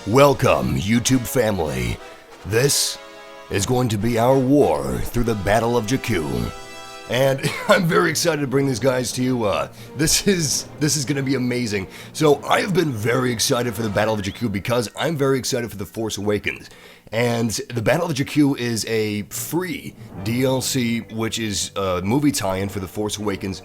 Welcome, YouTube family. This is going to be our war through the Battle of Jakku. And I'm very excited to bring these guys to you. This is going to be amazing. So I have been very excited for the Battle of Jakku because I'm very excited for the Force Awakens. And the Battle of Jakku is a free DLC, which is a movie tie-in for the Force Awakens.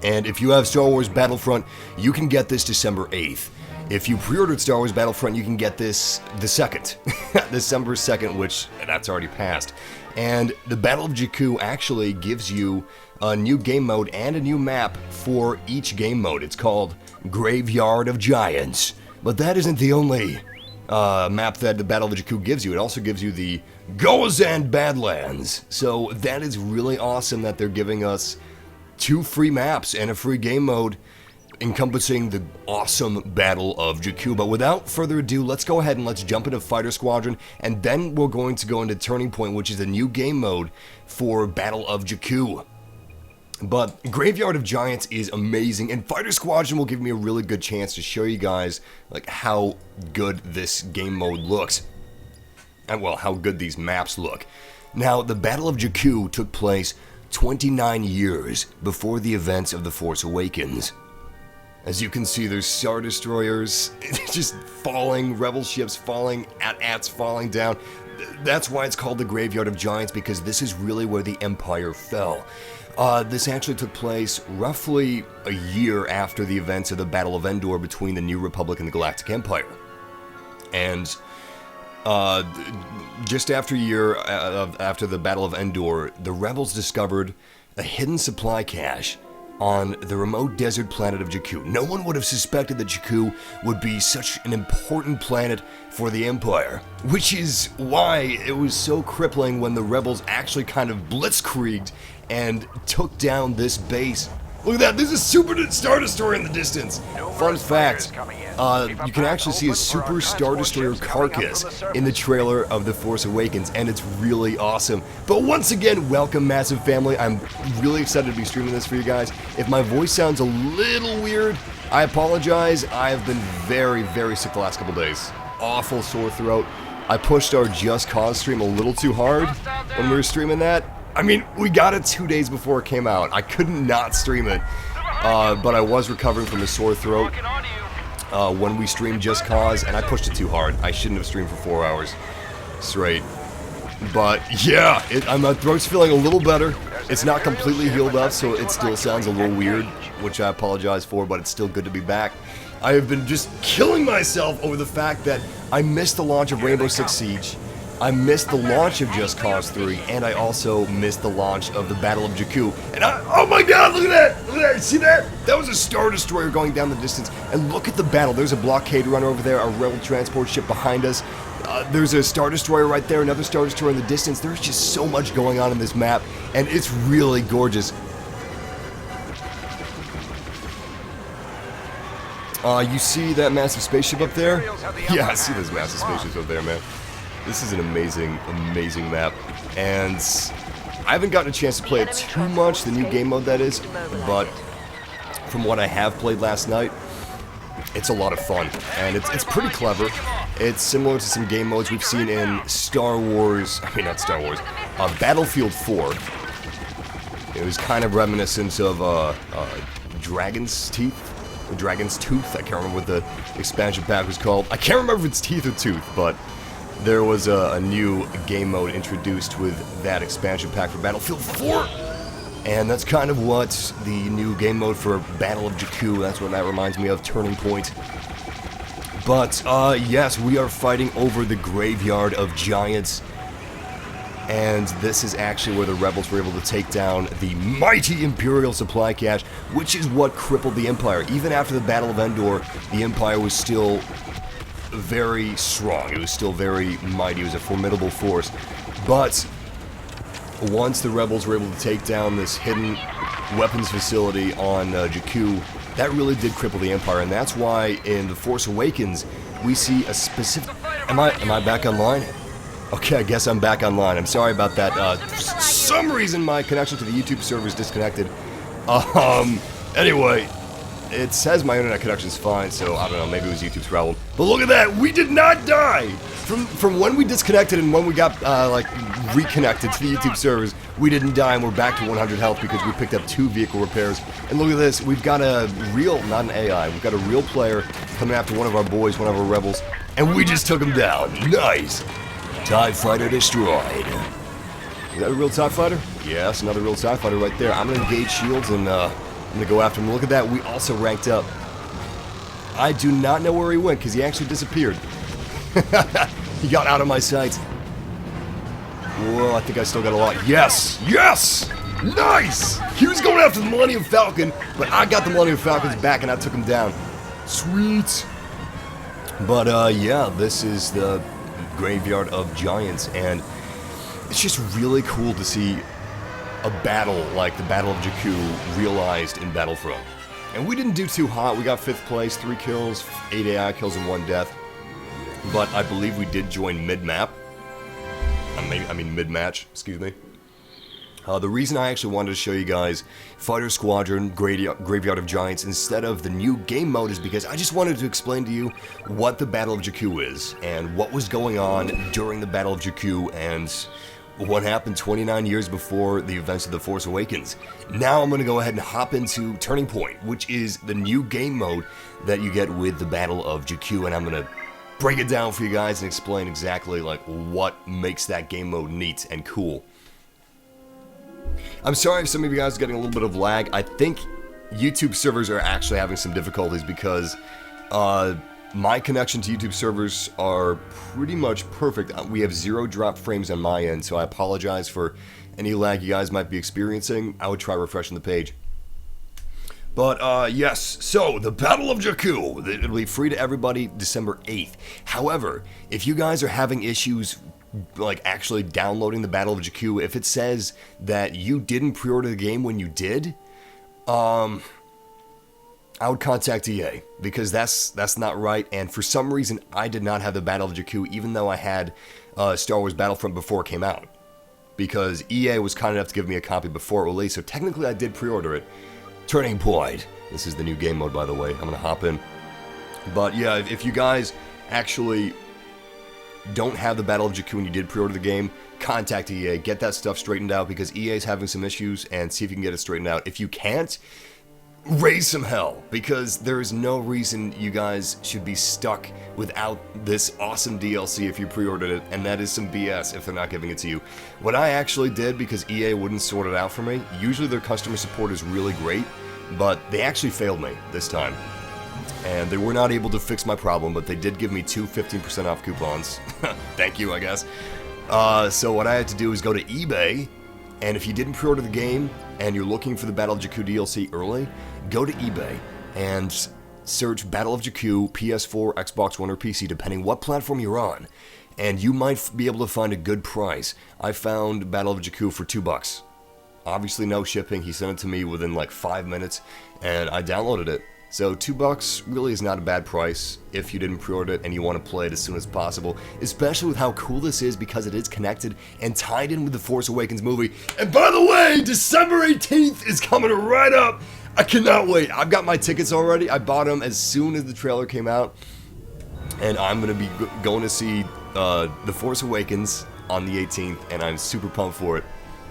And if you have Star Wars Battlefront, you can get this December 8th. If you pre-ordered Star Wars Battlefront, you can get this the 2nd, December 2nd, which that's already passed. And the Battle of Jakku actually gives you a new game mode and a new map for each game mode. It's called Graveyard of Giants. But that isn't the only map that the Battle of Jakku gives you. It also gives you the Gozan Badlands. So that is really awesome that they're giving us 2 free maps and a free game mode encompassing the awesome Battle of Jakku. But without further ado, let's go ahead and let's jump into Fighter Squadron, and then we're going to go into Turning Point, which is a new game mode for Battle of Jakku. But Graveyard of Giants is amazing, and Fighter Squadron will give me a really good chance to show you guys like how good this game mode looks, and well, how good these maps look. Now, the Battle of Jakku took place 29 years before the events of the Force Awakens. As you can see, there's Star Destroyers just falling, Rebel ships falling, AT-ATs falling down. That's why it's called the Graveyard of Giants, because this is really where the Empire fell. This actually took place roughly a year after the events of the Battle of Endor between the New Republic and the Galactic Empire. And just after a year after the Battle of Endor, the Rebels discovered a hidden supply cache on the remote desert planet of Jakku. No one would have suspected that Jakku would be such an important planet for the Empire, which is why it was so crippling when the Rebels actually kind of blitzkrieged and took down this base. Look at that, there's a Super Star Destroyer in the distance. Fun fact, you can actually see a Super Star Destroyer carcass in the trailer of The Force Awakens, and it's really awesome. But once again, welcome, massive family. I'm really excited to be streaming this for you guys. If my voice sounds a little weird, I apologize. I have been very, very sick the last couple days. Awful sore throat. I pushed our Just Cause stream a little too hard when we were streaming that. I mean, we got it 2 days before it came out. I couldn't not stream it, but I was recovering from a sore throat when we streamed Just Cause, and I pushed it too hard. I shouldn't have streamed for 4 hours straight. But yeah, my throat's feeling a little better. It's not completely healed up, so it still sounds a little weird, which I apologize for, but it's still good to be back. I have been just killing myself over the fact that I missed the launch of Rainbow Six Siege. I missed the launch of Just Cause 3, and I also missed the launch of the Battle of Jakku. And oh my god, look at that! Look at that! See that? That was a Star Destroyer going down the distance. And look at the battle. There's a blockade runner over there, a Rebel transport ship behind us. There's a Star Destroyer right there, another Star Destroyer in the distance. There's just so much going on in this map, and it's really gorgeous. You see that massive spaceship up there? Yeah, I see those massive spaceships up there, man. This is an amazing, amazing map, and I haven't gotten a chance to play it too much, the new game mode that is, but from what I have played last night, it's a lot of fun, and it's pretty clever. It's similar to some game modes we've seen in Star Wars, not Star Wars, Battlefield 4. It was kind of reminiscent of Dragon's Teeth, or Dragon's Tooth. I can't remember what the expansion pack was called. I can't remember if it's Teeth or Tooth, but there was a new game mode introduced with that expansion pack for Battlefield 4, and that's kind of what the new game mode for Battle of Jakku, that's what that reminds me of, Turning Point. But, yes, we are fighting over the Graveyard of Giants, and this is actually where the Rebels were able to take down the mighty Imperial supply cache, which is what crippled the Empire. Even after the Battle of Endor, the Empire was still very strong. It was still very mighty. It was a formidable force. But once the Rebels were able to take down this hidden weapons facility on Jakku, that really did cripple the Empire, and that's why in The Force Awakens we see a specific... Am I back online? Okay, I guess I'm back online. I'm sorry about that. For some reason my connection to the YouTube server is disconnected. Anyway, it says my internet connection's fine, so I don't know, maybe it was YouTube's problem. But look at that, we did not die! From when we disconnected and when we got, like, reconnected to the YouTube servers, we didn't die, and we're back to 100 health because we picked up 2 vehicle repairs. And look at this, we've got a real, not an AI, we've got a real player coming after one of our boys, one of our rebels, and we just took him down. Nice! TIE Fighter destroyed. Is that a real TIE Fighter? Yes, another real TIE Fighter right there. I'm gonna engage shields and, I'm gonna go after him. Look at that, we also ranked up. I do not know where he went, because he actually disappeared. He got out of my sight. Whoa, I think I still got a lot. Yes! Yes! Nice! He was going after the Millennium Falcon, but I got the Millennium Falcon's back and I took him down. Sweet! But, yeah, this is the Graveyard of Giants, and it's just really cool to see a battle like the Battle of Jakku realized in Battlefront. And we didn't do too hot. We got 5th place, 3 kills, 8 AI kills, and 1 death. But I believe we did join mid-map. I mean mid-match, excuse me. The reason I actually wanted to show you guys Fighter Squadron, Graveyard of Giants, instead of the new game mode is because I just wanted to explain to you what the Battle of Jakku is, and what was going on during the Battle of Jakku, and what happened 29 years before the events of the Force Awakens. Now I'm going to go ahead and hop into Turning Point, which is the new game mode that you get with the Battle of Jakku, and I'm going to break it down for you guys and explain exactly like what makes that game mode neat and cool. I'm sorry if some of you guys are getting a little bit of lag. I think YouTube servers are actually having some difficulties because my connection to YouTube servers are pretty much perfect. We have 0 drop frames on my end, so I apologize for any lag you guys might be experiencing. I would try refreshing the page. But, yes, so, the Battle of Jakku, it'll be free to everybody December 8th. However, if you guys are having issues, like, actually downloading the Battle of Jakku, if it says that you didn't pre-order the game when you did, I would contact EA, because that's not right, and for some reason, I did not have the Battle of Jakku, even though I had Star Wars Battlefront before it came out. Because EA was kind enough to give me a copy before it released, so technically I did pre-order it. Turning Point. This is the new game mode, by the way. I'm gonna hop in. But yeah, if you guys actually don't have the Battle of Jakku and you did pre-order the game, contact EA, get that stuff straightened out, because EA is having some issues, and see if you can get it straightened out. If you can't, raise some hell, because there is no reason you guys should be stuck without this awesome DLC if you pre-ordered it, and that is some BS if they're not giving it to you. What I actually did, because EA wouldn't sort it out for me, usually their customer support is really great, but they actually failed me this time. And they were not able to fix my problem, but they did give me 2 15% off coupons. Thank you, I guess. So what I had to do is go to eBay, and if you didn't pre-order the game, and you're looking for the Battle of Jakku DLC early, go to eBay and search Battle of Jakku, PS4, Xbox One, or PC, depending what platform you're on, and you might be able to find a good price. I found Battle of Jakku for $2. Obviously no shipping, he sent it to me within like 5 minutes, and I downloaded it. So $2 really is not a bad price if you didn't pre-order it and you want to play it as soon as possible, especially with how cool this is because it is connected and tied in with the Force Awakens movie. And by the way, December 18th is coming right up. I cannot wait. I've got my tickets already. I bought them as soon as the trailer came out, and I'm going to be going to see The Force Awakens on the 18th, and I'm super pumped for it.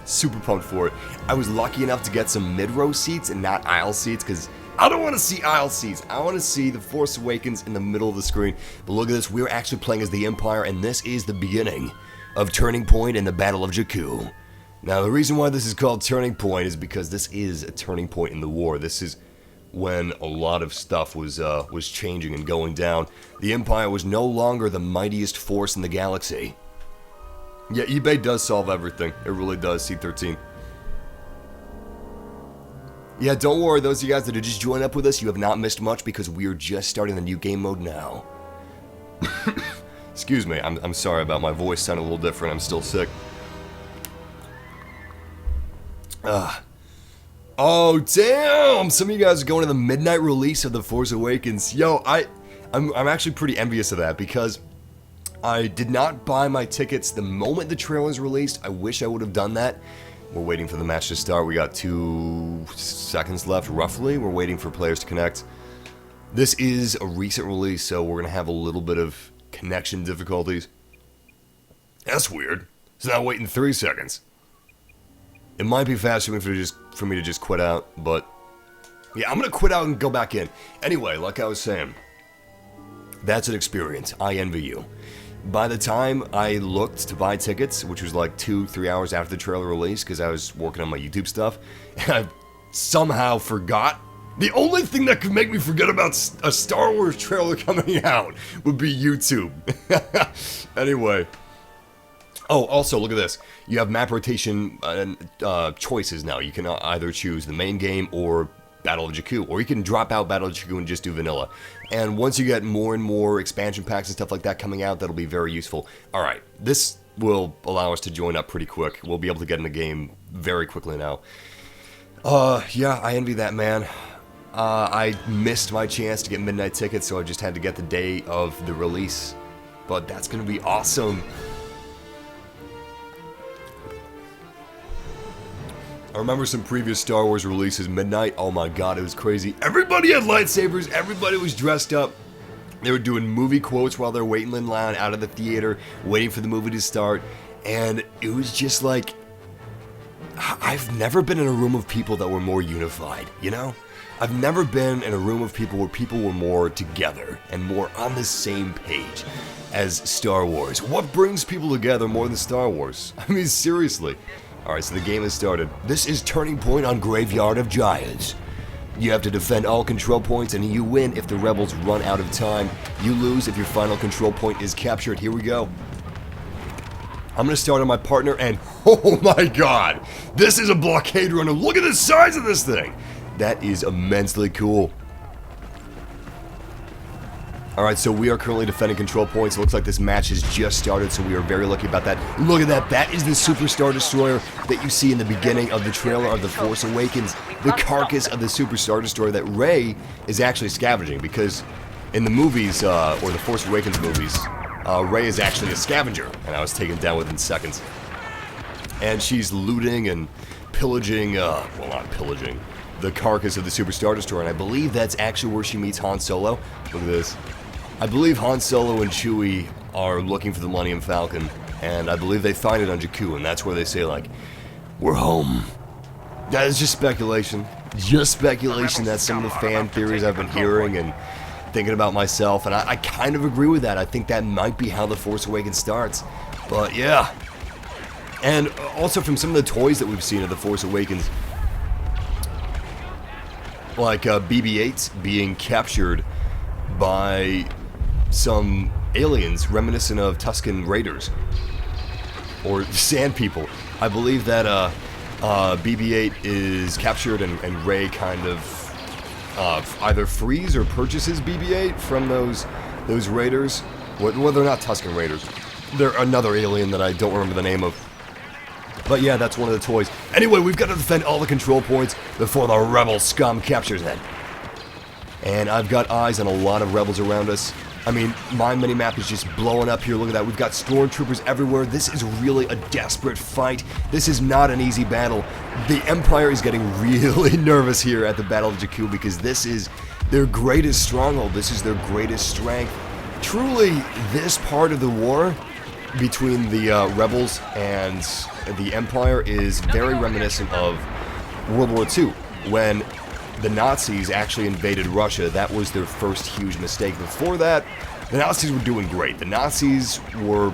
Super pumped for it. I was lucky enough to get some mid-row seats and not aisle seats, because I don't want to see aisle seats. I want to see The Force Awakens in the middle of the screen. But look at this. We're actually playing as the Empire, and this is the beginning of Turning Point and the Battle of Jakku. Now, the reason why this is called Turning Point is because this is a turning point in the war. This is when a lot of stuff was changing and going down. The Empire was no longer the mightiest force in the galaxy. Yeah, eBay does solve everything. It really does, C13. Yeah, don't worry, those of you guys that have just joined up with us, you have not missed much because we are just starting the new game mode now. Excuse me, I'm sorry about my voice sounding a little different. I'm still sick. Oh, damn! Some of you guys are going to the midnight release of The Force Awakens. Yo, I'm actually pretty envious of that because I did not buy my tickets the moment the trailer was released. I wish I would have done that We're waiting for the match to start. We got 2 seconds left, roughly. We're waiting for players to connect. This is a recent release, so we're going to have a little bit of connection difficulties. That's weird. It's now waiting 3 seconds. It might be faster for me to just quit out, but yeah, I'm going to quit out and go back in. Anyway, like I was saying, that's an experience. I envy you. By the time I looked to buy tickets, which was like 2-3 hours after the trailer release, because I was working on my YouTube stuff, and I somehow forgot. The only thing that could make me forget about a Star Wars trailer coming out would be YouTube. Anyway. Oh, also, look at this. You have map rotation choices now. You can either choose the main game or Battle of Jakku, or you can drop out Battle of Jakku and just do vanilla. And once you get more and more expansion packs and stuff like that coming out, that'll be very useful. Alright, this will allow us to join up pretty quick. We'll be able to get in the game very quickly now. Yeah, I envy that, man. I missed my chance to get midnight tickets, so I just had to get the day of the release. But that's gonna be awesome. I remember some previous Star Wars releases, midnight, oh my god, it was crazy. Everybody had lightsabers, everybody was dressed up. They were doing movie quotes while they're waiting in line out of the theater, waiting for the movie to start. And it was just like, I've never been in a room of people that were more unified, you know? I've never been in a room of people where people were more together and more on the same page as Star Wars. What brings people together more than Star Wars? I mean, seriously. Alright, so the game has started. This is Turning Point on Graveyard of Giants. You have to defend all control points, and you win if the rebels run out of time. You lose if your final control point is captured. Here we go. I'm going to start on my partner, and oh my god! This is a blockade runner. Look at the size of this thing! That is immensely cool. Alright, so we are currently defending control points. It looks like this match has just started, so we are very lucky about that. Look at that. That is the Super Star Destroyer that you see in the beginning of the trailer of The Force Awakens. The carcass of the Super Star Destroyer that Rey is actually scavenging, because in the movies, or the Force Awakens movies, Rey is actually a scavenger, and I was taken down within seconds. And she's looting and pillaging, well, not pillaging, the carcass of the Super Star Destroyer, and I believe that's actually where she meets Han Solo. Look at this. I believe Han Solo and Chewie are looking for the Millennium Falcon, and I believe they find it on Jakku, and that's where they say, like, we're home. That is just speculation. Just speculation. That's some of the fan theories I've been hearing and thinking about myself, and I kind of agree with that. I think that might be how The Force Awakens starts. But, yeah. And also from some of the toys that we've seen of The Force Awakens, like BB-8s being captured by some aliens reminiscent of Tusken Raiders or Sand People. I believe that BB-8 is captured and Rey kind of either frees or purchases BB-8 from those raiders. Well, they're not Tusken Raiders. They're another alien that I don't remember the name of. But yeah, that's one of the toys. Anyway, we've got to defend all the control points before the rebel scum captures it. And I've got eyes on a lot of rebels around us. I mean, my minimap is just blowing up here. Look at that. We've got stormtroopers everywhere. This is really a desperate fight. This is not an easy battle. The Empire is getting really nervous here at the Battle of Jakku because this is their greatest stronghold. This is their greatest strength. Truly, this part of the war between the rebels and the Empire is very reminiscent of World War II, when the Nazis actually invaded Russia. That was their first huge mistake. Before that, the Nazis were doing great. The Nazis were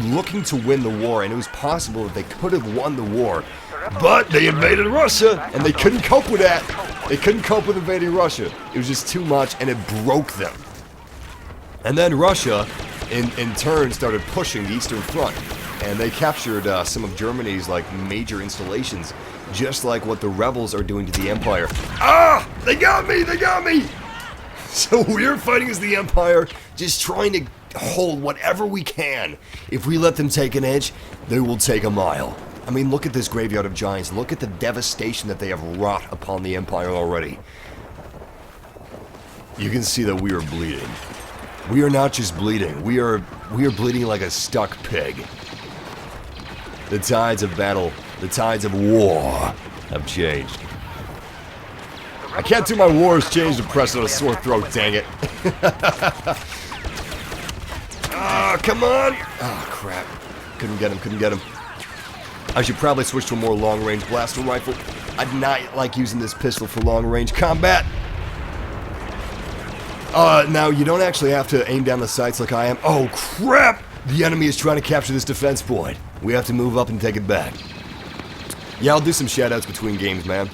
looking to win the war, and it was possible that they could have won the war, but they invaded Russia, and they couldn't cope with that. They couldn't cope with invading Russia. It was just too much, and it broke them. And then Russia, in turn, started pushing the Eastern Front, and they captured some of Germany's major installations, just like what the rebels are doing to the Empire. Ah! They got me! They got me! So we're fighting as the Empire, just trying to hold whatever we can. If we let them take an inch, they will take a mile. I mean, look at this Graveyard of Giants. Look at the devastation that they have wrought upon the Empire already. You can see that we are bleeding. We are not just bleeding. We are bleeding like a stuck pig. The tides of battle, the tides of war have changed. I can't do my wars change to press on a sore throat, dang it. Ah, come on! Oh, crap. Couldn't get him. I should probably switch to a more long-range blaster rifle. I do not like using this pistol for long-range combat. Now, you don't actually have to aim down the sights like I am. Oh, crap! The enemy is trying to capture this defense point. We have to move up and take it back. Yeah, I'll do some shoutouts between games, man.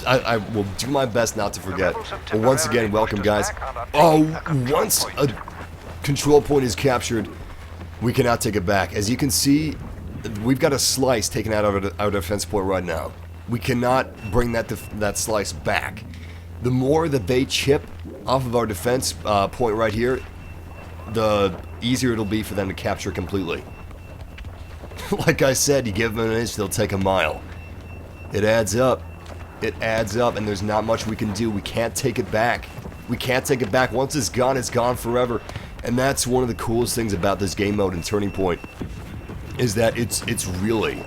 I will do my best not to forget. But once again, welcome, guys. Oh, once a control point is captured, we cannot take it back. As you can see, we've got a slice taken out of our defense point right now. We cannot bring that slice back. The more that they chip off of our defense point right here, the easier it'll be for them to capture completely. Like I said, you give them an inch, they'll take a mile. It adds up. It adds up, and there's not much we can do. We can't take it back. We can't take it back. Once it's gone forever. And that's one of the coolest things about this game mode in Turning Point, is that it's really,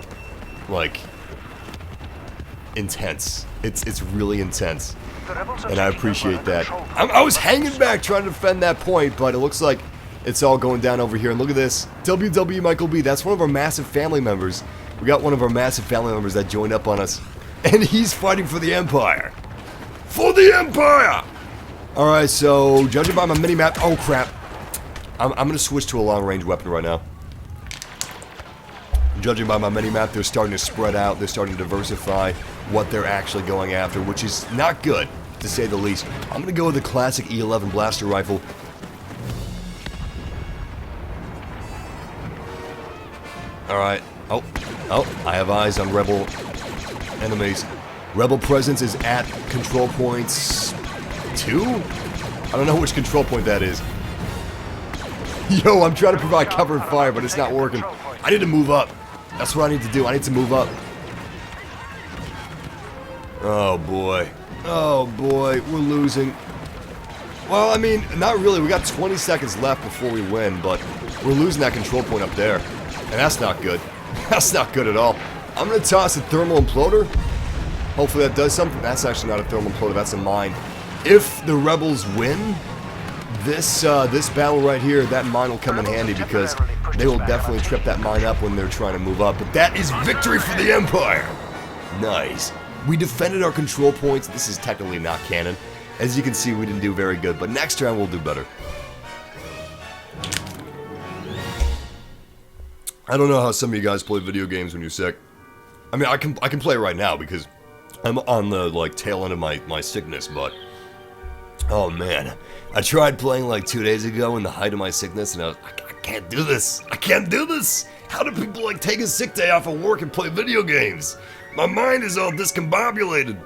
like, intense. It's really intense. And I appreciate that. I was hanging back trying to defend that point, but it looks like it's all going down over here. And look at this. WW Michael B. That's one of our massive family members. We got one of our massive family members that joined up on us. And he's fighting for the Empire. For the Empire! Alright, so, judging by my mini-map... Oh, crap. I'm going to switch to a long-range weapon right now. Judging by my mini-map, they're starting to spread out. They're starting to diversify what they're actually going after, which is not good, to say the least. I'm going to go with the classic E11 blaster rifle. Alright. Oh, I have eyes on Rebel enemies. Rebel presence is at control points 2? I don't know which control point that is. Yo, I'm trying to provide cover and fire, but it's not working. I need to move up. That's what I need to do. I need to move up. Oh, boy. Oh, boy. We're losing. Well, I mean, not really. We got 20 seconds left before we win, but we're losing that control point up there. And that's not good. That's not good at all. I'm going to toss a thermal imploder. Hopefully that does something. That's actually not a thermal imploder. That's a mine. If the rebels win this battle right here, that mine will come in handy because they will definitely trip that mine up when they're trying to move up. But that is victory for the Empire. Nice. We defended our control points. This is technically not canon. As you can see, we didn't do very good. But next round, we'll do better. I don't know how some of you guys play video games when you're sick. I mean, I can play right now because I'm on the, like, tail end of my sickness, but... Oh, man. I tried playing, like, 2 days ago in the height of my sickness, and I can't do this. I can't do this! How do people, like, take a sick day off of work and play video games? My mind is all discombobulated.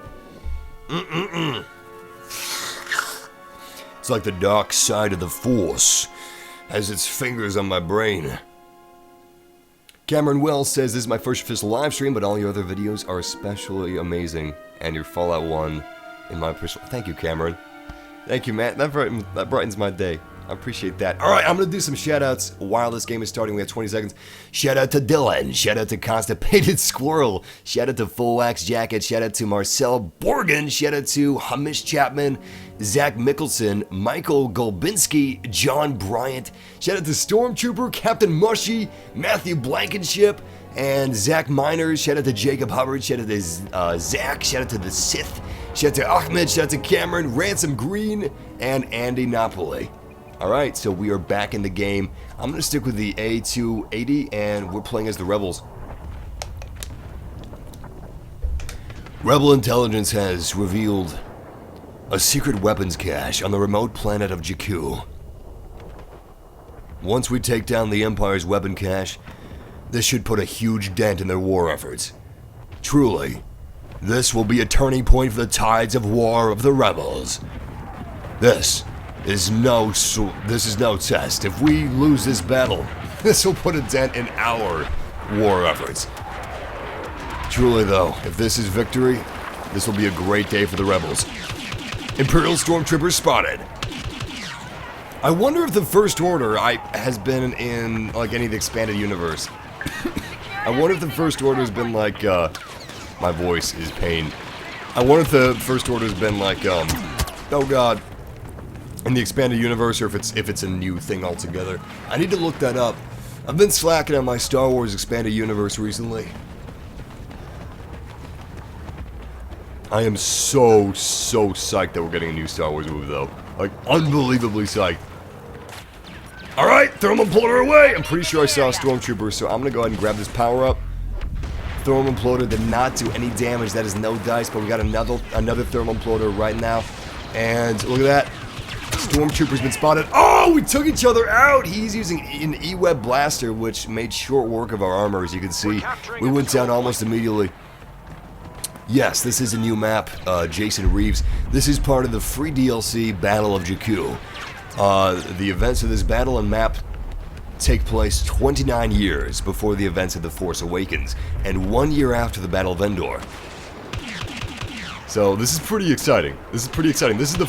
It's like the dark side of the Force has its fingers on my brain. Cameron Wells says, this is my first official live stream, but all your other videos are especially amazing. And your Fallout 1 in my personal... Thank you, Cameron. Thank you, Matt. That brightens my day. I appreciate that. Alright, I'm going to do some shoutouts while this game is starting. We have 20 seconds. Shout out to Dylan. Shout out to Constipated Squirrel. Shout out to Full Wax Jacket. Shout out to Marcel Borgen. Shout out to Hamish Chapman. Zach Mickelson. Michael Golbinski. John Bryant. Shout out to Stormtrooper. Captain Mushy. Matthew Blankenship. And Zach Miners. Shout out to Jacob Hubbard. Shout out to Zach. Shout out to the Sith. Shout out to Ahmed. Shout out to Cameron. Ransom Green. And Andy Napoli. Alright, so we are back in the game. I'm going to stick with the A280, and we're playing as the Rebels. Rebel intelligence has revealed a secret weapons cache on the remote planet of Jakku. Once we take down the Empire's weapon cache, this should put a huge dent in their war efforts. Truly, this will be a turning point for the tides of war of the Rebels. This is no test. If we lose this battle, this will put a dent in our war efforts. Truly though, if this is victory, this will be a great day for the Rebels. Imperial Stormtroopers spotted. I wonder if the First Order has been in, like, any of the expanded universe. I wonder if the First Order has been like, my voice is pain. I wonder if the First Order has been like, oh god, in the expanded universe, or if it's a new thing altogether. I need to look that up. I've been slacking on my Star Wars expanded universe recently. I am so psyched that we're getting a new Star Wars movie, though. Like, unbelievably psyched. Alright, throw him imploder away! I'm pretty sure I saw a stormtrooper, so I'm gonna go ahead and grab this power-up. Throw him imploder did not do any damage. That is no dice, but we got another thermal imploder right now. And look at that. Stormtrooper's been spotted. Oh, we took each other out! He's using an E-Web blaster, which made short work of our armor, as you can see. We went down almost immediately. Yes, this is a new map, Jason Reeves. This is part of the free DLC Battle of Jakku. The events of this battle and map take place 29 years before the events of The Force Awakens, and 1 year after the Battle of Endor. So this is pretty exciting. This is the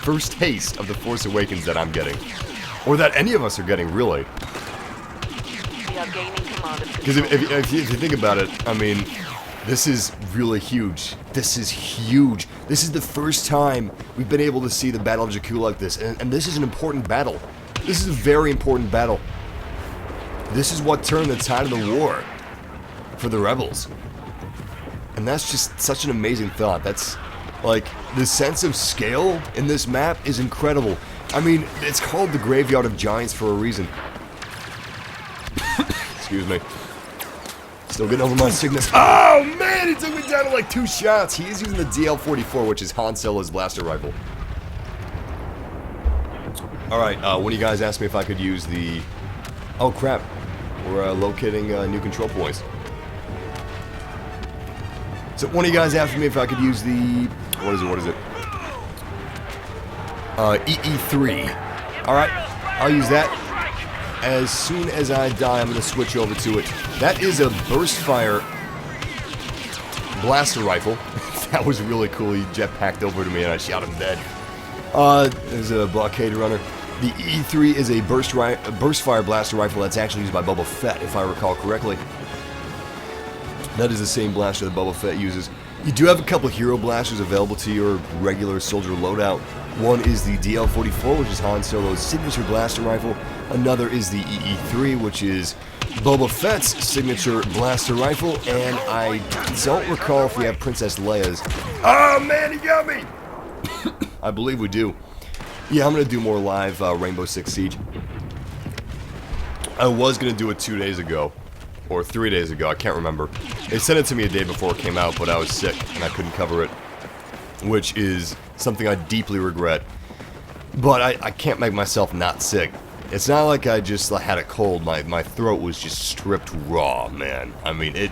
first taste of The Force Awakens that I'm getting, or that any of us are getting, really. Because if you think about it, I mean, this is really huge. This is huge. This is the first time we've been able to see the Battle of Jakku like this, and this is an important battle. This is a very important battle. This is what turned the tide of the war for the rebels. And that's just such an amazing thought. That's, like, the sense of scale in this map is incredible. I mean, it's called the Graveyard of Giants for a reason. Excuse me. Still getting over my sickness. Oh, man, he took me down to like 2 shots. He is using the DL-44, which is Han Solo's blaster rifle. Alright, one of you guys asked me if I could use the... Oh, crap. We're locating new control points. So, one of you guys asked me if I could use the... What is it? EE3. Alright, I'll use that. As soon as I die, I'm going to switch over to it. That is a burst fire blaster rifle. That was really cool. He jetpacked over to me and I shot him dead. There's a blockade runner. The E3 is a burst fire blaster rifle that's actually used by Boba Fett, if I recall correctly. That is the same blaster that Boba Fett uses. You do have a couple hero blasters available to your regular soldier loadout. One is the DL-44, which is Han Solo's signature blaster rifle. Another is the EE-3, which is Boba Fett's signature blaster rifle. And I don't recall if we have Princess Leia's. Oh man, he got me! I believe we do. Yeah, I'm going to do more live Rainbow Six Siege. I was going to do it 2 days ago. Or 3 days ago, I can't remember. They sent it to me a day before it came out, but I was sick and I couldn't cover it. Which is something I deeply regret. But I can't make myself not sick. It's not like I just had a cold. My throat was just stripped raw, man. I mean, it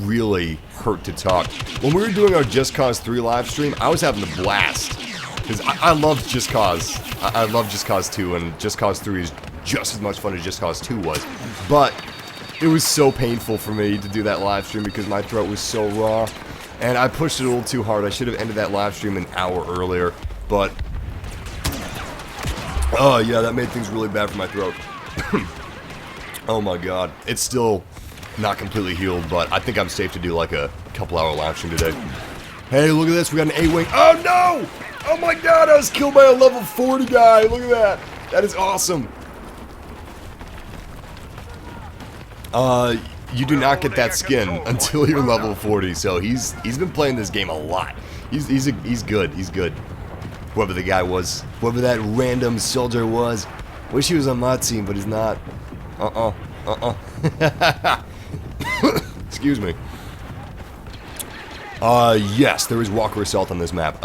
really hurt to talk. When we were doing our Just Cause 3 live stream, I was having a blast. Because I love Just Cause. I love Just Cause 2, and Just Cause 3 is just as much fun as Just Cause 2 was. But it was so painful for me to do that live stream because my throat was so raw. And I pushed it a little too hard. I should have ended that live stream an hour earlier. But, oh yeah, that made things really bad for my throat. Oh my god. It's still not completely healed, but I think I'm safe to do like a couple-hour live stream today. Hey, look at this. We got an A-Wing. Oh no! Oh my god, I was killed by a level 40 guy. Look at that. That is awesome. You do not get that skin until you're level 40, so he's been playing this game a lot. He's good. He's good. Whoever the guy was, whoever that random soldier was. Wish he was on my team, but he's not. Excuse me. Yes, there is Walker Assault on this map.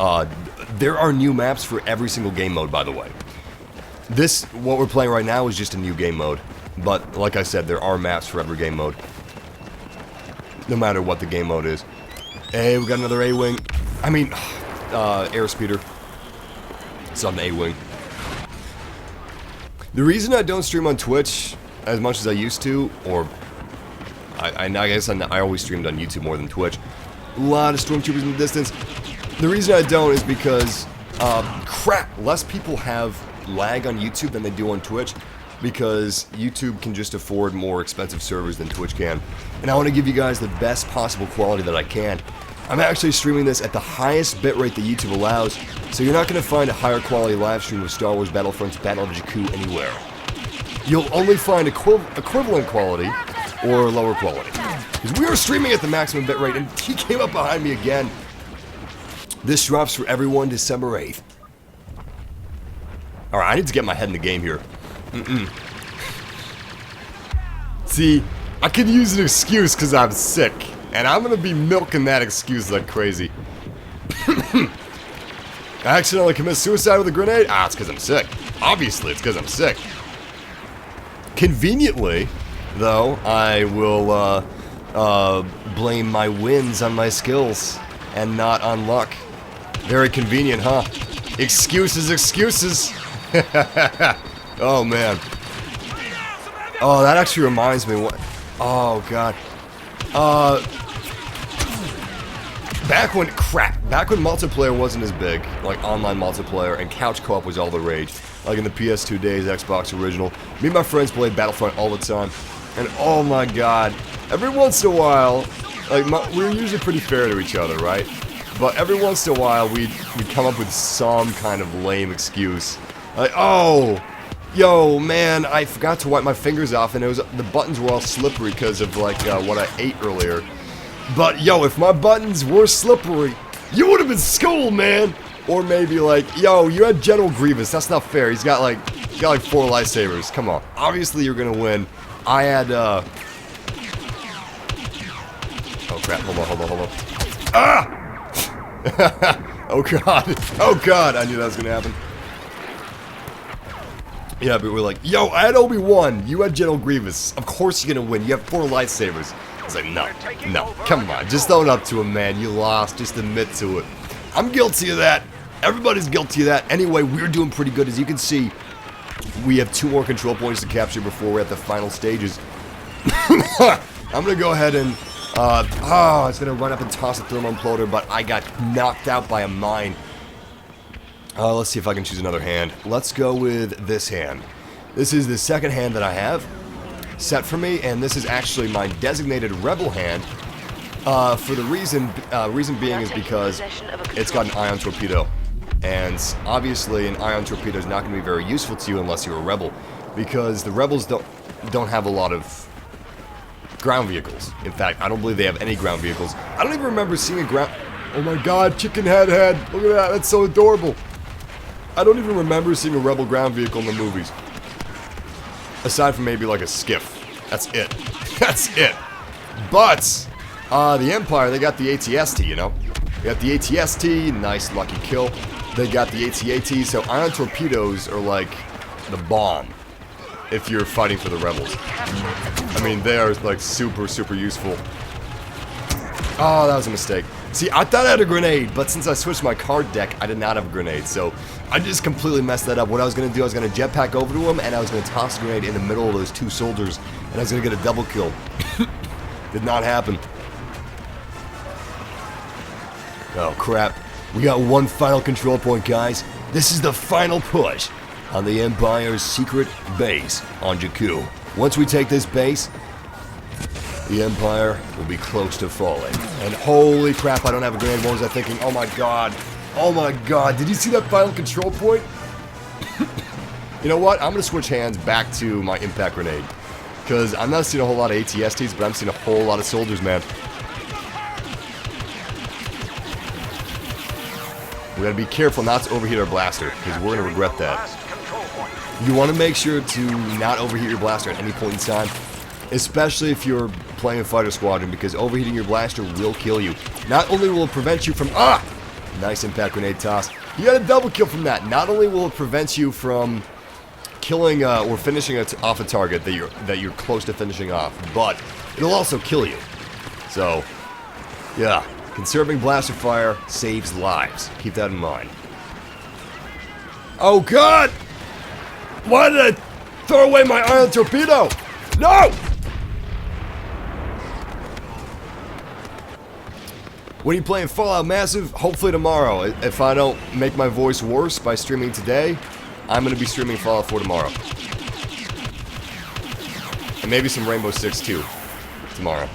There are new maps for every single game mode, by the way. This, what we're playing right now, is just a new game mode. But, like I said, there are maps for every game mode. No matter what the game mode is. Hey, we got another A-Wing. I mean, airspeeder. It's on the A-Wing. The reason I don't stream on Twitch as much as I used to, or I guess I always streamed on YouTube more than Twitch. A lot of stormtroopers in the distance. The reason I don't is because, crap, less people have lag on YouTube than they do on Twitch. because YouTube can just afford more expensive servers than Twitch can. And I want to give you guys the best possible quality that I can. I'm actually streaming this at the highest bitrate that YouTube allows, so you're not going to find a higher quality live stream of Star Wars Battlefront's Battle of Jakku anywhere. You'll only find equivalent quality or lower quality. Because we are streaming at the maximum bitrate, and he came up behind me again. This drops for everyone December 8th. Alright, I need to get my head in the game here. See, I could use an excuse because I'm sick. And I'm going to be milking that excuse like crazy. I accidentally commit suicide with a grenade? Ah, it's because I'm sick. Obviously, it's because I'm sick. Conveniently, though, I will blame my wins on my skills and not on luck. Very convenient, huh? Excuses, excuses. Oh, man. Oh, that actually reminds me what... Oh, God. Back when multiplayer wasn't as big, like online multiplayer, and couch co-op was all the rage, like in the PS2 days, Xbox original, me and my friends played Battlefront all the time, and oh my god, every once in a while, like, we were usually pretty fair to each other, right? But every once in a while, we'd come up with some kind of lame excuse. Like, oh, yo, man, I forgot to wipe my fingers off, and the buttons were all slippery because of, like, what I ate earlier. But, yo, if my buttons were slippery, you would have been schooled, man! Or maybe, like, yo, you had General Grievous, that's not fair, he's got, like, 4 lightsabers, come on. Obviously, you're gonna win. I had, Oh, crap, hold on. Ah! Oh, God, I knew that was gonna happen. Yeah, but we're like, yo, I had Obi-Wan, you had General Grievous, of course you're gonna win, you have 4 lightsabers. It's like, no, come on, just own up to him, man, you lost, just admit to it. I'm guilty of that, everybody's guilty of that. Anyway, we're doing pretty good, as you can see, we have 2 more control points to capture before we're at the final stages. I'm gonna go ahead and, I was gonna run up and toss a thermal imploder, but I got knocked out by a mine. Let's see if I can choose another hand. Let's go with this hand. This is the second hand that I have set for me, and this is actually my designated rebel hand. For the reason being is because it's got an ion torpedo, and obviously an ion torpedo is not going to be very useful to you unless you're a rebel, because the rebels don't have a lot of ground vehicles. In fact, I don't believe they have any ground vehicles. I don't even remember seeing a ground. Oh my God, chicken head! Look at that! That's so adorable. I don't even remember seeing a rebel ground vehicle in the movies. Aside from maybe like a skiff. That's it. That's it. But, the Empire, they got the AT-ST, you know? They got the AT-ST, nice lucky kill. They got the AT-AT, so ion torpedoes are like the bomb if you're fighting for the rebels. I mean, they are like super, super useful. Oh, that was a mistake. See, I thought I had a grenade, but since I switched my card deck, I did not have a grenade, so I just completely messed that up. What I was going to do, I was going to jetpack over to him, and I was going to toss a grenade in the middle of those 2 soldiers, and I was going to get a double kill. Did not happen. Oh, crap. We got 1 final control point, guys. This is the final push on the Empire's secret base on Jakku. Once we take this base, the Empire will be close to falling. And holy crap, I don't have a grenade. What was I thinking? Oh my god. Oh my god. Did you see that final control point? You know what? I'm going to switch hands back to my impact grenade. Because I'm not seeing a whole lot of AT-STs, but I'm seeing a whole lot of soldiers, man. We gotta be careful not to overheat our blaster, because we're gonna regret that. You want to make sure to not overheat your blaster at any point in time, especially if you're playing a fighter squadron, because overheating your blaster will kill you. Not only will it prevent you from nice impact grenade toss. You got a double kill from that. Not only will it prevent you from killing or finishing off a target that you're close to finishing off, but it'll also kill you. So, yeah, conserving blaster fire saves lives. Keep that in mind. Oh god! Why did I throw away my ion torpedo? No! When are you playing Fallout Massive? Hopefully tomorrow. If I don't make my voice worse by streaming today, I'm going to be streaming Fallout 4 tomorrow. maybe some Rainbow Six too tomorrow.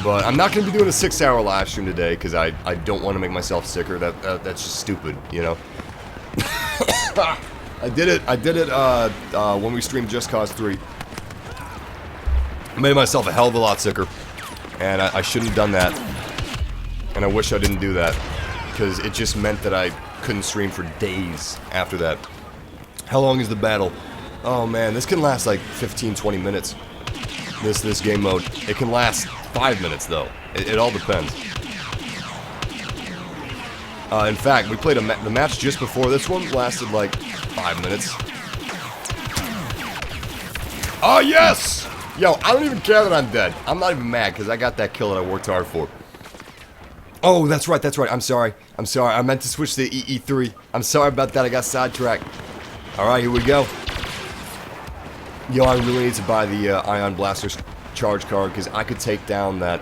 But I'm not going to be doing a 6-hour live stream today because I don't want to make myself sicker. That's just stupid, you know. I did it when we streamed Just Cause 3. I made myself a hell of a lot sicker, and I shouldn't have done that. And I wish I didn't do that because it just meant that I couldn't stream for days after that. How long is the battle? Oh man, this can last like 15-20 minutes. This game mode. It can last 5 minutes though. It all depends. In fact, we played the match just before this one lasted like 5 minutes. Oh yes! Yo, I don't even care that I'm dead. I'm not even mad because I got that kill that I worked hard for. Oh, that's right. I'm sorry. I meant to switch to EE3. I'm sorry about that. I got sidetracked. Alright, here we go. Yo, I really need to buy the Ion Blaster's charge card because I could take down that...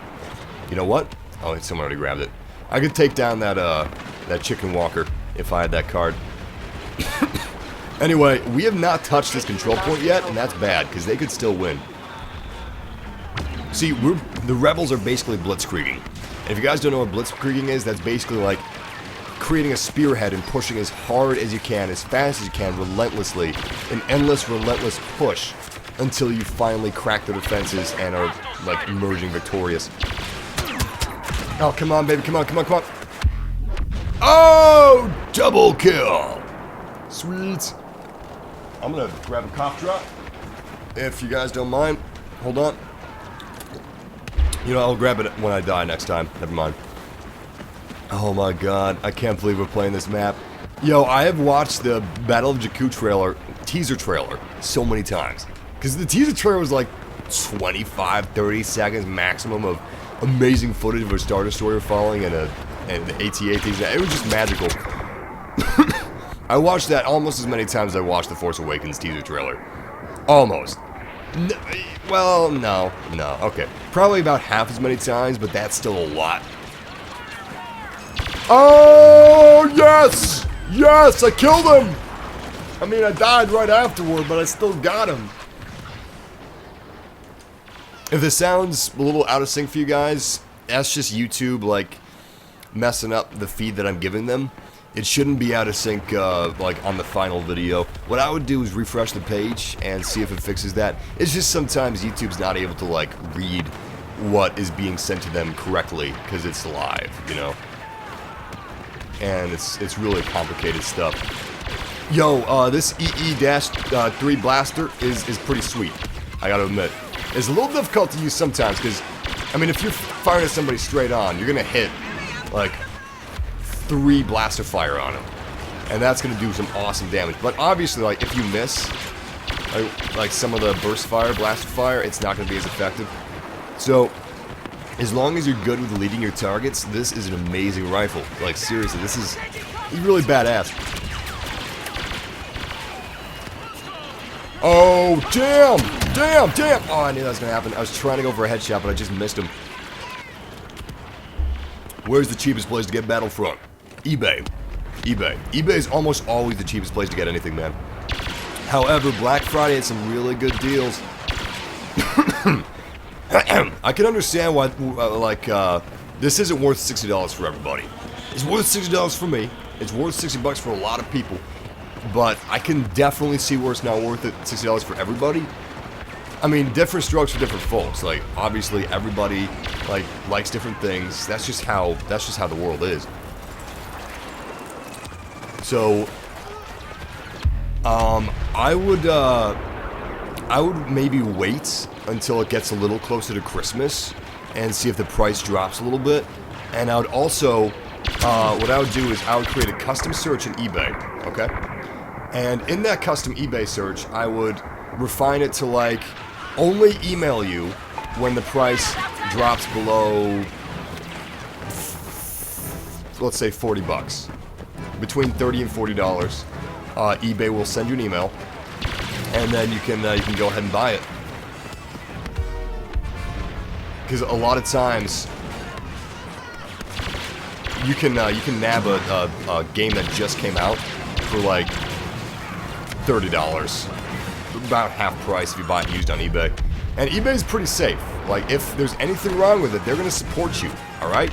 You know what? Oh, someone already grabbed it. I could take down that chicken walker if I had that card. Anyway, we have not touched this control point yet, and that's bad because they could still win. See, the rebels are basically blitzkrieging. And if you guys don't know what blitzkrieging is, that's basically like creating a spearhead and pushing as hard as you can, as fast as you can, relentlessly, an endless, relentless push until you finally crack the defenses and are, like, emerging victorious. Oh, come on, baby, come on. Oh, double kill. Sweet. I'm gonna grab a cough drop, if you guys don't mind. Hold on. You know, I'll grab it when I die next time. Never mind. Oh my god, I can't believe we're playing this map. Yo, I have watched the Battle of Jakku teaser trailer so many times. Because the teaser trailer was like 25, 30 seconds maximum of amazing footage of a Star Destroyer falling and the ATA things. It was just magical. I watched that almost as many times as I watched the Force Awakens teaser trailer. Almost. Well, no, okay. Probably about half as many times, but that's still a lot. Oh, yes! Yes, I killed him! I mean, I died right afterward, but I still got him. If this sounds a little out of sync for you guys, that's just YouTube, like, messing up the feed that I'm giving them. It shouldn't be out of sync, like, on the final video. What I would do is refresh the page and see if it fixes that. It's just sometimes YouTube's not able to, like, read what is being sent to them correctly, because it's live, you know? And it's really complicated stuff. Yo, this EE-3 blaster is pretty sweet, I gotta admit. It's a little difficult to use sometimes, because, I mean, if you're firing at somebody straight on, you're gonna hit, like, 3 blaster fire on him. And that's gonna do some awesome damage. But obviously, like, if you miss, like some of the burst fire, blaster fire, it's not gonna be as effective. So, as long as you're good with leading your targets, this is an amazing rifle. Like, seriously, this is really badass. Oh, damn! Oh, I knew that was gonna happen. I was trying to go for a headshot, but I just missed him. Where's the cheapest place to get Battlefront? eBay. eBay is almost always the cheapest place to get anything, man. However, Black Friday had some really good deals. I can understand why, this isn't worth $60 for everybody. It's worth $60 for me. It's worth $60 for a lot of people. But I can definitely see where it's not worth it, $60 for everybody. I mean, different strokes for different folks. Like, obviously, everybody, like, likes different things. That's just how the world is. So, I would maybe wait until it gets a little closer to Christmas and see if the price drops a little bit. And I would also, what I would do is I would create a custom search in eBay, okay? And in that custom eBay search, I would refine it to, like, only email you when the price drops below, let's say, $40. Between $30 and $40, eBay will send you an email, and then you can go ahead and buy it. Because a lot of times you can nab a game that just came out for like $30. about half price if you buy it used on eBay. And eBay's pretty safe. Like, if there's anything wrong with it, they're gonna support you, alright?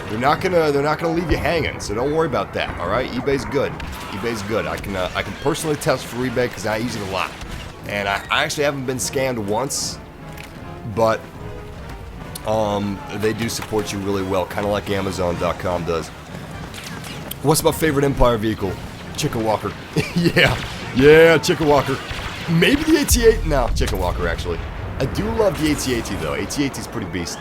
They're not gonna leave you hanging, so don't worry about that, alright? eBay's good. eBay's good. I can personally test for eBay because I use it a lot. And I actually haven't been scammed once, but they do support you really well, kind of like Amazon.com does. What's my favorite Empire vehicle? Chicken Walker. yeah, Chicken Walker. Maybe the AT-AT? No, Chicken Walker, actually. I do love the AT-AT, though. AT-AT is pretty beast.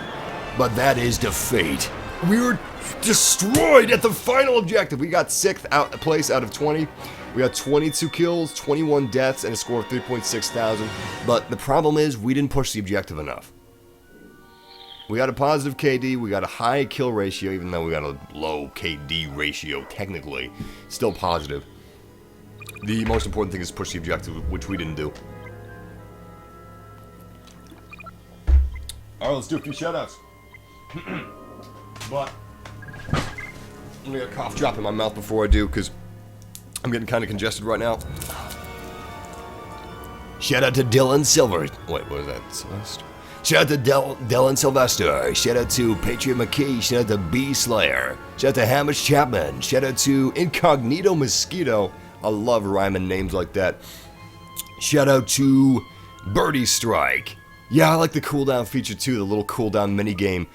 But that is the fate. We were destroyed at the final objective. We got 6th place out of 20. We got 22 kills, 21 deaths, and a score of 3.6 thousand. But the problem is, we didn't push the objective enough. We got a positive KD, we got a high kill ratio, even though we got a low KD ratio, technically. Still positive. The most important thing is push the objective, which we didn't do. Alright, let's do a few shoutouts. But, I'm gonna get a cough drop in my mouth before I do, because I'm getting kind of congested right now. Shout out to Dylan Silver. Wait, what is that? Sylvester? Shout out to Dylan Sylvester. Shout out to Patriot McKee. Shout out to B Slayer. Shout out to Hamish Chapman. Shout out to Incognito Mosquito. I love rhyming names like that. Shout out to Birdie Strike. Yeah, I like the cooldown feature too, the little cooldown minigame.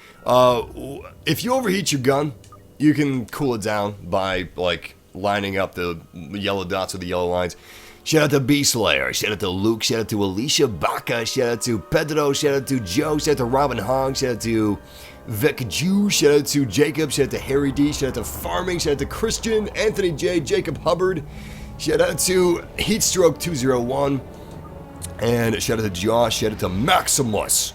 If you overheat your gun, you can cool it down by, like, lining up the yellow dots with the yellow lines. Shout out to Beast Slayer, shout out to Luke, shout out to Alicia Baca, shout out to Pedro, shout out to Joe, shout out to Robin Hong, shout out to Vic Jew, shout out to Jacob, shout out to Harry D, shout out to Farming, shout out to Christian, Anthony J, Jacob Hubbard, shout out to Heatstroke201, and shout out to Josh, shout out to Maximus,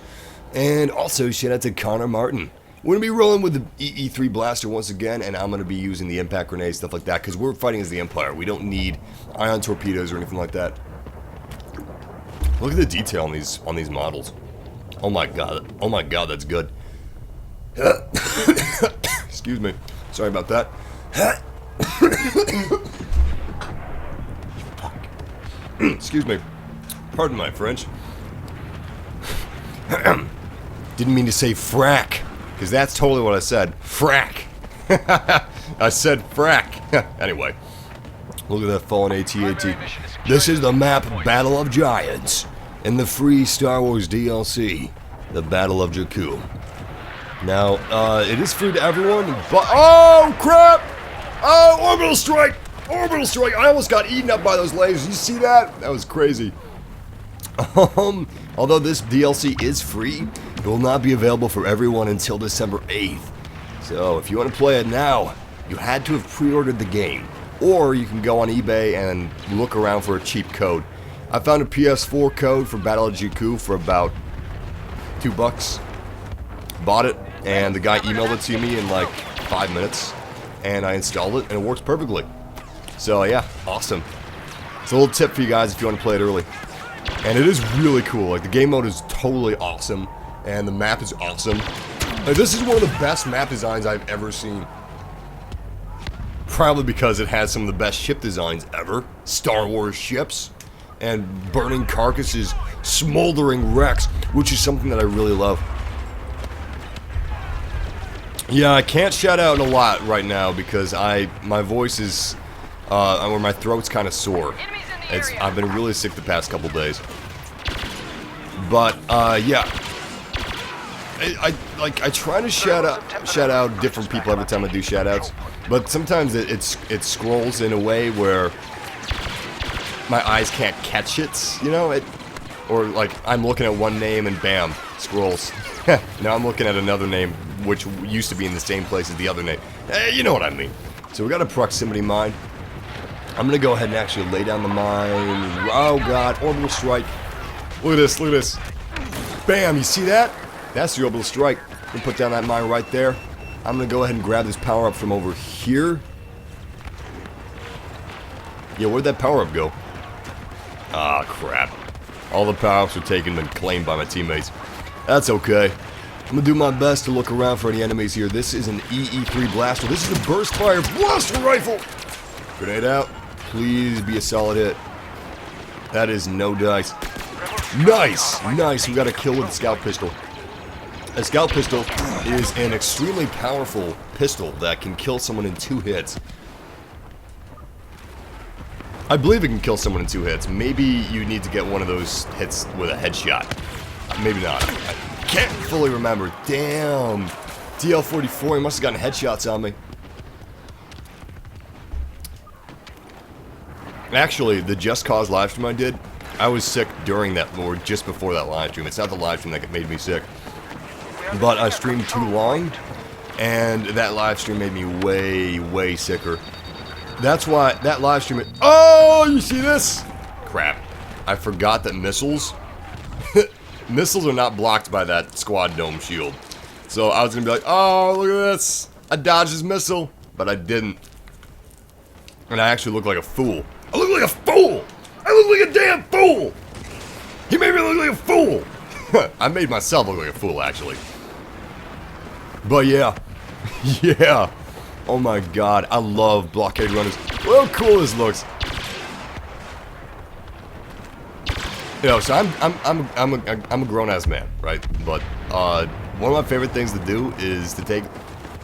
and also shout out to Connor Martin. We're going to be rolling with the EE3 blaster once again, and I'm going to be using the impact grenades, stuff like that, because we're fighting as the Empire. We don't need ion torpedoes or anything like that. Look at the detail on these models. Oh my god, that's good. Excuse me. Sorry about that. Excuse me. Pardon my French. Didn't mean to say frack. Because that's totally what I said. Frack. I said frack. Anyway. Look at that fallen AT-AT. This is the map Battle of Giants. In the free Star Wars DLC. The Battle of Jakku. Now, it is free to everyone, but... Oh, crap! Oh, orbital strike! Orbital strike! I almost got eaten up by those lasers. You see that? That was crazy. Although this DLC is free, it will not be available for everyone until December 8th. So if you want to play it now, you had to have pre-ordered the game. Or you can go on eBay and look around for a cheap code. I found a PS4 code for Battle of Jakku for about $2. Bought it, and the guy emailed it to me in like 5 minutes. And I installed it, and it works perfectly. So yeah, awesome. It's a little tip for you guys if you want to play it early. And it is really cool. Like, the game mode is totally awesome. And the map is awesome. Like, this is one of the best map designs I've ever seen. Probably because it has some of the best ship designs ever. Star Wars ships. And burning carcasses. Smoldering wrecks. Which is something that I really love. Yeah, I can't shout out a lot right now because my voice is... or my throat's kind of sore. I've been really sick the past couple days. But, yeah. I try to shout out different people every time I do shoutouts, but sometimes it scrolls in a way where my eyes can't catch it, you know? Or like I'm looking at one name and bam, scrolls. Now I'm looking at another name which used to be in the same place as the other name. You know what I mean. So we got a proximity mine. I'm gonna go ahead and actually lay down the mine. Oh god, orbital strike. Look at this, look at this. Bam, you see that? That's the orbital strike. I'm gonna put down that mine right there. I'm gonna go ahead and grab this power up from over here. Yeah, where'd that power up go? Ah, crap. All the power ups are taken and claimed by my teammates. That's okay. I'm gonna do my best to look around for any enemies here. This is an EE3 blaster. This is a burst fire blaster rifle. Grenade out. Please be a solid hit. That is no dice. Nice, nice. We got a kill with the scout pistol. A scout pistol is an extremely powerful pistol that can kill someone in 2 hits. I believe it can kill someone in 2 hits. Maybe you need to get one of those hits with a headshot. Maybe not. I can't fully remember. Damn. DL44, he must have gotten headshots on me. Actually, the Just Cause live stream I did, I was sick during that, or just before that live stream. It's not the live stream that made me sick. But I streamed too long, and that live stream made me way, way sicker. That's why that live stream... Oh, you see this? Crap. I forgot that missiles... missiles are not blocked by that squad dome shield. So I was going to be like, oh, look at this. I dodged his missile, but I didn't. And I actually look like a fool. I look like a fool! I look like a damn fool! He made me look like a fool! I made myself look like a fool, actually. But yeah. Yeah. Oh my god, I love blockade runners. Look how cool this looks. You know, so I'm a grown-ass man, right? But one of my favorite things to do is to take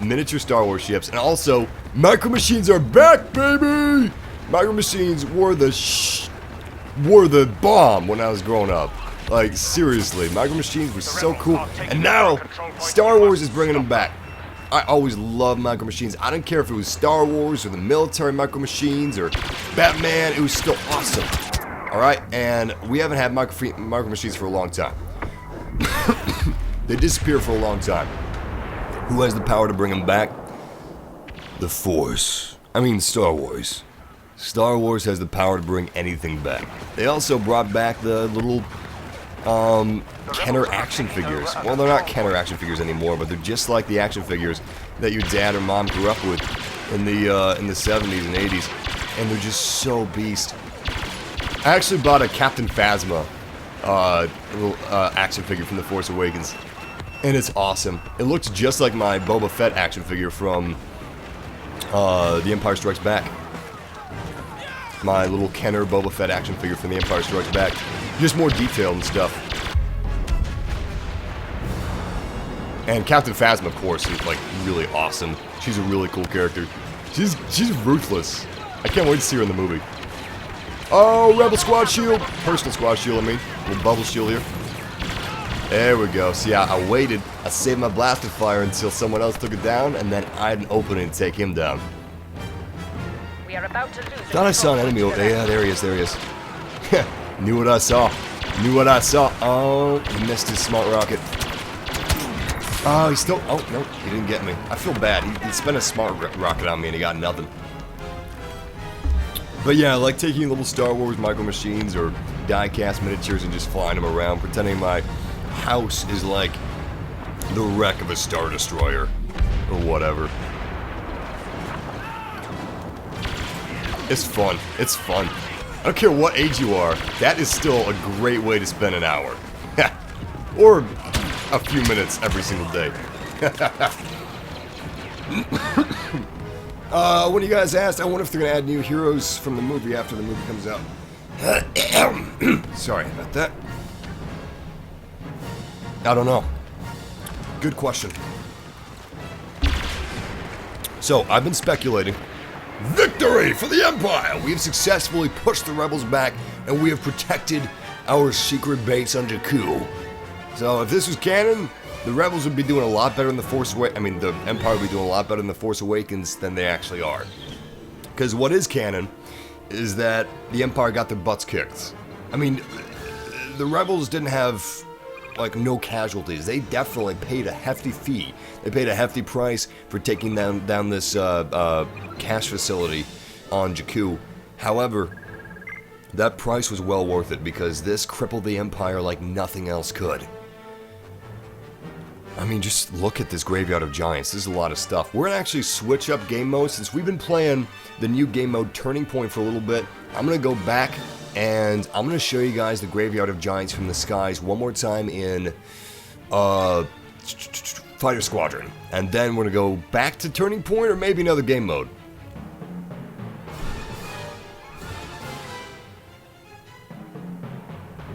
miniature Star Wars ships, and also Micro Machines are back, baby! Micro Machines were the bomb when I was growing up. Like, seriously, Micro Machines were so cool. And now, Star Wars is bringing them back. I always loved Micro Machines. I don't care if it was Star Wars or the military Micro Machines or Batman. It was still awesome. Alright, and we haven't had Micro Machines for a long time. They disappeared for a long time. Who has the power to bring them back? The Force. I mean, Star Wars. Star Wars has the power to bring anything back. They also brought back the little Kenner action figures. Well, they're not Kenner action figures anymore, but they're just like the action figures that your dad or mom grew up with in the 70s and 80s, and they're just so beast. I actually bought a Captain Phasma little action figure from the Force Awakens, and it's awesome. It looks just like my Boba Fett action figure from The Empire Strikes Back. My little Kenner Boba Fett action figure from The Empire Strikes Back. Just more detailed and stuff. And Captain Phasma, of course, is like really awesome. She's a really cool character. She's ruthless. I can't wait to see her in the movie. Oh, Rebel Squad Shield! Personal Squad Shield, I mean. Little bubble shield here. There we go. See, I waited. I saved my blasted fire until someone else took it down, and then I had an opening to take him down. We are about to lose. Thought I saw an enemy over there. Yeah, there he is, there he is. Knew what I saw. Knew what I saw. Oh, he missed his smart rocket. Oh, he's still... Oh, no, he didn't get me. I feel bad. He spent a smart rocket on me and he got nothing. But yeah, I like taking little Star Wars Micro Machines or die-cast miniatures and just flying them around, pretending my house is like the wreck of a Star Destroyer or whatever. It's fun. It's fun. I don't care what age you are, that is still a great way to spend an hour. Or a few minutes every single day. When you guys asked, I wonder if they're going to add new heroes from the movie after the movie comes out. Sorry about that. I don't know. Good question. So, I've been speculating. Victory for the Empire! We have successfully pushed the rebels back, and we have protected our secret base on Jakku. So if this was canon, the rebels would be doing a lot better in the Force Awakens. I mean, the Empire would be doing a lot better in the Force Awakens than they actually are. Because what is canon is that the Empire got their butts kicked. I mean, the rebels didn't have like no casualties. They definitely paid a hefty fee. They paid a hefty price for taking down this cash facility on Jakku. However, that price was well worth it because this crippled the Empire like nothing else could. I mean, just look at this Graveyard of Giants. This is a lot of stuff. We're gonna actually switch up game mode since we've been playing the new game mode Turning Point for a little bit. I'm gonna go back and I'm gonna show you guys the Graveyard of Giants from the skies one more time in Fighter Squadron, and then we're gonna go back to Turning Point or maybe another game mode.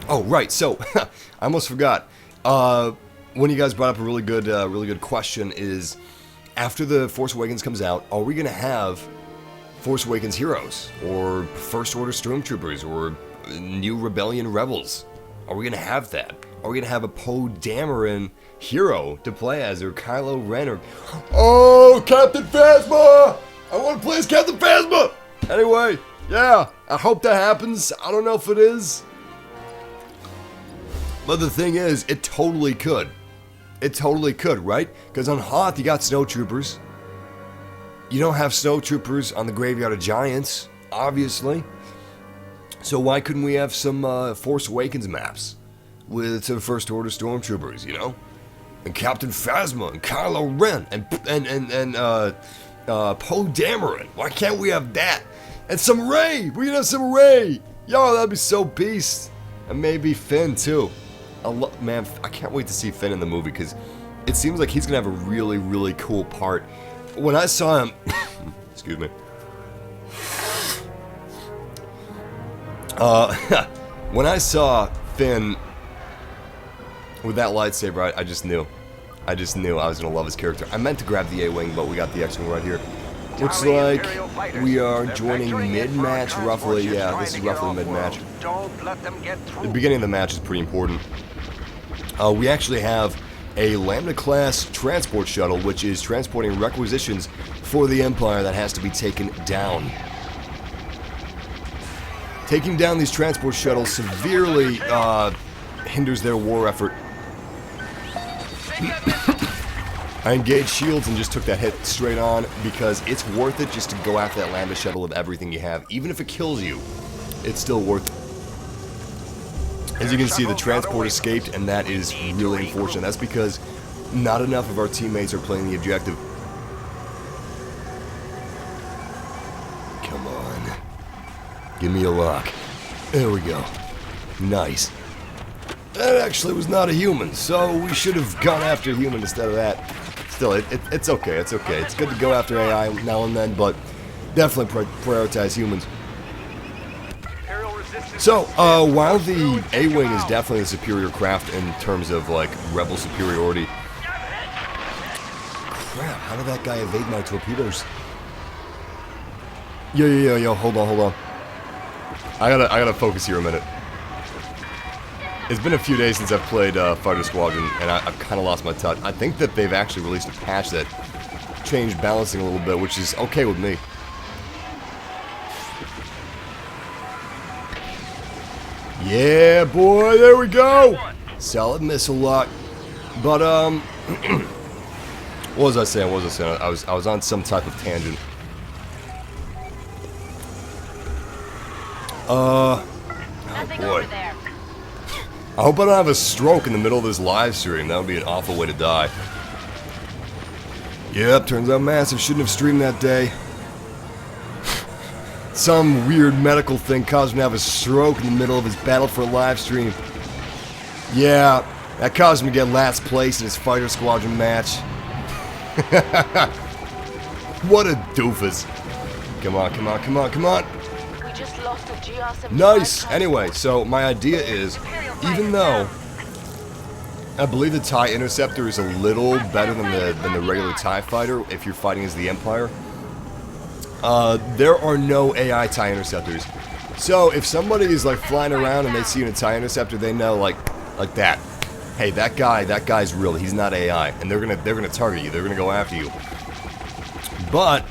Oh, right. So, I almost forgot. One of you guys brought up a really good question is, after the Force Awakens comes out, are we going to have Force Awakens heroes, or First Order Stormtroopers, or New Rebellion Rebels? Are we going to have that? Are we going to have a Poe Dameron hero to play as, or Kylo Ren, or... Oh, Captain Phasma! I want to play as Captain Phasma! Anyway, yeah, I hope that happens. I don't know if it is. But the thing is, it totally could. It totally could, right? Because on Hoth, you got snowtroopers. You don't have snowtroopers on the Graveyard of Giants, obviously. So why couldn't we have some Force Awakens maps with some First Order Stormtroopers, you know? And Captain Phasma, and Kylo Ren, and Poe Dameron. Why can't we have that? And some Rey! We can have some Rey! Yo, that'd be so beast. And maybe Finn, too. Man, I can't wait to see Finn in the movie, because it seems like he's going to have a really, really cool part. When I saw him... excuse me. When I saw Finn with that lightsaber, I just knew. I just knew I was going to love his character. I meant to grab the A-Wing, but we got the X-Wing right here. Looks like we are joining mid-match, roughly. Yeah, this is roughly mid-match. The beginning of the match is pretty important. We actually have a Lambda-class transport shuttle, which is transporting requisitions for the Empire that has to be taken down. Taking down these transport shuttles severely hinders their war effort. I engaged shields and just took that hit straight on because it's worth it just to go after that Lambda shuttle with everything you have. Even if it kills you, it's still worth it. As you can see, the transport escaped, and that is really unfortunate. That's because not enough of our teammates are playing the objective. Come on. Give me a lock. There we go. Nice. That actually was not a human, so we should have gone after a human instead of that. Still, it's okay, it's okay. It's good to go after AI now and then, but definitely prioritize humans. So, while the A-Wing is definitely the superior craft in terms of, like, rebel superiority... Crap, how did that guy evade my torpedoes? Yo, hold on. I gotta focus here a minute. It's been a few days since I've played Fighter Squadron, and I've kind of lost my touch. I think that they've actually released a patch that changed balancing a little bit, which is okay with me. Yeah, boy, there we go! Solid missile lock. But, what was I saying? I was on some type of tangent. Oh boy. I hope I don't have a stroke in the middle of this live stream. That would be an awful way to die. Yep, turns out Massive shouldn't have streamed that day. Some weird medical thing caused him to have a stroke in the middle of his Battlefront live stream. Yeah, that caused him to get last place in his Fighter Squadron match. What a doofus. Come on. We just lost a GR-75. Nice! Anyway, so my idea is, even though I believe the TIE Interceptor is a little better than the regular TIE Fighter if you're fighting as the Empire, there are no AI TIE Interceptors. So if somebody is like flying around and they see you in a TIE Interceptor, they know like that. Hey, that guy's real. He's not AI, and they're gonna target you. They're gonna go after you. But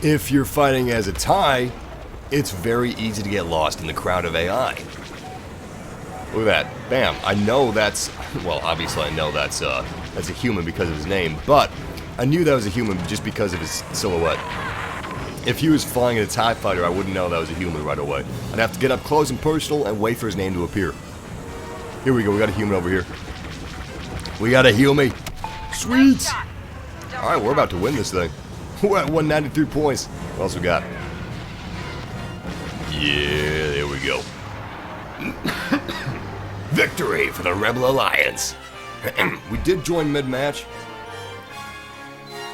if you're fighting as a TIE, it's very easy to get lost in the crowd of AI. Look at that. Bam. I know that's... Well, obviously I know that's a human because of his name, but I knew that was a human just because of his silhouette. If he was flying in a TIE Fighter, I wouldn't know that was a human right away. I'd have to get up close and personal and wait for his name to appear. Here we go. We got a human over here. We got a human. Sweet! Alright, we're about to win this thing. We're at 193 points. What else we got? Yeah, there we go. Victory for the Rebel Alliance. We did join mid-match,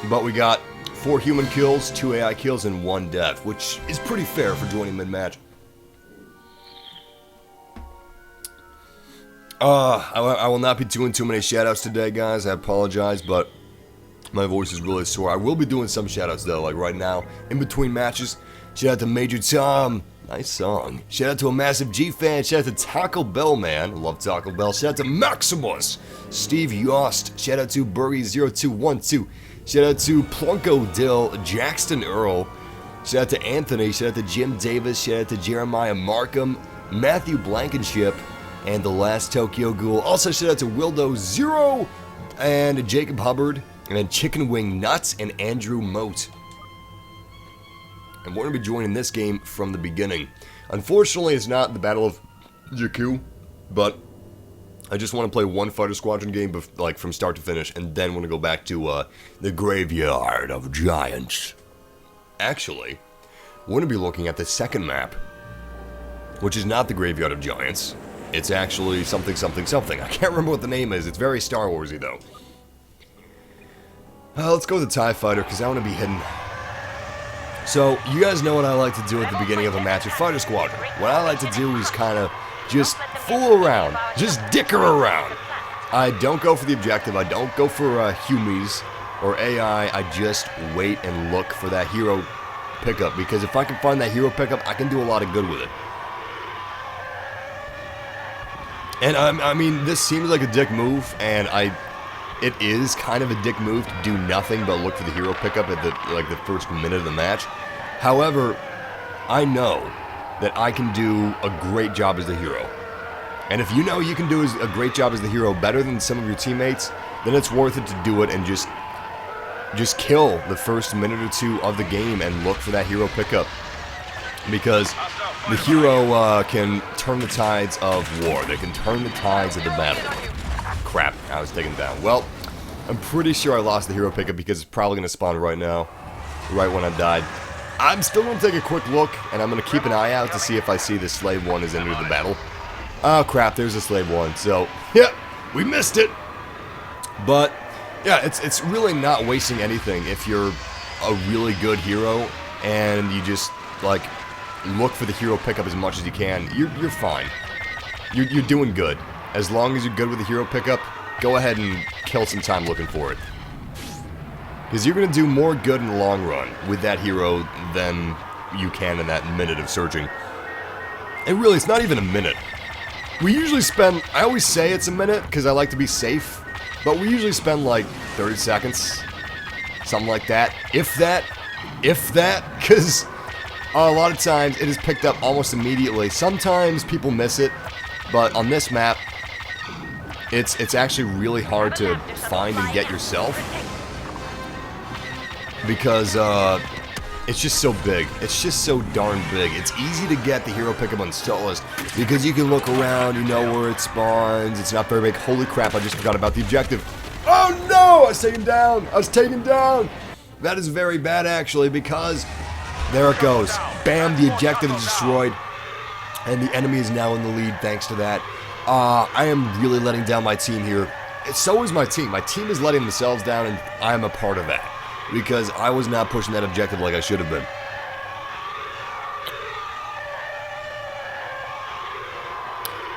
but we got 4 human kills, 2 AI kills, and 1 death, which is pretty fair for joining mid-match. I will not be doing too many shoutouts today, guys. I apologize, but my voice is really sore. I will be doing some shoutouts, though, like right now, in between matches. Shout out to Major Tom. Nice song. Shout out to a massive G fan. Shout out to Taco Bell, man. Love Taco Bell. Shout out to Maximus. Steve Yost. Shout out to Burry0212. Shout out to Plunko Dill. Jackson Earl. Shout out to Anthony. Shout out to Jim Davis. Shout out to Jeremiah Markham. Matthew Blankenship. And the last Tokyo Ghoul. Also, shout out to Wildo Zero. And Jacob Hubbard. And then Chicken Wing Nuts and Andrew Moat. And we're going to be joining this game from the beginning. Unfortunately, it's not the Battle of Jakku, but I just want to play one fighter squadron game, like from start to finish, and then want to go back to the Graveyard of Giants. Actually, we're going to be looking at the second map, which is not the Graveyard of Giants. It's actually something, something, something. I can't remember what the name is. It's very Star Warsy, though. Let's go with the TIE Fighter, because I want to be hidden. So, you guys know what I like to do at the beginning of a match of Fighter Squadron. What I like to do is kind of just fool around, just dicker around. I don't go for the objective, I don't go for humies or AI, I just wait and look for that hero pickup, because if I can find that hero pickup, I can do a lot of good with it. And I mean, this seems like a dick move, and it is kind of a dick move to do nothing but look for the hero pickup at the first minute of the match. However, I know that I can do a great job as the hero. And if you know you can do a great job as the hero better than some of your teammates, then it's worth it to do it and just kill the first minute or two of the game and look for that hero pickup. Because the hero can turn the tides of war. They can turn the tides of the battle. Crap, I was taken down. Well, I'm pretty sure I lost the hero pickup because it's probably going to spawn right now. Right when I died. I'm still going to take a quick look, and I'm going to keep an eye out to see if I see the Slave 1 has entered the battle. Oh crap, there's a Slave 1, so, yeah, we missed it! But, yeah, it's really not wasting anything if you're a really good hero, and you just, like, look for the hero pickup as much as you can. You're fine. You're doing good. As long as you're good with the hero pickup, go ahead and kill some time looking for it. Because you're going to do more good in the long run with that hero than you can in that minute of searching. And really, it's not even a minute. We usually spend, I always say it's a minute because I like to be safe, but we usually spend like 30 seconds, something like that. If that, because a lot of times it is picked up almost immediately. Sometimes people miss it, but on this map, it's actually really hard to find and get yourself. Because, it's just so big. It's just so darn big. It's easy to get the hero pickup on Stolist because you can look around, you know where it spawns. It's not very big. Holy crap, I just forgot about the objective. Oh no! I was taken down! I was taken down! That is very bad, actually, because there it goes. Bam, the objective is destroyed. And the enemy is now in the lead thanks to that. I am really letting down my team here. So is my team. My team is letting themselves down, and I am a part of that. Because I was not pushing that objective like I should have been.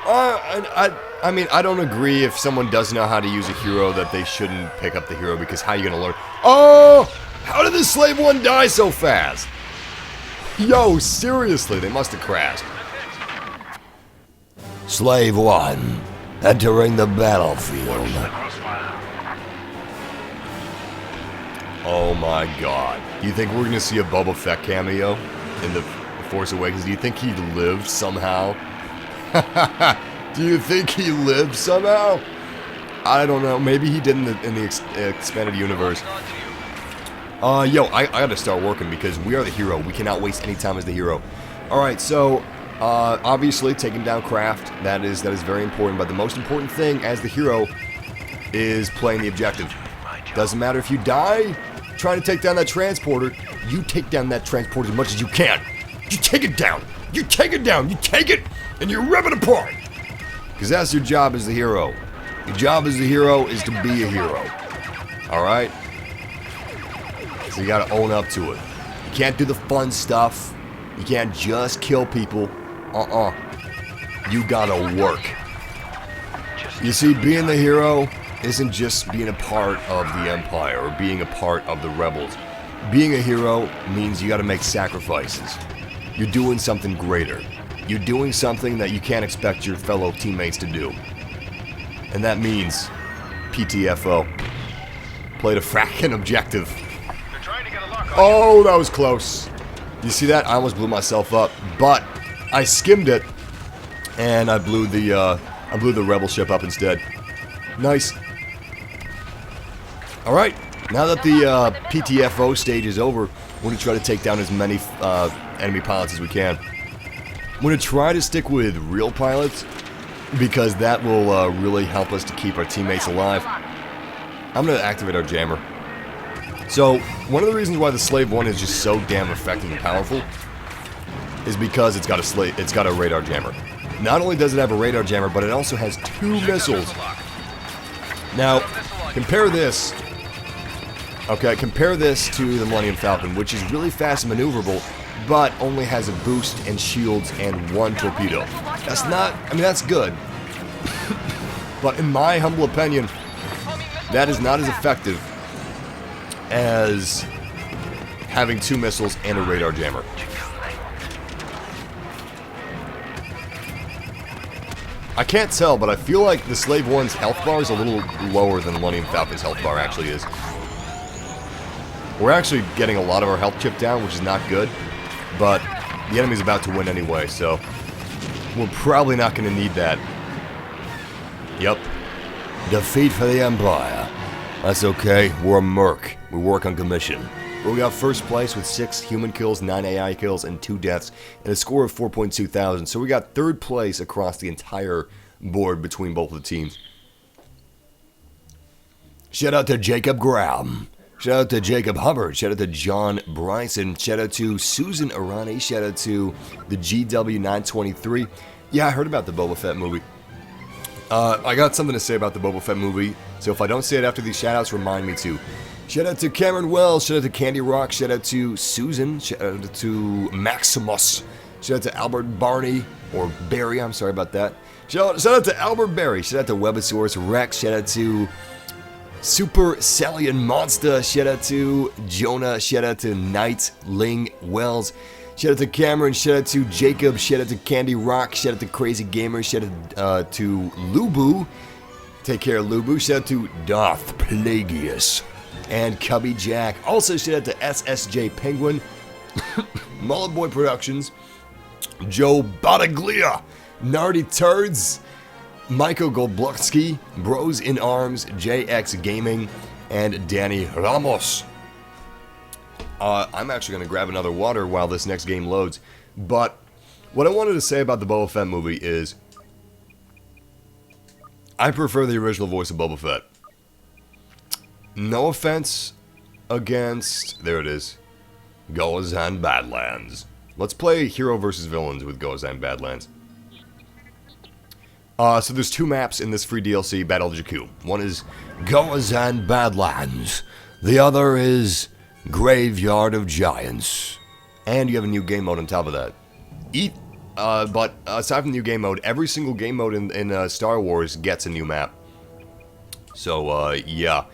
I mean, I don't agree if someone does know how to use a hero that they shouldn't pick up the hero, because how are you going to learn? Oh! How did this Slave 1 die so fast? Yo, seriously, they must have crashed. Slave 1, entering the battlefield. Oh my god. Do you think we're gonna see a Boba Fett cameo in the Force Awakens? Do you think he lived somehow? Do you think he lived somehow? I don't know. Maybe he did in the expanded universe. Yo, I gotta start working because we are the hero. We cannot waste any time as the hero. Alright, so, obviously, taking down craft, that is very important. But the most important thing as the hero is playing the objective. Doesn't matter if you die trying to take down that transporter, you take down that transporter as much as you can. You take it down. You take it down. You take it, and you rip it apart. Because that's your job as the hero. Your job as the hero is to be a hero. Alright? So you gotta own up to it. You can't do the fun stuff. You can't just kill people. You gotta work. You see, being the hero isn't just being a part of the Empire or being a part of the Rebels. Being a hero means you gotta make sacrifices. You're doing something greater. You're doing something that you can't expect your fellow teammates to do. And that means PTFO. Played a fracking objective. Oh, that was close. You see that? I almost blew myself up, but I skimmed it, and I blew the rebel ship up instead. Nice. All right. Now that the PTFO stage is over, we're going to try to take down as many enemy pilots as we can. I'm going to try to stick with real pilots, because that will really help us to keep our teammates alive. I'm going to activate our jammer. So, one of the reasons why the Slave 1 is just so damn effective and powerful is because it's got a radar jammer. Not only does it have a radar jammer, but it also has 2 missiles. Now, compare this... Okay, compare this to the Millennium Falcon, which is really fast and maneuverable, but only has a boost and shields and 1 torpedo. That's not... I mean, that's good. But in my humble opinion, that is not as effective as having 2 missiles and a radar jammer. I can't tell, but I feel like the Slave 1's health bar is a little lower than the Millennium Falcon's health bar actually is. We're actually getting a lot of our health chipped down, which is not good, but the enemy's about to win anyway, so we're probably not going to need that. Yep. Defeat for the Empire. That's okay, we're a merc. We work on commission. We got first place with 6 human kills, 9 AI kills, and 2 deaths, and a score of 4.2 thousand. So we got 3rd place across the entire board between both of the teams. Shout out to Jacob Graham. Shout out to Jacob Hubbard. Shout out to John Bryson. Shout out to Susan Arani. Shout out to the GW923. Yeah, I heard about the Boba Fett movie. I got something to say about the Boba Fett movie, so if I don't say it after these shoutouts, remind me to. Shout out to Cameron Wells. Shout out to Candy Rock. Shout out to Susan. Shout out to Maximus. Shout out to Albert Barney, or Barry, I'm sorry about that. Shout out to Albert Barry. Shout out to Webasaurus Rex. Shout out to Super Salian Monster. Shout out to Jonah. Shout out to Knight Ling Wells. Shout out to Cameron. Shout out to Jacob. Shout out to Candy Rock. Shout out to Crazy Gamer. Shout out to Lubu. Take care, Lubu. Shout out to Darth Plagueis and Cubby Jack. Also, shout out to SSJ Penguin, Mullet Boy Productions, Joe Battaglia, Nardy Turds, Michael Goldblutsky, Bros in Arms, JX Gaming, and Danny Ramos. I'm actually going to grab another water while this next game loads. But what I wanted to say about the Boba Fett movie is I prefer the original voice of Boba Fett. No offense against... There it is. Gozan Badlands. Let's play Hero versus Villains with Gozan Badlands. So there's 2 maps in this free DLC, Battle of Jakku. One is Gozan Badlands. The other is Graveyard of Giants. And you have a new game mode on top of that. But aside from the new game mode, every single game mode in Star Wars gets a new map. So, yeah.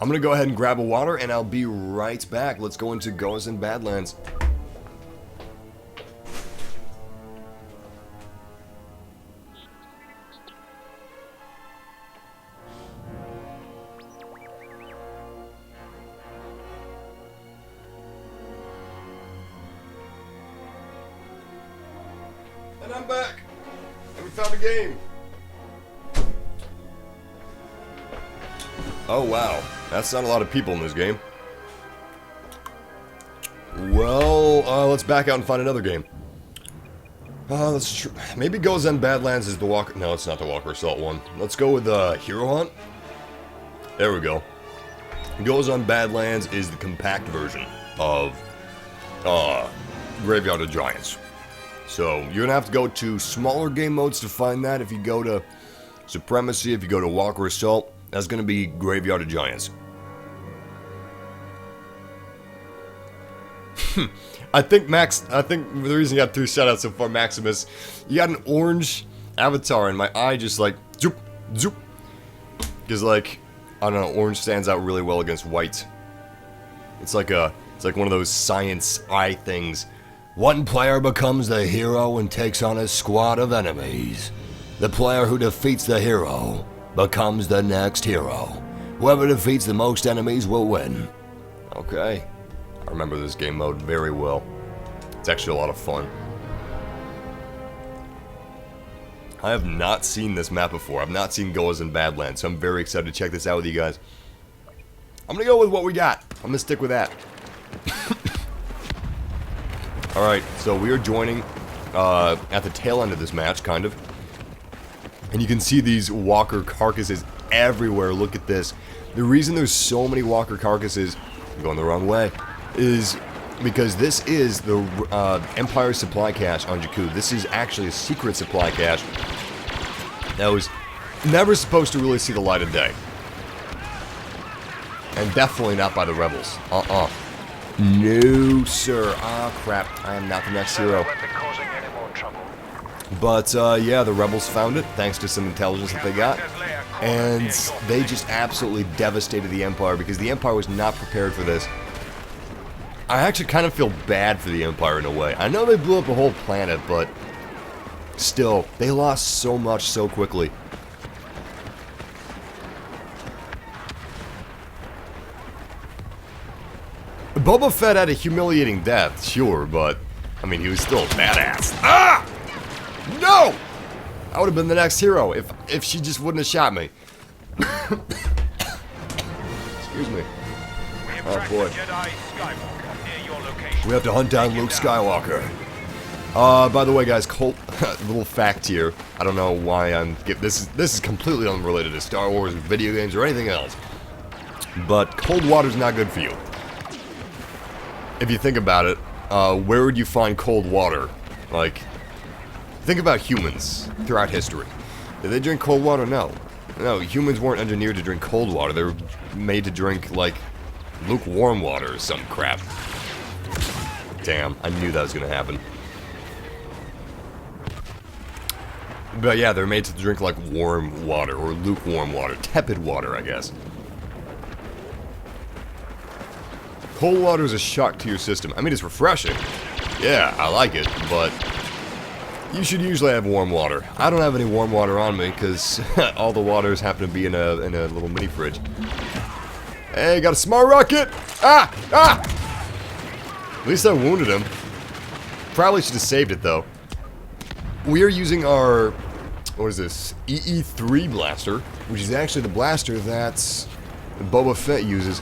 I'm going to go ahead and grab a water, and I'll be right back. Let's go into Gozan Badlands. And I'm back. And we found a game. Oh, wow. That's not a lot of people in this game. Well, let's back out and find another game. Maybe Gozan Badlands is the Walker... No, it's not the Walker Assault one. Let's go with Hero Hunt. There we go. Gozan Badlands is the compact version of Graveyard of Giants. So, you're going to have to go to smaller game modes to find that. If you go to Supremacy, if you go to Walker Assault, that's going to be Graveyard of Giants. I think the reason you got 3 shoutouts so far, Maximus, you got an orange avatar and my eye just like zoop, zoop, Because, like, I don't know, orange stands out really well against white. It's like one of those science eye things. One player becomes the hero and takes on a squad of enemies. The player who defeats the hero becomes the next hero. Whoever defeats the most enemies will win. Okay. I remember this game mode very well. It's actually a lot of fun. I have not seen this map before. I've not seen Goas in Badlands, so I'm very excited to check this out with you guys. I'm gonna go with what we got. I'm gonna stick with that. Alright, so we are joining at the tail end of this match, kind of. And you can see these walker carcasses everywhere. Look at this. The reason there's so many walker carcasses, I'm going the wrong way, is because this is the Empire supply cache on Jakku. This is actually a secret supply cache that was never supposed to really see the light of day. And definitely not by the rebels. No, sir. Ah, crap. I am not the next hero. But, yeah, the rebels found it, thanks to some intelligence that they got. And they just absolutely devastated the Empire, because the Empire was not prepared for this. I actually kind of feel bad for the Empire in a way. I know they blew up a whole planet, but still, they lost so much so quickly. Boba Fett had a humiliating death, sure, but, I mean, he was still a badass. Ah! No! I would have been the next hero if she just wouldn't have shot me. Excuse me. Oh boy. We have to hunt down Luke Skywalker. By the way, guys, little fact here. I don't know why this is completely unrelated to Star Wars, video games, or anything else. But cold water's not good for you. If you think about it, where would you find cold water? Like, think about humans throughout history. Did they drink cold water? No. No, humans weren't engineered to drink cold water. They were made to drink, like, lukewarm water or some crap. Damn, I knew that was gonna happen. But yeah, they're made to drink, like, warm water, or lukewarm water. Tepid water, I guess. Cold water is a shock to your system. I mean, it's refreshing. Yeah, I like it, but you should usually have warm water. I don't have any warm water on me, because all the waters happen to be in a little mini fridge. Hey, got a smart rocket! Ah! Ah! At least I wounded him. Probably should have saved it, though. We are using our, what is this, EE3 blaster, which is actually the blaster that Boba Fett uses.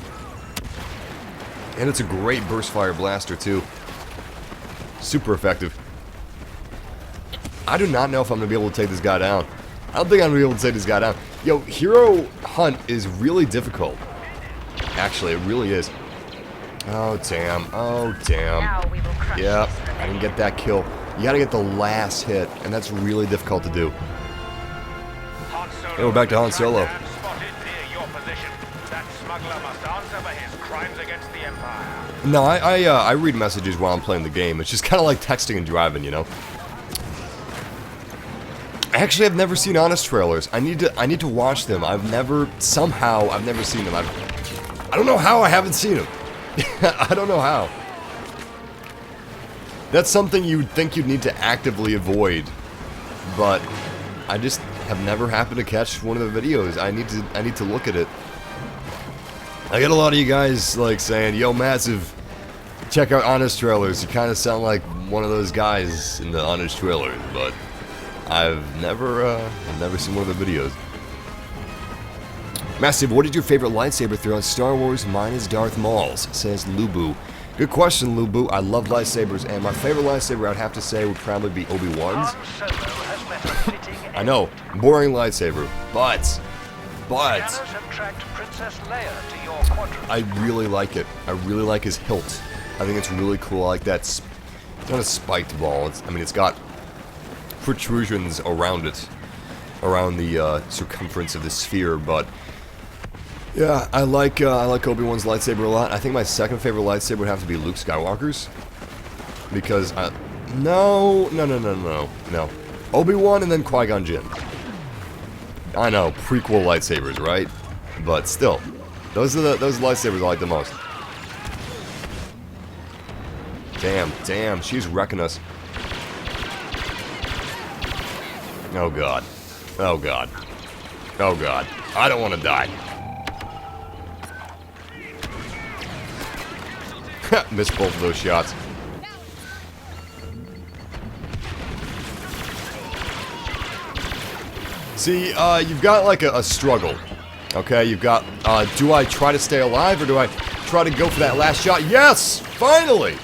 And it's a great burst fire blaster, too. Super effective. I do not know if I'm going to be able to take this guy down. I don't think I'm going to be able to take this guy down. Yo, hero hunt is really difficult. Actually, it really is. Oh, damn. Oh, damn. Yeah, I didn't get that kill. You gotta get the last hit, and that's really difficult to do. Hey, we're back to Han Solo. No, I read messages while I'm playing the game. It's just kind of like texting and driving, you know. Actually, I've never seen honest trailers. I need to watch them. I've never seen them. I don't know how I haven't seen them. I don't know how. That's something you'd think you'd need to actively avoid, but I just have never happened to catch one of the videos. I need to look at it. I get a lot of you guys like saying, "Yo, Massive, check out honest trailers." You kind of sound like one of those guys in the honest trailers, but I've never seen one of the videos. Massive, what is your favorite lightsaber throughout Star Wars? Mine is Darth Maul's, says Lubu. Good question, Lubu. I love lightsabers, and my favorite lightsaber, I'd have to say, would probably be Obi-Wan's. I know, boring lightsaber, but I really like it. I really like his hilt. I think it's really cool. I like that. It's not a spiked ball. It's got protrusions around it, around the circumference of the sphere, but yeah, I like Obi-Wan's lightsaber a lot. I think my second favorite lightsaber would have to be Luke Skywalker's, because no, Obi-Wan and then Qui-Gon Jinn. I know, prequel lightsabers, right? But still, those lightsabers I like the most. Damn, she's wrecking us. Oh god. Oh god. Oh god. I don't want to die. Missed both of those shots. See, you've got like a struggle. Okay, you've got, do I try to stay alive or do I try to go for that last shot? Yes! Finally!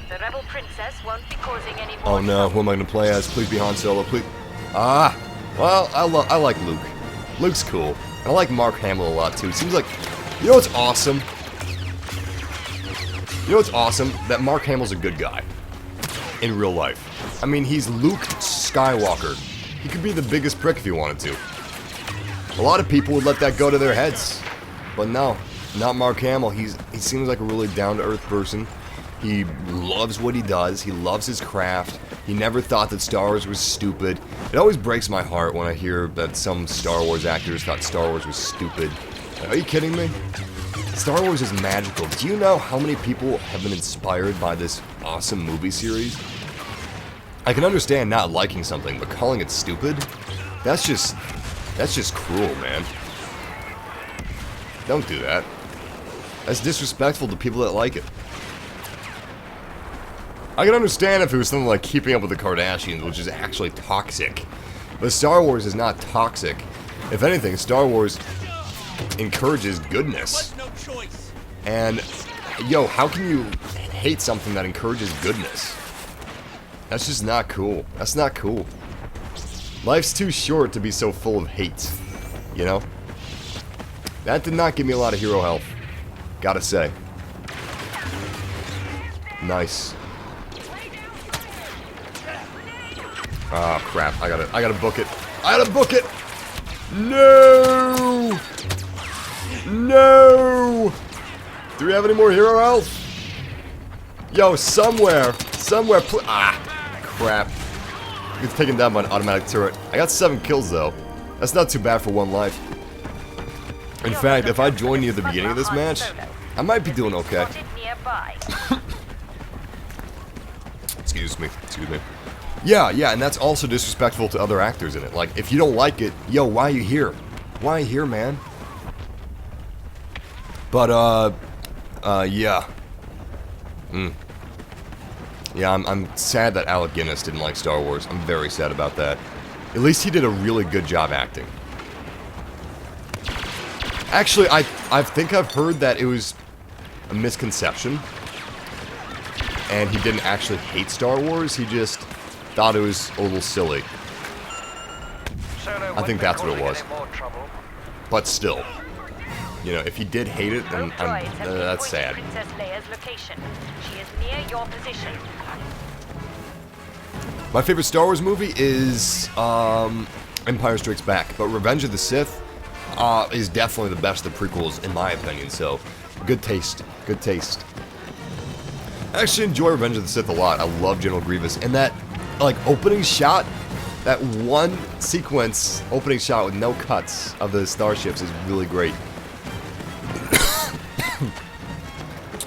The rebel princess won't be causing any more. Oh no, who am I gonna play as? Please be Han Solo, please. Ah! Well, I like Luke. Luke's cool. I like Mark Hamill a lot too. Seems like, you know what's awesome? You know what's awesome? That Mark Hamill's a good guy. In real life. I mean, he's Luke Skywalker. He could be the biggest prick if he wanted to. A lot of people would let that go to their heads. But no, not Mark Hamill. He seems like a really down-to-earth person. He loves what he does. He loves his craft. He never thought that Star Wars was stupid. It always breaks my heart when I hear that some Star Wars actors thought Star Wars was stupid. Are you kidding me? Star Wars is magical. Do you know how many people have been inspired by this awesome movie series? I can understand not liking something, but calling it stupid? That's just cruel, man. Don't do that. That's disrespectful to people that like it. I can understand if it was something like Keeping Up with the Kardashians, which is actually toxic. But Star Wars is not toxic. If anything, Star Wars encourages goodness. And, yo, how can you hate something that encourages goodness? That's just not cool. That's not cool. Life's too short to be so full of hate. You know? That did not give me a lot of hero health. Gotta say. Nice. Oh crap, I gotta book it. I gotta book it! No! No! Do we have any more hero health? Yo, somewhere, crap. It's taken down by an automatic turret. I got 7 kills though. That's not too bad for 1 life. In fact, if I joined you at the beginning of this match, I might be doing okay. Excuse me. Yeah, and that's also disrespectful to other actors in it. Like, if you don't like it, yo, why are you here? Why are you here, man? But, yeah. Yeah, I'm sad that Alec Guinness didn't like Star Wars. I'm very sad about that. At least he did a really good job acting. Actually, I think I've heard that it was a misconception. And he didn't actually hate Star Wars, he just thought it was a little silly. I think that's what it was. But still, you know, if he did hate it, then that's sad. My favorite Star Wars movie is Empire Strikes Back, but Revenge of the Sith is definitely the best of the prequels in my opinion, so good taste, good taste. I actually enjoy Revenge of the Sith a lot. I love General Grievous, and that, like, opening shot, that one sequence, opening shot with no cuts of the starships is really great.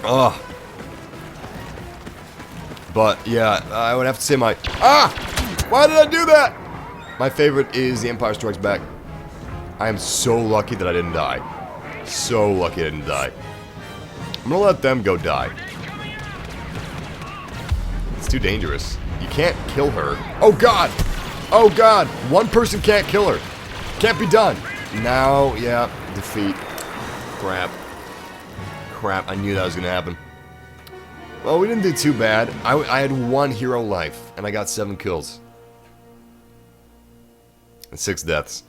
Ugh. But, yeah, I would have to say my... Why did I do that? My favorite is The Empire Strikes Back. I am so lucky that I didn't die. So lucky I didn't die. I'm gonna let them go die. It's too dangerous. You can't kill her. Oh god! Oh god! One person can't kill her. Can't be done. Now, yeah, defeat. Crap. Crap, I knew that was gonna happen. Well, we didn't do too bad. I had 1 hero life, and I got 7 kills. And 6 deaths.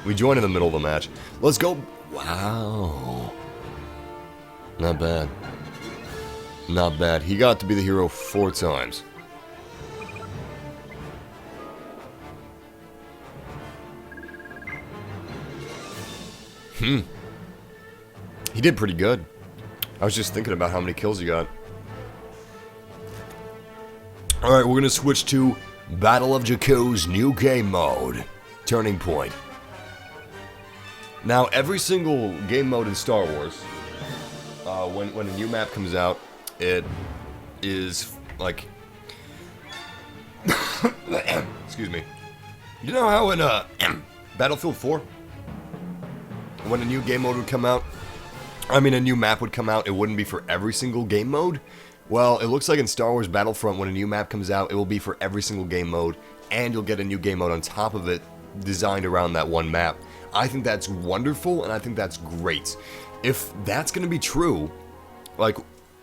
We joined in the middle of the match. Let's go. Wow. Not bad. Not bad. He got to be the hero 4 times. He did pretty good. I was just thinking about how many kills he got. Alright, we're gonna switch to Battle of Jakku's new game mode. Turning Point. Now, every single game mode in Star Wars, when a new map comes out, it is like... Excuse me. You know how in Battlefield 4, when a new game mode would come out, a new map would come out, it wouldn't be for every single game mode? Well, it looks like in Star Wars Battlefront, when a new map comes out, it will be for every single game mode, and you'll get a new game mode on top of it, designed around that one map. I think that's wonderful, and I think that's great. If that's going to be true, like,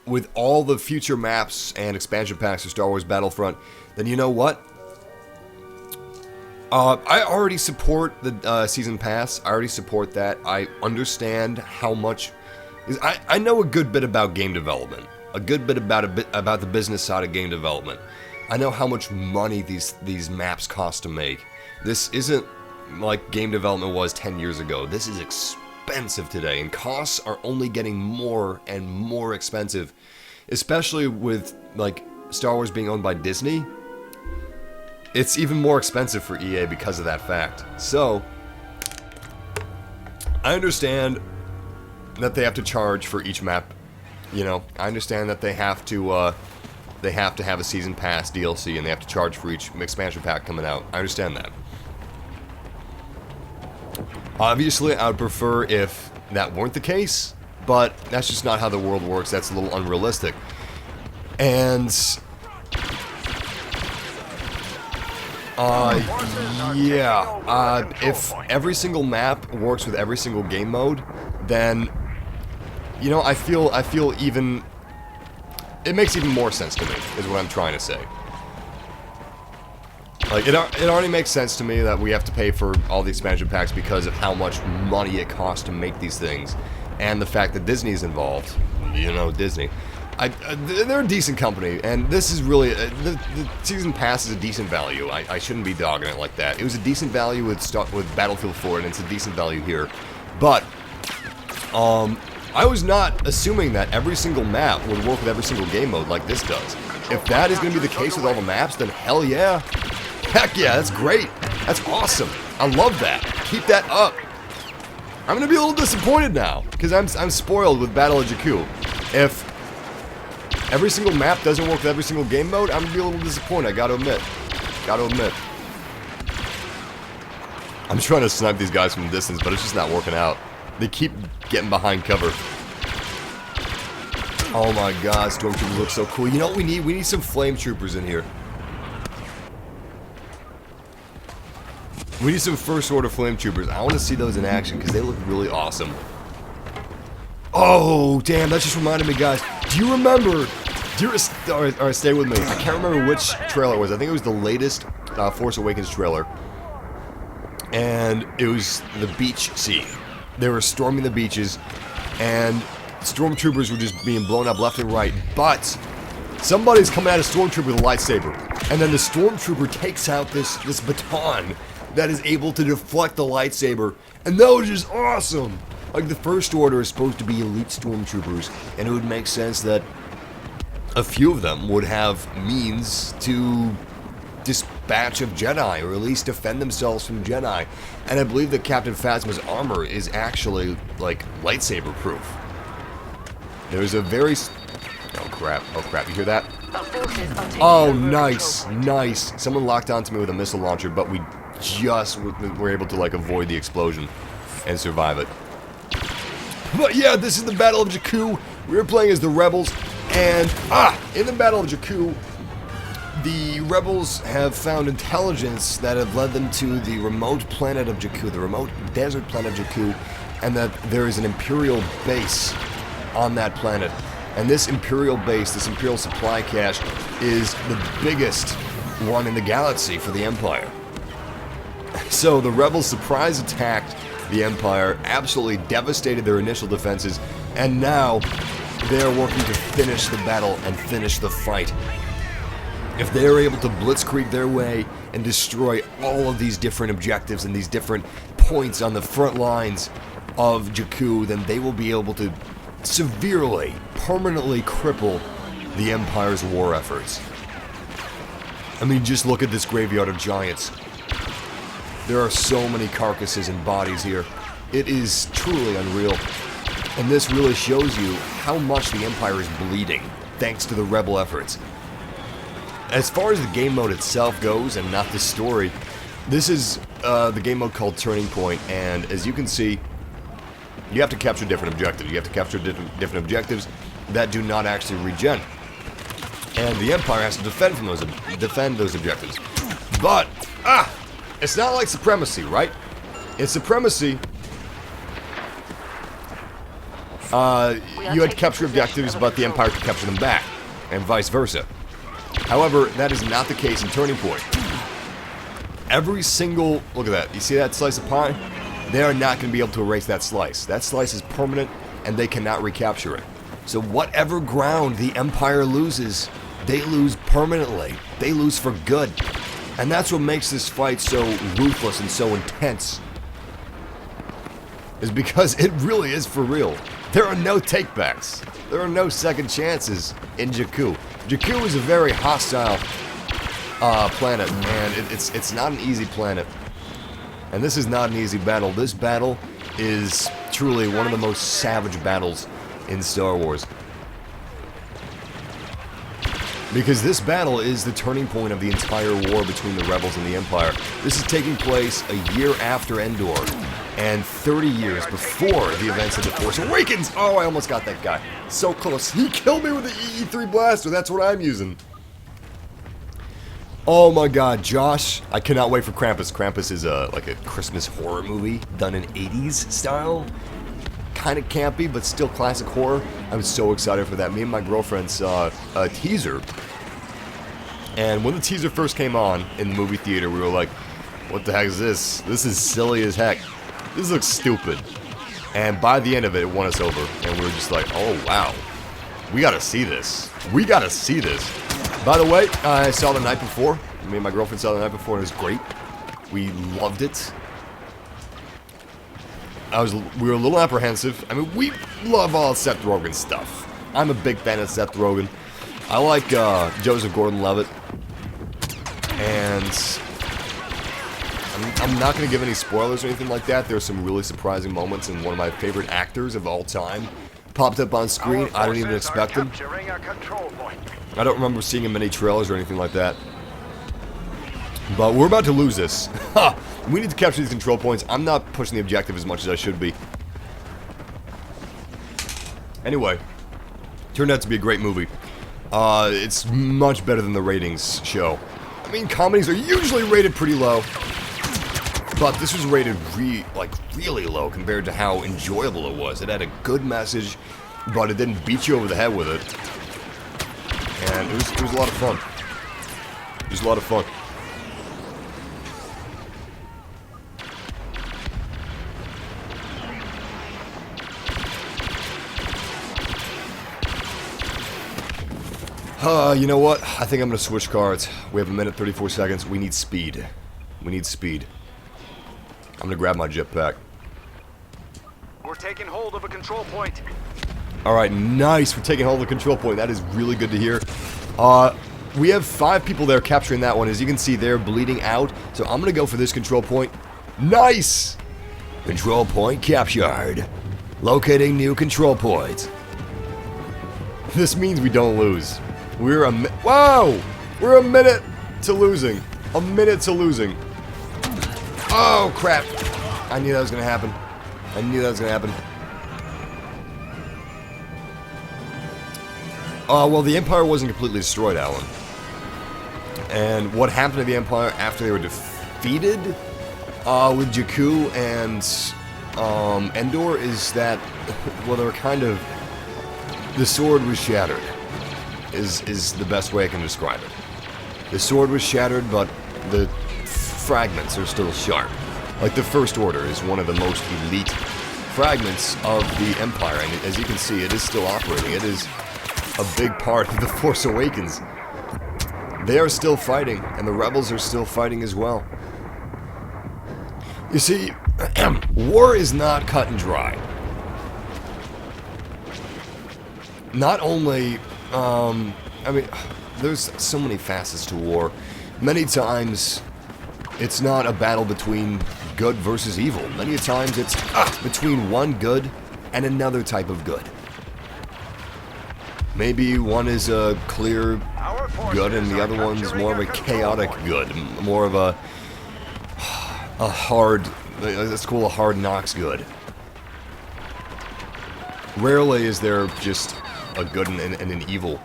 with all the future maps and expansion packs for Star Wars Battlefront, then you know what? I already support the Season Pass. I already support that. I understand how much... I know a good bit about game development. A good bit about the business side of game development. I know how much money these maps cost to make. This isn't like game development was 10 years ago. This is expensive today, and costs are only getting more and more expensive, especially with like Star Wars being owned by Disney. It's even more expensive for EA because of that fact. So I understand that they have to charge for each map. You know, I understand that they have to have a season pass DLC, and they have to charge for each expansion pack coming out. I understand that. Obviously, I would prefer if that weren't the case, but that's just not how the world works. That's a little unrealistic. And if every single map works with every single game mode, then, you know, I feel even, it makes even more sense to me, is what I'm trying to say. Like, it already makes sense to me that we have to pay for all the expansion packs because of how much money it costs to make these things, and the fact that Disney's involved. You know, Disney. They're a decent company, and this is really, the Season Pass is a decent value. I shouldn't be dogging it like that. It was a decent value with Battlefield 4, and it's a decent value here. But, I was not assuming that every single map would work with every single game mode like this does. If that is going to be the case with all the maps, then hell yeah. Heck yeah, that's great. That's awesome. I love that. Keep that up. I'm going to be a little disappointed now, because I'm spoiled with Battle of Jakku. If every single map doesn't work with every single game mode, I'm going to be a little disappointed, I gotta admit. I'm trying to snipe these guys from a distance, but it's just not working out. They keep getting behind cover. Oh my god, Stormtroopers look so cool. You know what we need? We need some Flame Troopers in here. We need some First Order Flame Troopers. I want to see those in action, because they look really awesome. Oh, damn, that just reminded me, guys. Do you remember... Alright, stay with me. I can't remember which trailer it was. I think it was the latest Force Awakens trailer. And it was the beach scene. They were storming the beaches, and stormtroopers were just being blown up left and right. But somebody's coming at a stormtrooper with a lightsaber, and then the stormtrooper takes out this baton that is able to deflect the lightsaber, and that was just awesome. Like, the First Order is supposed to be elite stormtroopers, and it would make sense that a few of them would have means to dispatch of Jedi, or at least defend themselves from Jedi. And I believe that Captain Phasma's armor is actually, like, lightsaber proof. There's a very... Oh crap, you hear that? Oh, nice. Someone locked onto me with a missile launcher, but we just were able to, like, avoid the explosion and survive it. But yeah, this is the Battle of Jakku. We were playing as the Rebels, and, in the Battle of Jakku, the Rebels have found intelligence that have led them to the remote planet of Jakku, the remote desert planet of Jakku, and that there is an Imperial base on that planet. And this Imperial base, this Imperial supply cache, is the biggest one in the galaxy for the Empire. So the Rebels surprise attacked the Empire, absolutely devastated their initial defenses, and now they are working to finish the battle and finish the fight. If they are able to blitzkrieg their way and destroy all of these different objectives and these different points on the front lines of Jakku, then they will be able to severely, permanently cripple the Empire's war efforts. I mean, just look at this graveyard of giants. There are so many carcasses and bodies here. It is truly unreal. And this really shows you how much the Empire is bleeding, thanks to the Rebel efforts. As far as the game mode itself goes, and not the story, this is the game mode called Turning Point, and as you can see, you have to capture different objectives. You have to capture different objectives that do not actually regen. And the Empire has to defend those objectives. But, it's not like Supremacy, right? In Supremacy, you had to capture objectives, but the Empire could capture them back, and vice versa. However, that is not the case in Turning Point. Every single, look at that, you see that slice of pie? They are not going to be able to erase that slice. That slice is permanent, and they cannot recapture it. So whatever ground the Empire loses, they lose permanently. They lose for good. And that's what makes this fight so ruthless and so intense. Is because it really is for real. There are no takebacks. There are no second chances in Jakku. Jakku is a very hostile planet, and it's not an easy planet. And this is not an easy battle. This battle is truly one of the most savage battles in Star Wars. Because this battle is the turning point of the entire war between the Rebels and the Empire. This is taking place a year after Endor, and 30 years before the events of the Force Awakens. Oh, I almost got that guy. So close. He killed me with the EE3 blaster. That's what I'm using. Oh my god, Josh. I cannot wait for Krampus. Krampus is like a Christmas horror movie done in 80s style. Kind of campy, but still classic horror. I'm so excited for that. Me and my girlfriend saw a teaser. And when the teaser first came on in the movie theater, we were like, what the heck is this? This is silly as heck. This looks stupid. And by the end of it, it won us over. And we were just like, oh wow. We gotta see this. We gotta see this. By the way, I saw the night before. Me and my girlfriend saw the night before, and it was great. We loved it. We were a little apprehensive. I mean, we love all Seth Rogen stuff. I'm a big fan of Seth Rogen. I like Joseph Gordon-Levitt. And I'm not going to give any spoilers or anything like that. There are some really surprising moments, and one of my favorite actors of all time popped up on screen. I didn't even expect him. I don't remember seeing him in any trailers or anything like that. But we're about to lose this. Ha! We need to capture these control points. I'm not pushing the objective as much as I should be. Anyway, turned out to be a great movie. It's much better than the ratings show. I mean, comedies are usually rated pretty low, but this was rated really low compared to how enjoyable it was. It had a good message, but it didn't beat you over the head with it. And it was a lot of fun. It was a lot of fun. You know what? I think I'm going to switch cards. We have a minute 34 seconds. We need speed. We need speed. I'm going to grab my jetpack. We're taking hold of a control point. Alright, nice. We're taking hold of the control point. That is really good to hear. We have 5 people there capturing that one. As you can see, they're bleeding out. So I'm going to go for this control point. Nice! Control point captured. Locating new control points. This means we don't lose. We're We're a minute to losing. A minute to losing. Oh, crap. I knew that was going to happen. I knew that was going to happen. Well, the Empire wasn't completely destroyed, Alan. And what happened to the Empire after they were defeated with Jakku and Endor is that, well, they were kind of... The sword was shattered, is the best way I can describe it. The sword was shattered, but the fragments are still sharp. Like the First Order is one of the most elite fragments of the Empire, and as you can see, it is still operating. It is a big part of the Force Awakens. They are still fighting, and the Rebels are still fighting as well. You see, war is not cut and dry. Not only, I mean, there's so many facets to war. Many times, it's not a battle between good versus evil. Many times it's between one good and another type of good. Maybe one is a clear good and the other one's more of a chaotic good. More of a hard, let's call a hard knocks good. Rarely is there just a good and an evil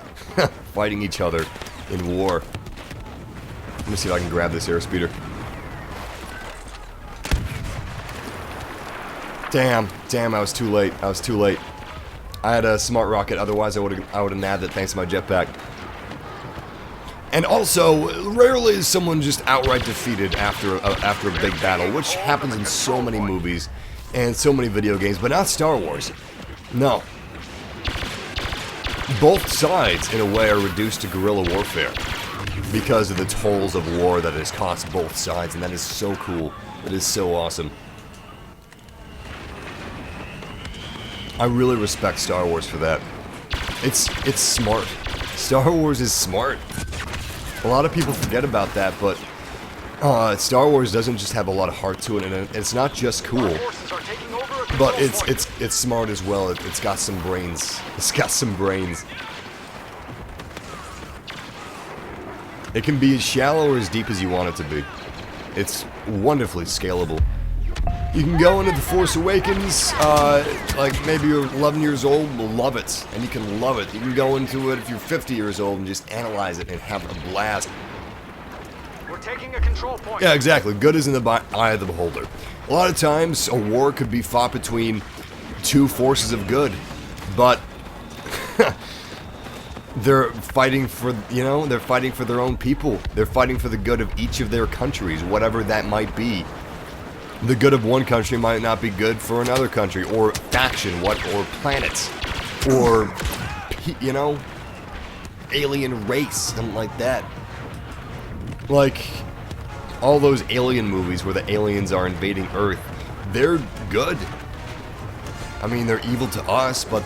fighting each other in war. Let me see if I can grab this airspeeder. Damn, I was too late. I had a smart rocket, otherwise I would have nabbed it thanks to my jetpack. And also, rarely is someone just outright defeated after a big battle, which happens in so many movies and so many video games, but not Star Wars. No. Both sides, in a way, are reduced to guerrilla warfare because of the tolls of war that it has cost both sides, and that is so cool. It is so awesome. I really respect Star Wars for that. It's smart. Star Wars is smart. A lot of people forget about that, but Star Wars doesn't just have a lot of heart to it, and it's not just cool, but it's smart as well. It's got some brains. It's got some brains. It can be as shallow or as deep as you want it to be. It's wonderfully scalable. You can go into the Force Awakens, like maybe you're 11 years old, will love it, and you can love it. You can go into it if you're 50 years old and just analyze it and have a blast. We're taking a control point. Yeah, exactly. Good is in the eye of the beholder. A lot of times, a war could be fought between two forces of good, but they're fighting for, they're fighting for their own people. They're fighting for the good of each of their countries, whatever that might be. The good of one country might not be good for another country, or faction, or planets, or, alien race, something like that. Like, all those alien movies where the aliens are invading Earth, they're good. I mean, they're evil to us, but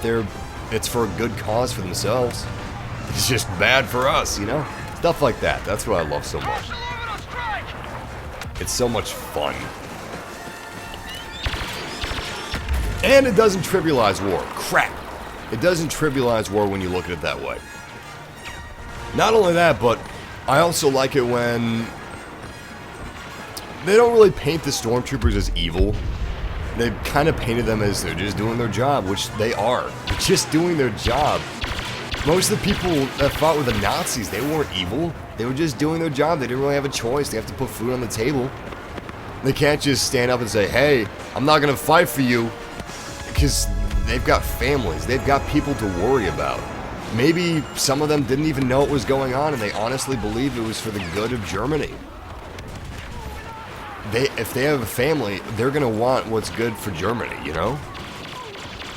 it's for a good cause for themselves. It's just bad for us, Stuff like that. That's what I love so much. It's so much fun. And it doesn't trivialize war. Crap. It doesn't trivialize war when you look at it that way. Not only that, but I also like it when they don't really paint the stormtroopers as evil. They kind of painted them as they're just doing their job, which they are. They're just doing their job. Most of the people that fought with the Nazis, they weren't evil. They were just doing their job. They didn't really have a choice. They have to put food on the table. They can't just stand up and say, hey, I'm not going to fight for you. Because they've got families, they've got people to worry about. Maybe some of them didn't even know what was going on and they honestly believed it was for the good of Germany. If they have a family, they're gonna want what's good for Germany,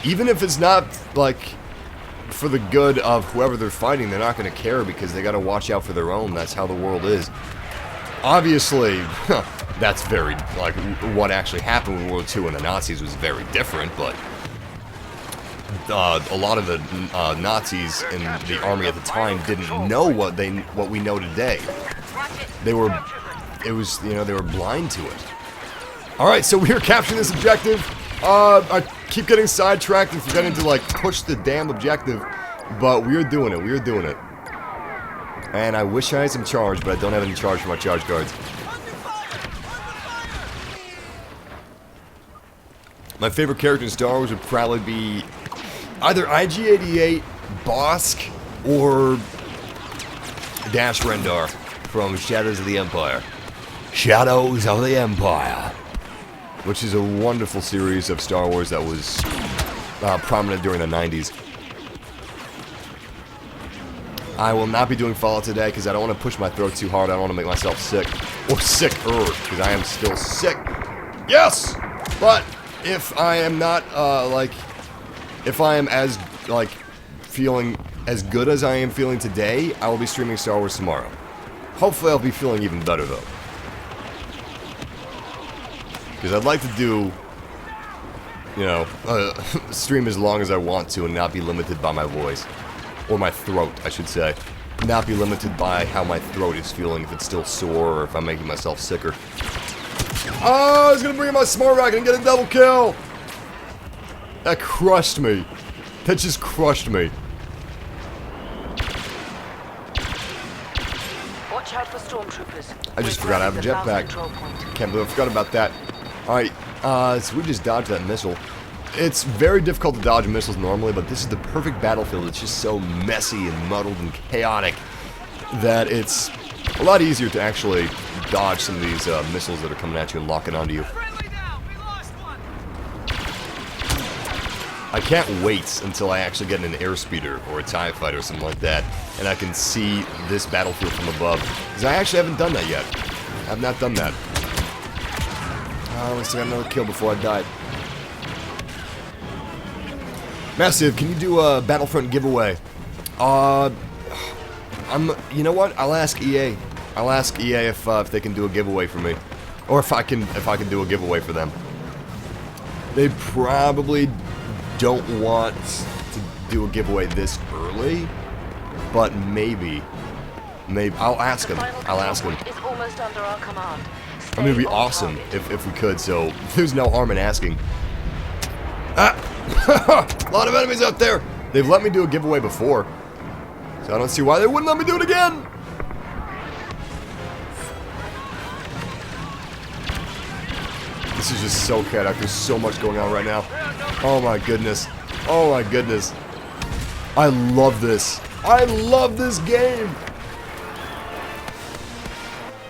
Even if it's not, like, for the good of whoever they're fighting, they're not gonna care because they gotta watch out for their own. That's how the world is. Obviously, that's very, like, what actually happened in World War II and the Nazis was very different, but a lot of the Nazis in the army at the time didn't know what we know today. They were blind to it. Alright, so we are capturing this objective. I keep getting sidetracked and forgetting to, like, push the damn objective, but we are doing it. And I wish I had some charge, but I don't have any charge for my charge cards. My favorite character in Star Wars would probably be either IG-88, Bosk, or Dash Rendar from Shadows of the Empire. Shadows of the Empire. Which is a wonderful series of Star Wars that was prominent during the 90s. I will not be doing Fallout today because I don't want to push my throat too hard. I don't want to make myself sick. Or sicker, because I am still sick. Yes! But if I am not, if I am as, feeling as good as I am feeling today, I will be streaming Star Wars tomorrow. Hopefully I'll be feeling even better, though. Because I'd like to do, stream as long as I want to and not be limited by my voice. Or my throat, I should say. Not be limited by how my throat is feeling, if it's still sore or if I'm making myself sicker. Oh, I was gonna bring in my smart rocket and get a double kill. That crushed me. That just crushed me. Watch out for stormtroopers. I just forgot I have a jetpack. Can't believe I forgot about that. Alright, so we just dodged that missile. It's very difficult to dodge missiles normally, but this is the perfect battlefield. It's just so messy and muddled and chaotic that it's a lot easier to actually dodge some of these missiles that are coming at you and locking onto you. I can't wait until I actually get in an airspeeder or a TIE fighter or something like that, and I can see this battlefield from above. Because I actually haven't done that yet. I have not done that. At least I got another kill before I died. Massive, can you do a Battlefront giveaway? You know what? I'll ask EA. I'll ask EA if they can do a giveaway for me, or if I can do a giveaway for them. They probably don't want to do a giveaway this early, but maybe I'll ask them. I'll ask them. Is almost under our command. I mean, it'd be awesome if we could. So there's no harm in asking. Ah, a lot of enemies out there. They've let me do a giveaway before, so I don't see why they wouldn't let me do it again. This is just so chaotic. There's so much going on right now. Oh my goodness. Oh my goodness. I love this. I love this game.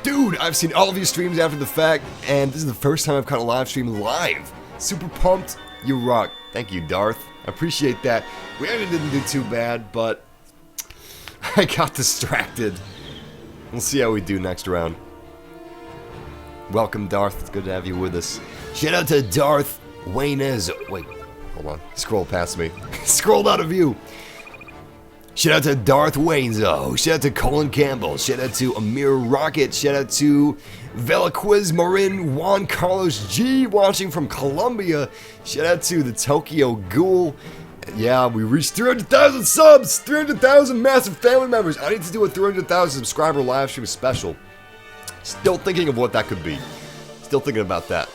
Dude, I've seen all of your streams after the fact, and this is the first time I've caught a live stream live. Super pumped. You rock. Thank you, Darth. I appreciate that. We actually didn't do too bad, but I got distracted. We'll see how we do next round. Welcome, Darth. It's good to have you with us. Shout out to Darth Waynes. Wait, hold on. Scroll past me. Scrolled out of view. Shout out to Darth Wainzo. Shout out to Colin Campbell. Shout out to Amir Rocket. Shout out to Velaquiz Marin Juan Carlos G watching from Colombia. Shout out to the Tokyo Ghoul. Yeah, we reached 300,000 subs! 300,000 massive family members! I need to do a 300,000 subscriber live stream special. Still thinking of what that could be. Still thinking about that.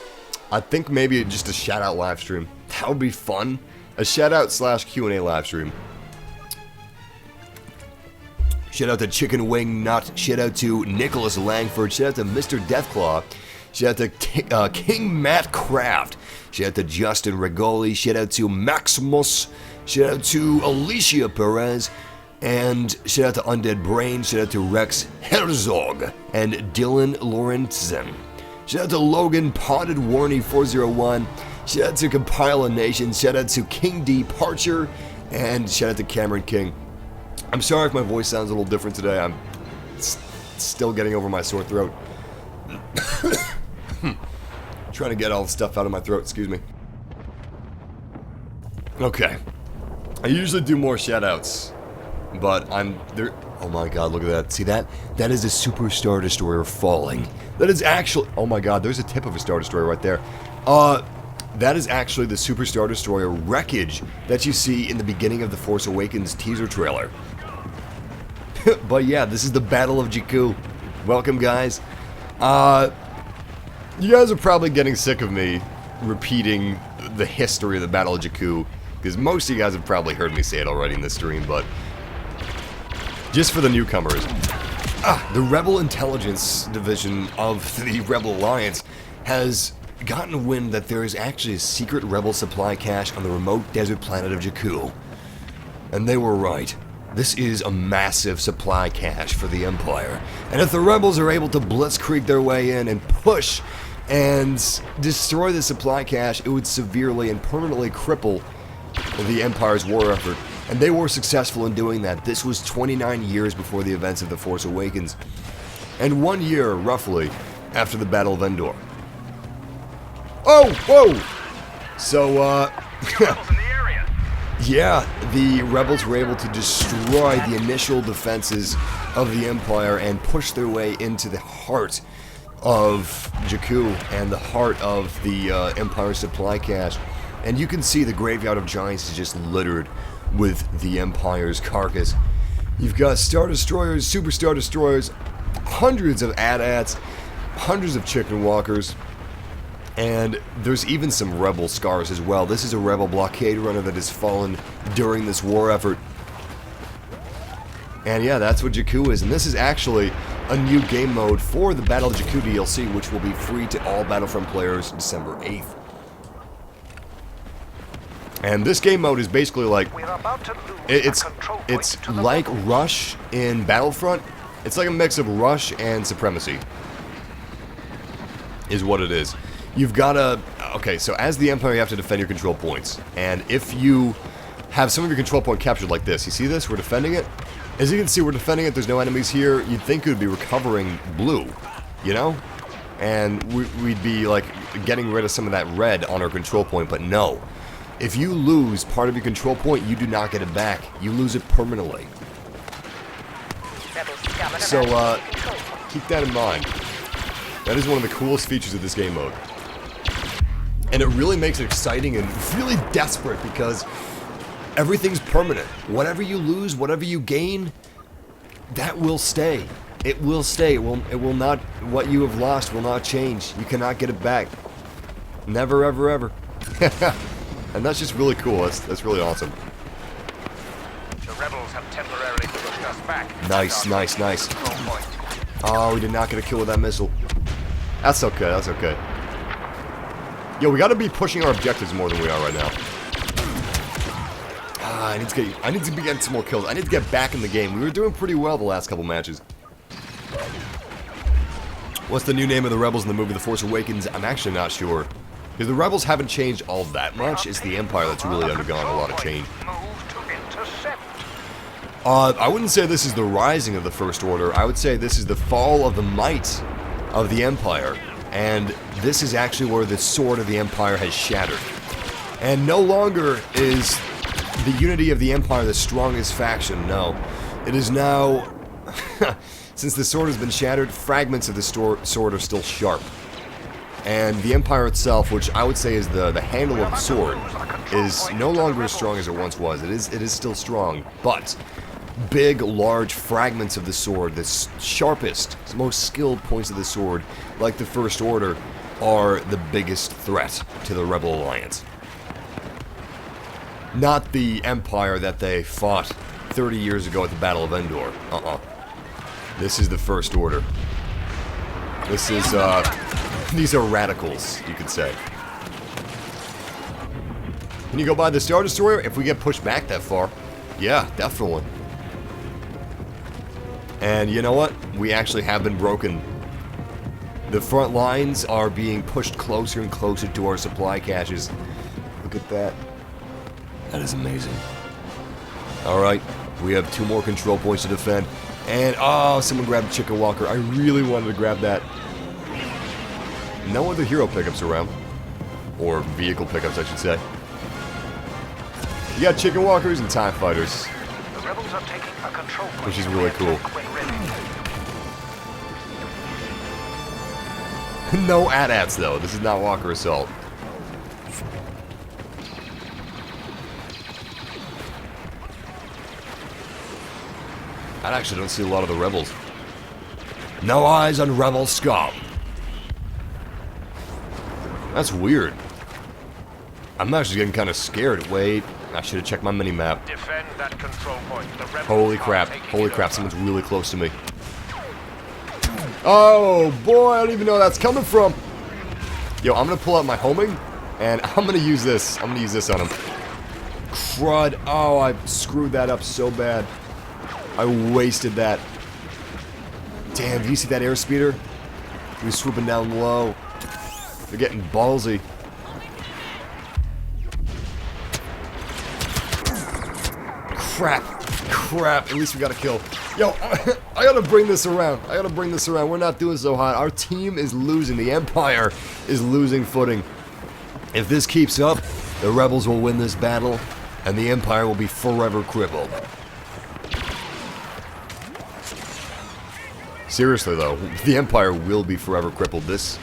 I think maybe just a shout out live stream. That would be fun. A shout out / Q&A live stream. Shout out to Chicken Wing Nut. Shout out to Nicholas Langford. Shout out to Mr. Deathclaw. Shout out to King Matt Craft. Shout out to Justin Regoli. Shout out to Maximus. Shout out to Alicia Perez. And shout out to Undead Brain. Shout out to Rex Herzog. And Dylan Lorentzen. Shout out to Logan Potted Warney 401. Shout out to Compile Nation. Shout out to King Departure. And shout out to Cameron King. I'm sorry if my voice sounds a little different today. I'm still getting over my sore throat. Trying to get all the stuff out of my throat, excuse me. Okay. I usually do more shoutouts, but I'm there. Oh my god, look at that. See that? That is a Super Star Destroyer falling. That is actually. Oh my god, there's a tip of a Star Destroyer right there. That is actually the Super Star Destroyer wreckage that you see in the beginning of the Force Awakens teaser trailer. But yeah, this is the Battle of Jakku. Welcome, guys. You guys are probably getting sick of me repeating the history of the Battle of Jakku, because most of you guys have probably heard me say it already in this stream, but just for the newcomers. The Rebel Intelligence Division of the Rebel Alliance has gotten wind that there is actually a secret Rebel supply cache on the remote desert planet of Jakku. And they were right. This is a massive supply cache for the Empire. And if the Rebels are able to blitzkrieg their way in and push and destroy the supply cache, it would severely and permanently cripple the Empire's war effort. And they were successful in doing that. This was 29 years before the events of The Force Awakens. And 1 year, roughly, after the Battle of Endor. Oh, whoa! So, yeah, the Rebels were able to destroy the initial defenses of the Empire and push their way into the heart of Jakku and the heart of the Empire supply cache. And you can see the Graveyard of Giants is just littered with the Empire's carcass. You've got Star Destroyers, Super Star Destroyers, hundreds of AT-ATs, hundreds of Chicken Walkers, And there's even some rebel scars as well. This is a rebel blockade runner that has fallen during this war effort. And yeah, that's what Jakku is. And this is actually a new game mode for the Battle of Jakku DLC, which will be free to all Battlefront players December 8th. And this game mode is basically like, it's like Rush in Battlefront. It's like a mix of Rush and Supremacy, is what it is. You've got to, okay, so as the Empire you have to defend your control points. And if you have some of your control point captured like this, you see this? We're defending it. As you can see, we're defending it. There's no enemies here. You'd think it would be recovering blue, you know? And we'd be like getting rid of some of that red on our control point, but no. If you lose part of your control point, you do not get it back. You lose it permanently. So, keep that in mind. That is one of the coolest features of this game mode. And it really makes it exciting and really desperate because everything's permanent. Whatever you lose, whatever you gain, that will stay. It will stay. It will not, what you have lost will not change. You cannot get it back. Never, ever, ever. And that's just really cool. That's really awesome. The rebels have temporarily pushed us back. Nice, nice, nice. Oh, we did not get a kill with that missile. That's okay, that's okay. Yo, we gotta be pushing our objectives more than we are right now. I need to be getting some more kills. I need to get back in the game. We were doing pretty well the last couple matches. What's the new name of the rebels in the movie The Force Awakens? I'm actually not sure. Because the rebels haven't changed all that much. It's the Empire that's really undergone a lot of change. I wouldn't say this is the rising of the First Order. I would say this is the fall of the might of the Empire. And this is actually where the sword of the Empire has shattered. And no longer is the unity of the Empire the strongest faction, no. It is now, since the sword has been shattered, fragments of the sword are still sharp. And the Empire itself, which I would say is the handle of the sword, is no longer as strong as it once was. It is still strong, but big, large fragments of the sword, the sharpest, most skilled points of the sword, like the First Order, are the biggest threat to the Rebel Alliance. Not the Empire that they fought 30 years ago at the Battle of Endor. This is the First Order. This is, these are radicals, you could say. Can you go by the Star Destroyer if we get pushed back that far? Yeah, definitely. And you know what? We actually have been broken. The front lines are being pushed closer and closer to our supply caches. Look at that. That is amazing. Alright, we have 2 more control points to defend. And, oh, someone grabbed a chicken walker. I really wanted to grab that. No other hero pickups around. Or vehicle pickups, I should say. You got chicken walkers and TIE fighters. The rebels are taking a control point, which is really cool. No AT-ATs though. This is not Walker Assault. I actually don't see a lot of the rebels. No eyes on rebel scum. That's weird. I'm actually getting kind of scared. Wait, I should have checked my mini-map. Defend that control point. The rebels Holy crap, someone's really close to me. Oh boy, I don't even know where that's coming from. Yo, I'm gonna pull out my homing, and I'm gonna use this. I'm gonna use this on him. Crud. Oh, I screwed that up so bad. I wasted that. Damn, do you see that airspeeder? He's swooping down low. They're getting ballsy. Crap, at least we got a kill. Yo, I gotta bring this around. We're not doing so hot. Our team is losing. The Empire is losing footing. If this keeps up, the rebels will win this battle, and the Empire will be forever crippled. Seriously though, the Empire will be forever crippled. This,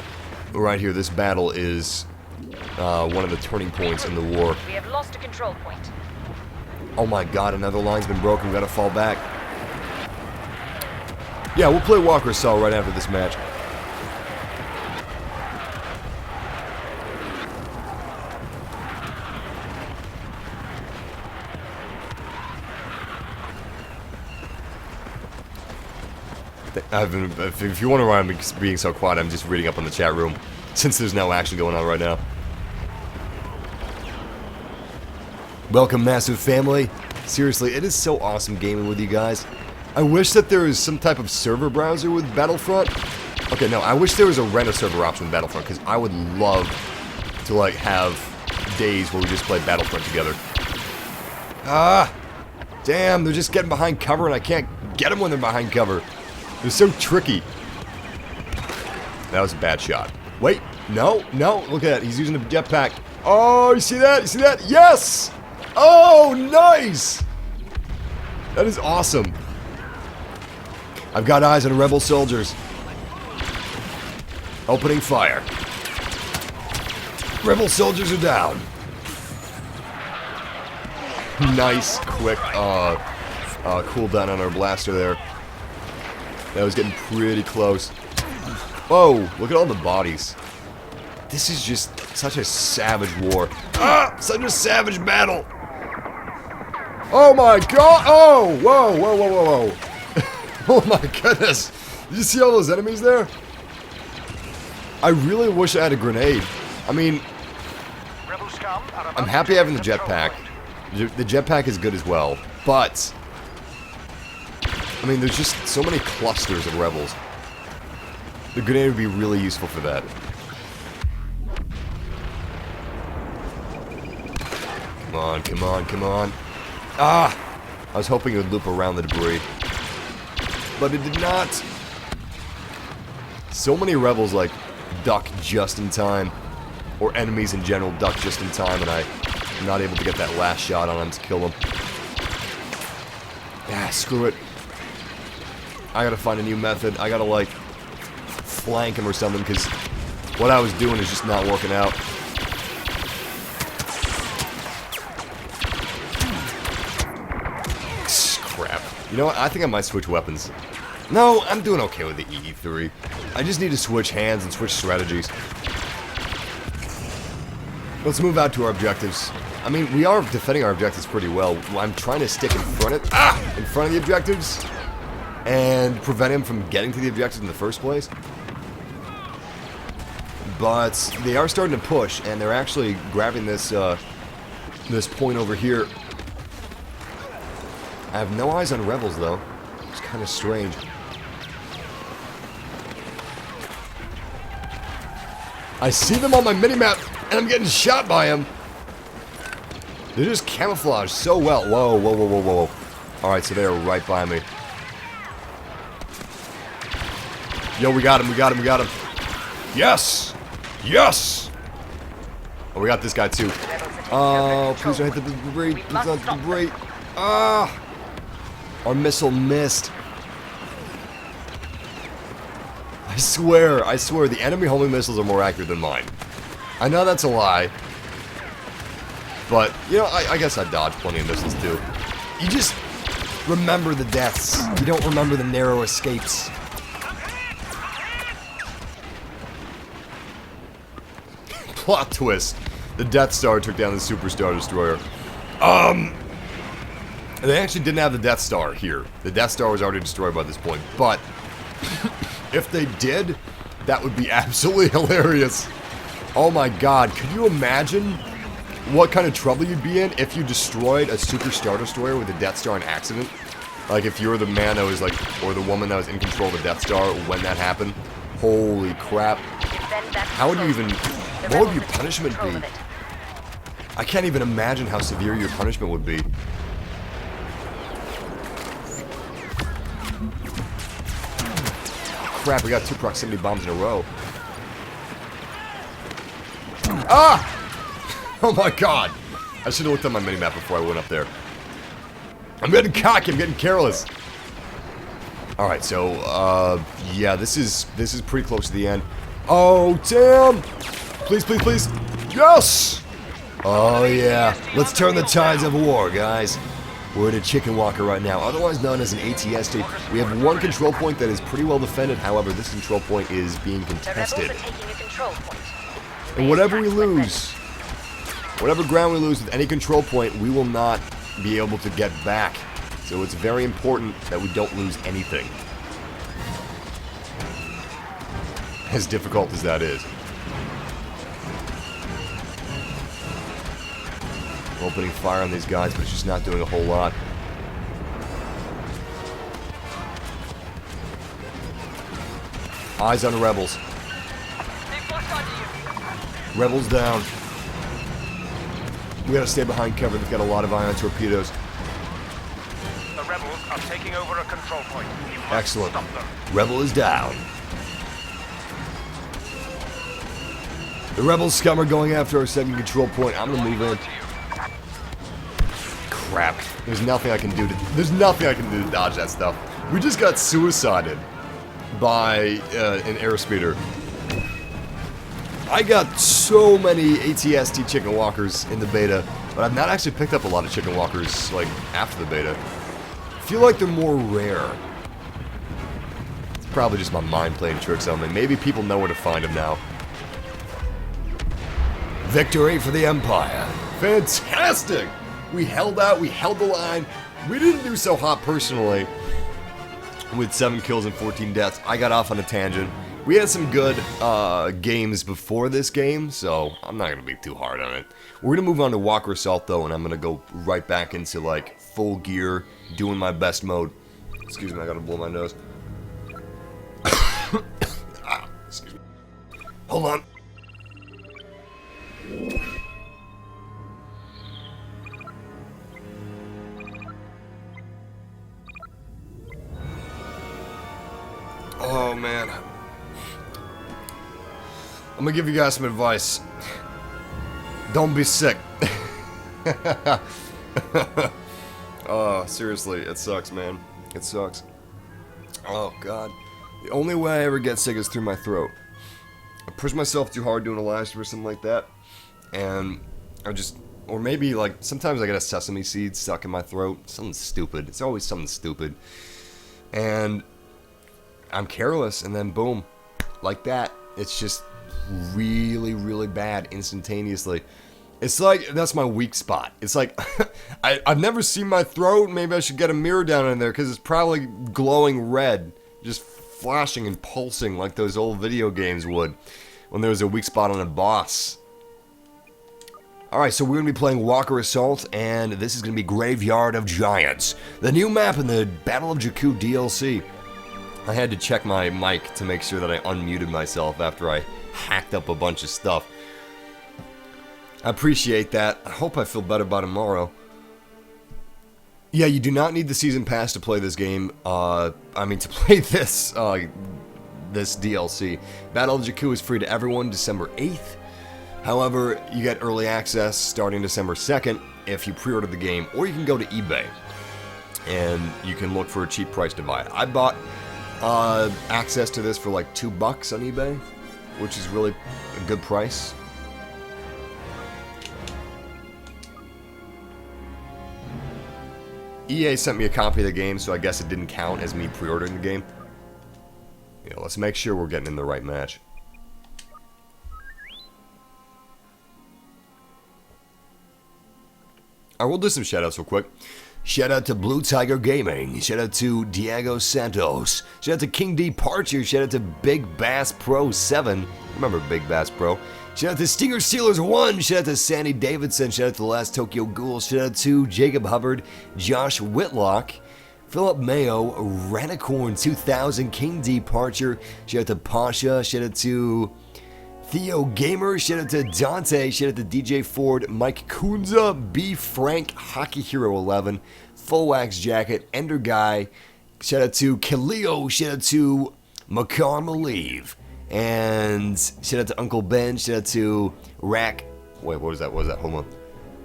right here, this battle is one of the turning points in the war. We have lost a control point. Oh my god, another line's been broken. We gotta fall back. Yeah, we'll play Walker Assault right after this match. If you wonder why I'm being so quiet, I'm just reading up on the chat room, since there's no action going on right now. Welcome, massive family. Seriously, it is so awesome gaming with you guys. I wish that there was some type of server browser with Battlefront. Okay, no, I wish there was a rent a server option with Battlefront, because I would love to, like, have days where we just play Battlefront together. Ah! Damn, they're just getting behind cover, and I can't get them when they're behind cover. They're so tricky. That was a bad shot. Wait, no, look at that. He's using a jetpack. Oh, you see that? You see that? Yes! Oh, nice! That is awesome. I've got eyes on rebel soldiers. Opening fire. Rebel soldiers are down. Nice, quick, cooldown on our blaster there. That was getting pretty close. Whoa, look at all the bodies. This is just such a savage war. Ah, such a savage battle. Oh my god, oh, whoa. Oh my goodness. Did you see all those enemies there? I really wish I had a grenade. I mean, I'm happy having the jetpack. The jetpack is good as well, but I mean, there's just so many clusters of rebels. The grenade would be really useful for that. Come on. Ah! I was hoping it would loop around the debris, but it did not. So many rebels, like, duck just in time, or enemies in general duck just in time, and I'm not able to get that last shot on them to kill them. Ah, screw it. I gotta find a new method. I gotta, like, flank him or something, because what I was doing is just not working out. Crap. You know what? I think I might switch weapons. No, I'm doing okay with the EE3. I just need to switch hands and switch strategies. Let's move out to our objectives. I mean, we are defending our objectives pretty well. I'm trying to stick in front of the objectives and prevent him from getting to the objectives in the first place. But they are starting to push, and they're actually grabbing this this point over here. I have no eyes on rebels, though. It's kind of strange. I see them on my minimap, and I'm getting shot by them. They're just camouflaged so well. Whoa. Alright, so they're right by me. Yo, we got him. Yes! Oh, we got this guy, too. Oh, please don't hit the debris. Please don't hit the debris. Ah! Our missile missed. I swear, the enemy homing missiles are more accurate than mine. I know that's a lie. But, you know, I guess I dodged plenty of missiles, too. You just remember the deaths. You don't remember the narrow escapes. Plot twist. The Death Star took down the Super Star Destroyer. They actually didn't have the Death Star here. The Death Star was already destroyed by this point. But if they did, that would be absolutely hilarious. Oh my god, could you imagine what kind of trouble you'd be in if you destroyed a Super Star Destroyer with a Death Star in accident? Like if you were the man that was like, or the woman that was in control of the Death Star when that happened. Holy crap. How would you even, what would your punishment be? I can't even imagine how severe your punishment would be. Crap, we got 2 proximity bombs in a row. Ah! Oh my god! I should have looked at my minimap before I went up there. I'm getting cocky, I'm getting careless. Alright, so, yeah, this is pretty close to the end. Oh, damn! Please. Yes! Oh, yeah. Let's turn the tides of war, guys. We're in a chicken walker right now, otherwise known as an ATS state. We have one control point that is pretty well defended. However, this control point is being contested. And whatever we lose, whatever ground we lose with any control point, we will not be able to get back. So it's very important that we don't lose anything. as difficult as that is. Opening fire on these guys, but it's just not doing a whole lot. Eyes on the rebels. Rebels down. We gotta stay behind cover. They've got a lot of ion torpedoes. The rebels are taking over a control point. You must Excellent. stop them. Rebel is down. The rebel scum are going after our second control point. I'm gonna move in. Crap. There's nothing I can do to dodge that stuff. We just got suicided by an airspeeder. I got so many ATST chicken walkers in the beta, but I've not actually picked up a lot of chicken walkers like after the beta. I feel like they're more rare. It's probably just my mind playing tricks on me. Maybe people know where to find them now. Victory for the Empire. Fantastic! We held out, we held the line. We didn't do so hot personally with 7 kills and 14 deaths. I got off on a tangent. We had some good games before this game, so I'm not going to be too hard on it. We're going to move on to Walker Assault, though, and I'm going to go right back into, like, full gear, doing my best mode. Excuse me, I got to blow my nose. Excuse me. Hold on. Oh, man. I'm gonna give you guys some advice. Don't be sick. Oh, seriously, it sucks, man. It sucks. Oh, God. The only way I ever get sick is through my throat. I push myself too hard doing a live stream or something like that, and I just... Or maybe, like, sometimes I get a sesame seed stuck in my throat. Something stupid. It's always something stupid. And I'm careless, and then boom. Like that. It's just really, really bad instantaneously. It's like, that's my weak spot. It's like, I've never seen my throat. Maybe I should get a mirror down in there, because it's probably glowing red. Just flashing and pulsing like those old video games would when there was a weak spot on a boss. Alright, so we're going to be playing Walker Assault, and this is going to be Graveyard of Giants, the new map in the Battle of Jakku DLC. I had to check my mic to make sure that I unmuted myself after I hacked up a bunch of stuff. I appreciate that. I hope I feel better by tomorrow. Yeah, you do not need the season pass to play this game. To play this this DLC. Battle of Jakku is free to everyone December 8th. However, you get early access starting December 2nd if you pre-order the game, or you can go to eBay and you can look for a cheap price to buy it. I bought access to this for like $2 on eBay, which is really a good price. EA sent me a copy of the game, so I guess it didn't count as me pre-ordering the game. Yeah, let's make sure we're getting in the right match. I will do some shoutouts real quick. Shout out to Blue Tiger Gaming. Shout out to Diego Santos. Shout out to King D Parcher. Shout out to Big Bass Pro 7. Remember Big Bass Pro. Shout out to Stinger Steelers 1. Shout out to Sandy Davidson. Shout out to The Last Tokyo Ghoul. Shout out to Jacob Hubbard, Josh Whitlock, Philip Mayo, Ranicorn 2000, King D Parcher. Shout out to Pasha. Shout out to Theo Gamer, shout out to Dante, shout out to DJ Ford, Mike Kunza, B Frank, Hockey Hero 11, Full Wax Jacket, Ender Guy, shout out to Kaleo, shout out to Makar Maleev, and shout out to Uncle Ben, shout out to Rack, wait, what was that, hold on,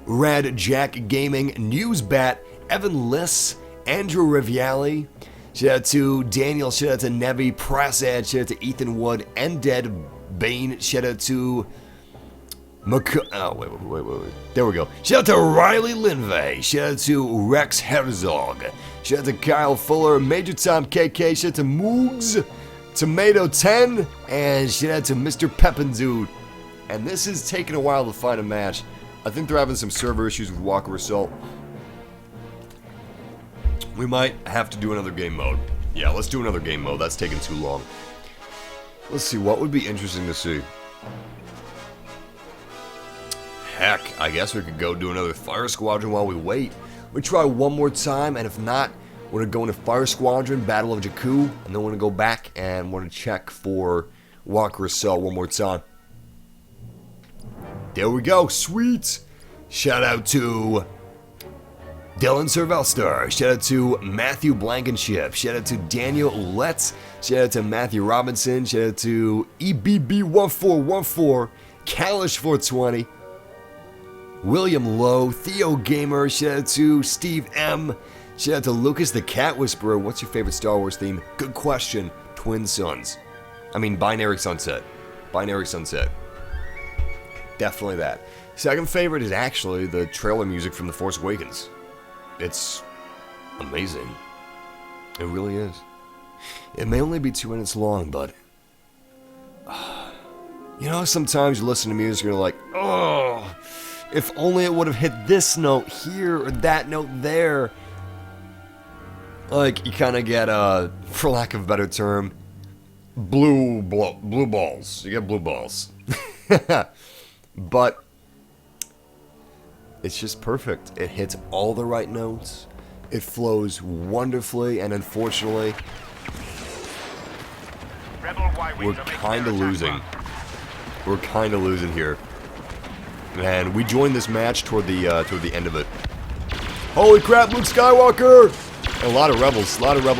Rad Jack Gaming, Newsbat, Evan Liss, Andrew Riviali, shout out to Daniel, shout out to Nevi, Prasad, shout out to Ethan Wood, Dead Bane, shout out to wait. There we go. Shout out to Riley Linvey. Shout out to Rex Herzog. Shout out to Kyle Fuller, Major Tom KK. Shout out to Moogs, Tomato 10, and shout out to Mr. Pepinzood. And this is taking a while to find a match. I think they're having some server issues with Walker Assault. We might have to do another game mode. Yeah, let's do another game mode. That's taking too long. Let's see, what would be interesting to see? Heck, I guess we could go do another fire squadron while we wait. We try one more time, and if not, we're gonna go into fire squadron, Battle of Jakku, and then we're gonna go back and we're gonna check for Walker Assault one more time. There we go, sweet! Shout out to Dylan Sylvester, shout out to Matthew Blankenship, shout out to Daniel Letts, shout out to Matthew Robinson, shout out to EBB1414, Kalish420, William Lowe, Theo Gamer, shout out to Steve M, shout out to Lucas the Cat Whisperer. What's your favorite Star Wars theme? Good question. Twin Suns. I mean, Binary Sunset. Binary Sunset. Definitely that. Second favorite is actually the trailer music from The Force Awakens. It's amazing. It really is. It may only be 2 minutes long, but you know, sometimes you listen to music and you're like, oh, if only it would have hit this note here or that note there. Like, you kind of get, for lack of a better term, blue balls. You get blue balls. But it's just perfect. It hits all the right notes. It flows wonderfully, and unfortunately, we're kind of losing. We're kind of losing here. And we joined this match toward the end of it. Holy crap, Luke Skywalker! And a lot of rebels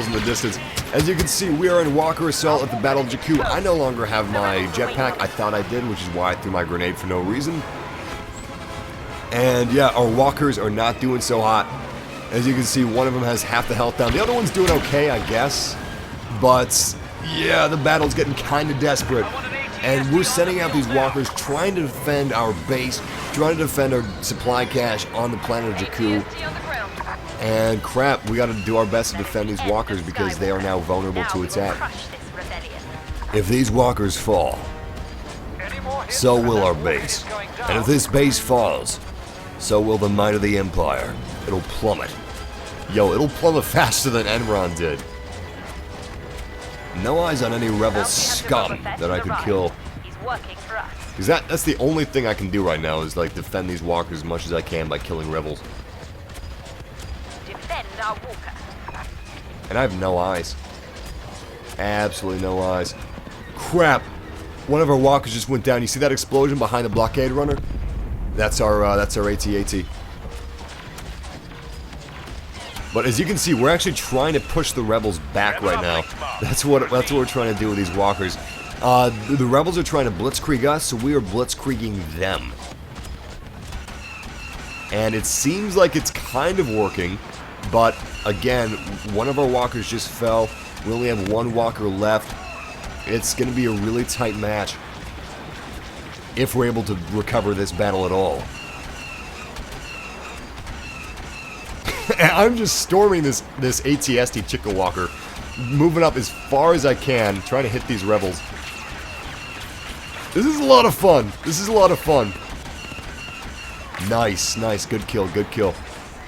in the distance. As you can see, we are in Walker Assault at the Battle of Jakku. I no longer have my jetpack. I thought I did, which is why I threw my grenade for no reason. And yeah, our walkers are not doing so hot. As you can see, one of them has half the health down. The other one's doing okay, I guess. But yeah, the battle's getting kind of desperate. And we're sending out these walkers trying to defend our base, trying to defend our supply cache on the planet of Jakku. And crap, we gotta do our best to defend these walkers because they are now vulnerable to attack. If these walkers fall, so will our base. And if this base falls, so will the might of the Empire. It'll plummet. Yo, it'll plummet faster than Enron did. No eyes on any rebel scum that I could kill. Because that's the only thing I can do right now is like defend these walkers as much as I can by killing rebels. And I have no eyes. Absolutely no eyes. Crap! One of our walkers just went down. You see that explosion behind the blockade runner? That's our AT-AT. But as you can see, we're actually trying to push the rebels back right now. That's what we're trying to do with these walkers. The rebels are trying to blitzkrieg us, so we are blitzkrieging them. And it seems like it's kind of working, but again, one of our walkers just fell. We only have one walker left. It's going to be a really tight match if we're able to recover this battle at all. I'm just storming this ATST Chicken Walker, moving up as far as I can, trying to hit these rebels. This is a lot of fun. This is a lot of fun. Nice, nice, good kill, good kill.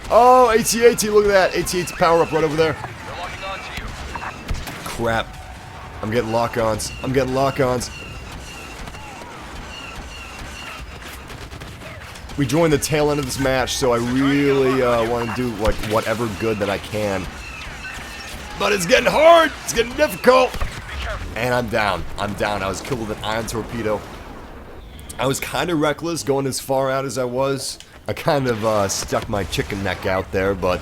Oh, AT-AT, look at that. AT-AT power up right over there. Crap. I'm getting lock-ons. I'm getting lock-ons. We joined the tail end of this match, so I really want to do like whatever good that I can. But it's getting hard. It's getting difficult. And I'm down. I'm down. I was killed with an ion torpedo. I was kind of reckless going as far out as I was. I kind of stuck my chicken neck out there, but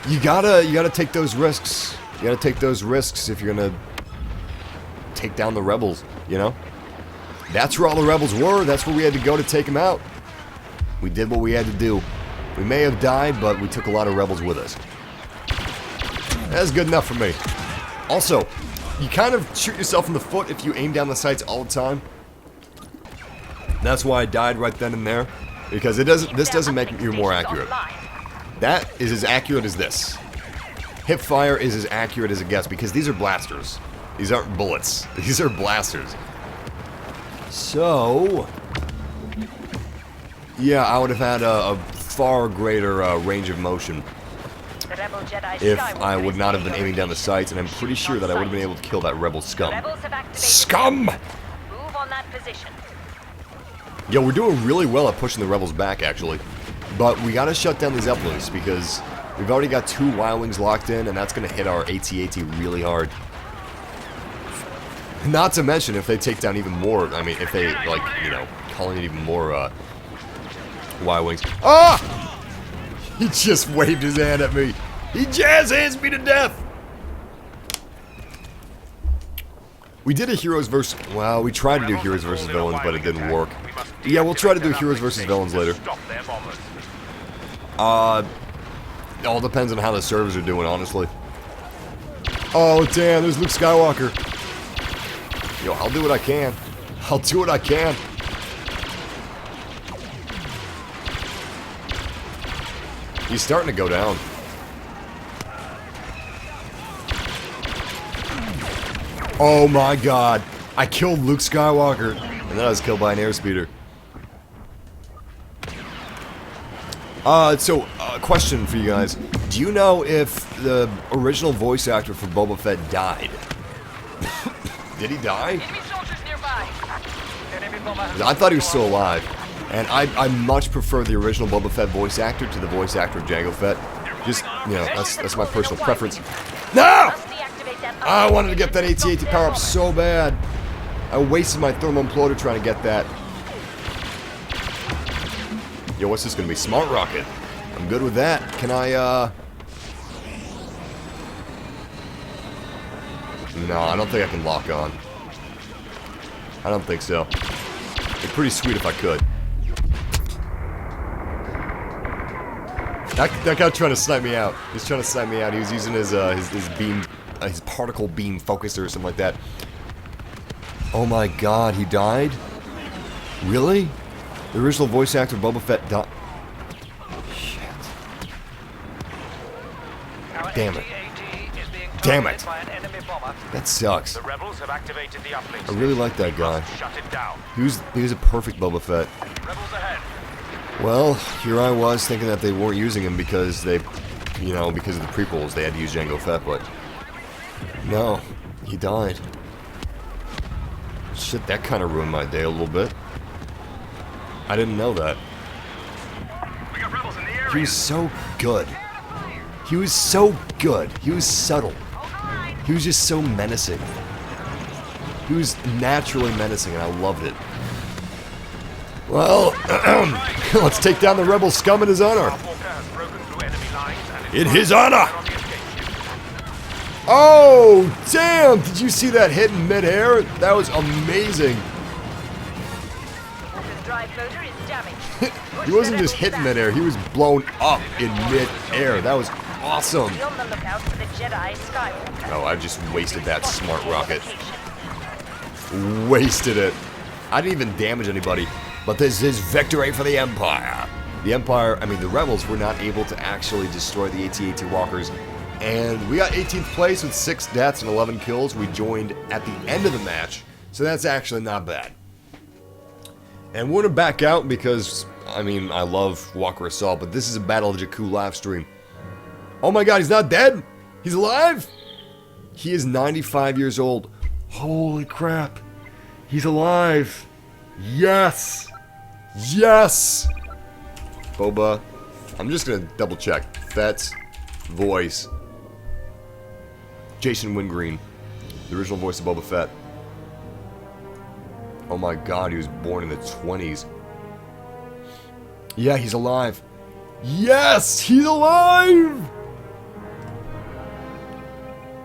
you gotta take those risks. You gotta take those risks if you're gonna take down the rebels. You know, that's where all the rebels were. That's where we had to go to take them out. We did what we had to do. We may have died, but we took a lot of rebels with us. That's good enough for me. Also, you kind of shoot yourself in the foot if you aim down the sights all the time. That's why I died right then and there, because this doesn't make you more accurate. That is as accurate as this. Hip fire is as accurate as it gets, because these are blasters. These aren't bullets. These are blasters. So yeah, I would have had a far greater range of motion The rebel Jedi if Skywalker I would is not have been laying aiming down the over sights, and I'm pretty sure that I would have been able to kill that rebel scum. Rebels have activated. Scum! Move on that position. Yo, we're doing really well at pushing the rebels back, actually. But we gotta shut down these Zeppelins, because we've already got 2 Y-Wings locked in, and that's gonna hit our AT-AT really hard. Not to mention, if they take down even more, I mean, if they, like, you know, calling it even more, Y-Wings. Ah! He just waved his hand at me. He jazz hands me to death! We did a heroes versus... Well, we tried to do heroes versus villains, but it didn't work. Yeah, we'll try to do heroes versus villains later. It all depends on how the servers are doing, honestly. Oh, damn, there's Luke Skywalker. Yo, I'll do what I can. I'll do what I can. He's starting to go down. Oh my god. I killed Luke Skywalker. And then I was killed by an airspeeder. Question for you guys. Do you know if the original voice actor for Boba Fett died? Did he die? Enemy soldiers nearby. I thought he was still alive. And I much prefer the original Boba Fett voice actor to the voice actor of Jango Fett. Just, you know, that's my personal preference. No! Must deactivate that I wanted to get that AT-AT power up so bad. I wasted my thermal imploder trying to get that. Yo, what's this gonna be? Smart rocket. I'm good with that. Can I, No, I don't think I can lock on. I don't think so. It'd be pretty sweet if I could. That guy trying to snipe me out. He's trying to snipe me out. He was using his beam, his particle beam focuser or something like that. Oh my god, he died? Really? The original voice actor Boba Fett died. Shit. Damn it. Damn it. That sucks. The rebels have activated the uplink. I really like that guy. Shut it down. He was a perfect Boba Fett. Rebels ahead. Well, here I was thinking that they weren't using him because they, you know, because of the prequels, they had to use Jango Fett, but no, he died. Shit, that kind of ruined my day a little bit. I didn't know that. We got rebels in the area. He was so good. He was so good. He was subtle. He was just so menacing. He was naturally menacing, and I loved it. Well, let's take down the rebel scum in his honor. In his honor! Oh, damn! Did you see that hit in midair? That was amazing. The drive motor is damaged. He wasn't just hit in midair, he was blown up in midair. That was awesome. Be on the lookout for the Jedi Skywalker. Oh, I just wasted that smart rocket. Wasted it. I didn't even damage anybody. But this is victory for the Empire. The Empire, I mean, the Rebels were not able to actually destroy the AT-AT walkers. And we got 18th place with 6 deaths and 11 kills. We joined at the end of the match. So that's actually not bad. And we're going to back out because, I mean, I love Walker Assault, but this is a Battle of Jakku live stream. Oh my god, he's not dead? He's alive? He is 95 years old. Holy crap. He's alive. Yes. Yes. Boba. I'm just going to double check. Fett's voice. Jason Wingreen. The original voice of Boba Fett. Oh my god, he was born in the 20s. Yeah, he's alive. Yes, he's alive!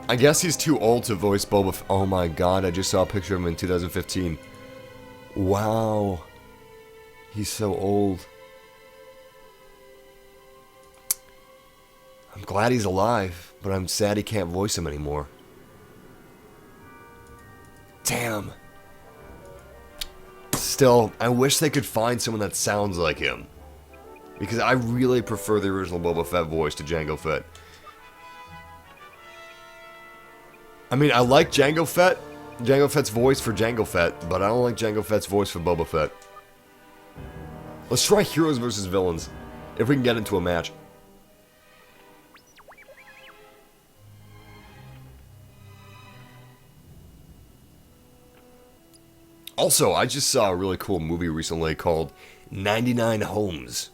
I guess he's too old to voice Boba Fett. Oh my god, I just saw a picture of him in 2015. Wow. He's so old. I'm glad he's alive, but I'm sad he can't voice him anymore. Damn. Still, I wish they could find someone that sounds like him. Because I really prefer the original Boba Fett voice to Jango Fett. I mean, I like Jango Fett's voice for Jango Fett, but I don't like Jango Fett's voice for Boba Fett. Let's try heroes versus villains, if we can get into a match. Also, I just saw a really cool movie recently called 99 Homes.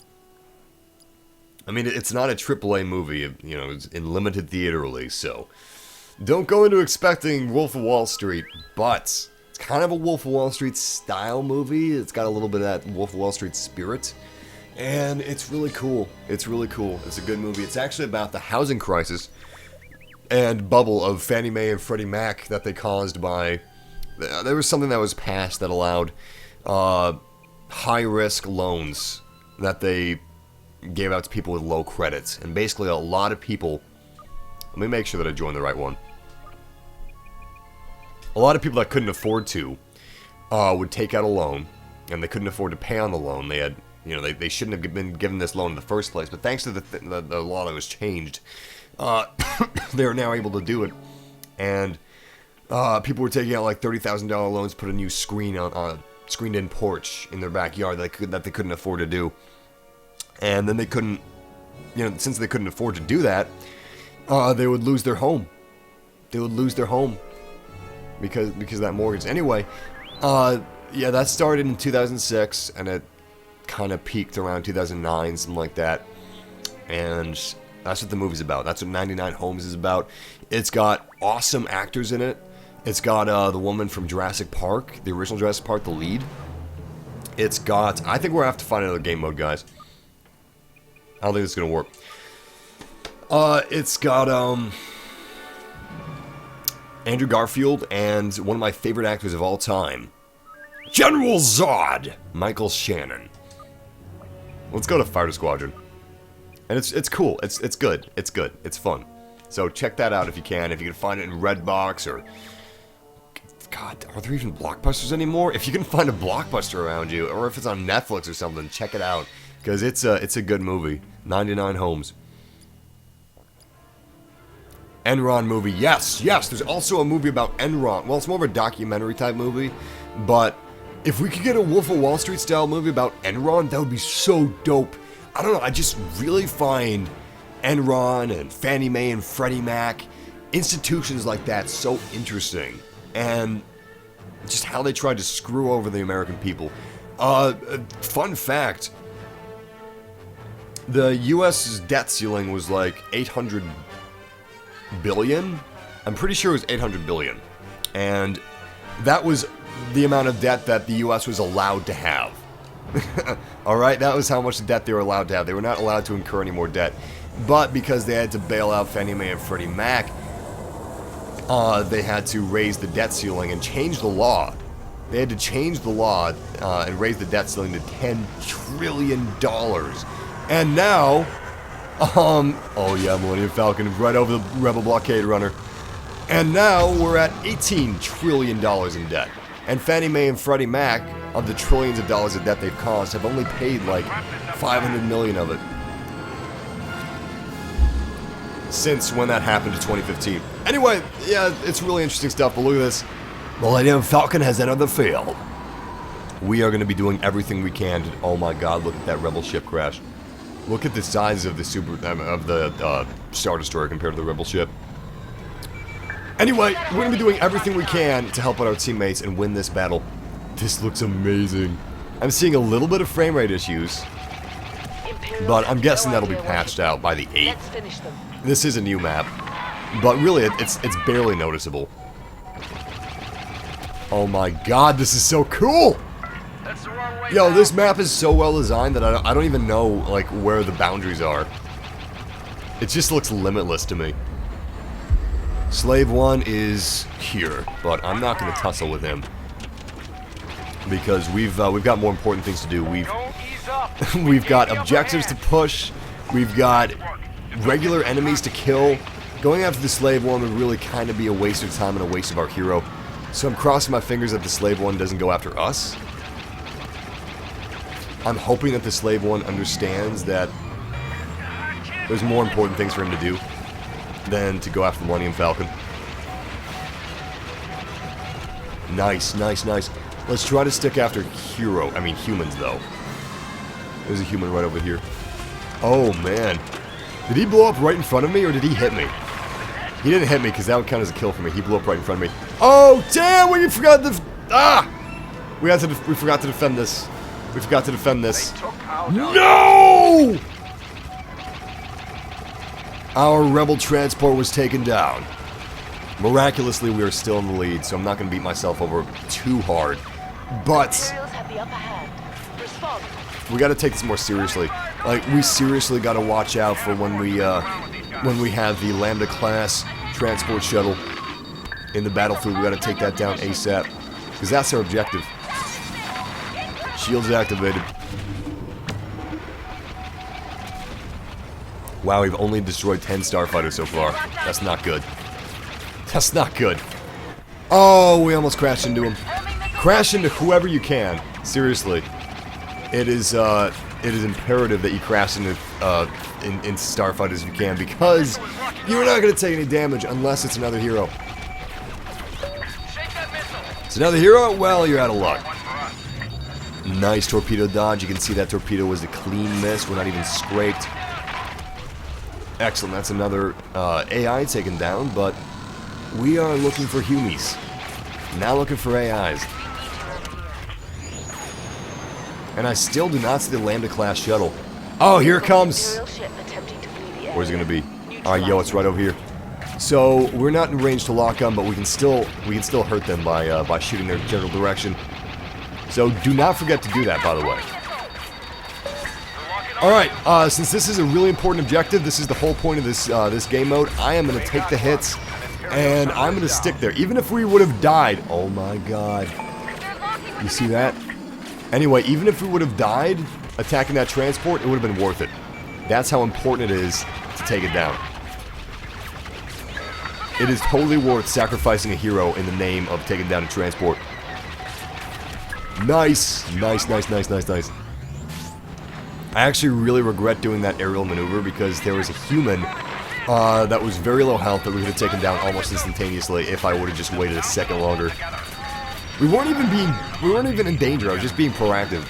I mean, it's not a AAA movie, you know, it's in limited theater release, so don't go into expecting Wolf of Wall Street, but it's kind of a Wolf of Wall Street style movie. It's got a little bit of that Wolf of Wall Street spirit, and it's really cool. It's really cool. It's a good movie. It's actually about the housing crisis and bubble of Fannie Mae and Freddie Mac that they caused by... There was something that was passed that allowed high-risk loans that they gave out to people with low credits. And basically a lot of people... Let me make sure that I joined the right one. A lot of people that couldn't afford to would take out a loan, and they couldn't afford to pay on the loan. They had, you know, they shouldn't have been given this loan in the first place, but thanks to the law that was changed, they are now able to do it. And people were taking out like $30,000 loans, put a new screen on a screened-in porch in their backyard that they couldn't afford to do. And then they couldn't, you know, since they couldn't afford to do that, they would lose their home. They would lose their home because of that mortgage. Anyway, yeah, that started in 2006, and it kind of peaked around 2009, something like that. And that's what the movie's about. That's what 99 Homes is about. It's got awesome actors in it. It's got the woman from Jurassic Park, the original Jurassic Park, the lead. It's got... I think we're going to have to find another game mode, guys. I don't think it's going to work. It's got Andrew Garfield and one of my favorite actors of all time, General Zod, Michael Shannon. Let's go to Fighter Squadron. And it's cool. It's good. It's good. It's fun. So check that out if you can. If you can find it in Redbox or... God, are there even Blockbusters anymore? If you can find a Blockbuster around you, or if it's on Netflix or something, check it out. Because it's a good movie. 99 Homes. Enron movie. Yes, yes. There's also a movie about Enron. Well, it's more of a documentary type movie. But if we could get a Wolf of Wall Street style movie about Enron, that would be so dope. I don't know. I just really find Enron and Fannie Mae and Freddie Mac, institutions like that, so interesting. And just how they tried to screw over the American people. Fun fact. The U.S.'s debt ceiling was like 800 billion? I'm pretty sure it was 800 billion. And that was the amount of debt that the U.S. was allowed to have. Alright, that was how much debt they were allowed to have. They were not allowed to incur any more debt. But because they had to bail out Fannie Mae and Freddie Mac, they had to raise the debt ceiling and change the law. They had to change the law and raise the debt ceiling to $10 trillion. And now, oh yeah, Millennium Falcon right over the Rebel blockade runner. And now we're at $18 trillion in debt. And Fannie Mae and Freddie Mac, of the trillions of dollars of debt they've caused, have only paid like 500 million of it. Since when that happened to 2015. Anyway, yeah, it's really interesting stuff, but look at this. Millennium Falcon has entered the field. We are going to be doing everything we can to... Oh my god, look at that Rebel ship crash. Look at the size of the Star Destroyer compared to the Rebel ship. Anyway, we're going to be doing everything we can to help out our teammates and win this battle. This looks amazing. I'm seeing a little bit of frame rate issues, but I'm guessing that'll be patched out by the 8th. This is a new map, but really it's barely noticeable. Oh my god, this is so cool! Yo, this map is so well designed that I don't even know like where the boundaries are. It just looks limitless to me. Slave 1 is here, but I'm not going to tussle with him because we've got more important things to do. We've got objectives to push. We've got regular enemies to kill. Going after the Slave 1 would really kind of be a waste of time and a waste of our hero. So I'm crossing my fingers that the Slave 1 doesn't go after us. I'm hoping that the Slave 1 understands that there's more important things for him to do than to go after the Millennium Falcon. Nice, nice, nice. Let's try to stick after humans, though. There's a human right over here. Oh, man. Did he blow up right in front of me, or did he hit me? He didn't hit me, because that would count as a kill for me. He blew up right in front of me. Oh, damn! We forgot the... Ah! We forgot to defend this. We forgot to defend this. They took our No! Our rebel transport was taken down. Miraculously, we are still in the lead, so I'm not going to beat myself over too hard. But Imperials have the upper hand. Respond. we got to take this more seriously. Like, we seriously got to watch out for when we have the Lambda class transport shuttle in the battlefield. We got to take that down ASAP, because that's our objective. Shields activated. Wow, we've only destroyed 10 starfighters so far. That's not good. That's not good. Oh, we almost crashed into him. Crash into whoever you can. Seriously. It is imperative that you crash into starfighters if you can, because you're not going to take any damage unless it's another hero. It's another hero? Well, you're out of luck. Nice torpedo dodge. You can see that torpedo was a clean miss. We're not even scraped. Excellent. That's another AI taken down, but we are looking for humies. Not looking for AIs. And I still do not see the Lambda class shuttle. Oh, here it comes. Where's it gonna be? Alright, yo, it's right over here. So we're not in range to lock on, but we can still hurt them by shooting their general direction. So do not forget to do that, by the way. Alright, since this is a really important objective, this is the whole point of this game mode, I am going to take the hits, and I'm going to stick there. Even if we would have died, oh my god. You see that? Anyway, even if we would have died attacking that transport, it would have been worth it. That's how important it is to take it down. It is totally worth sacrificing a hero in the name of taking down a transport. Nice! Nice, nice, nice, nice, nice. I actually really regret doing that aerial maneuver because there was a human that was very low health that we could have taken down almost instantaneously if I would have just waited a second longer. We weren't even in danger. I was just being proactive.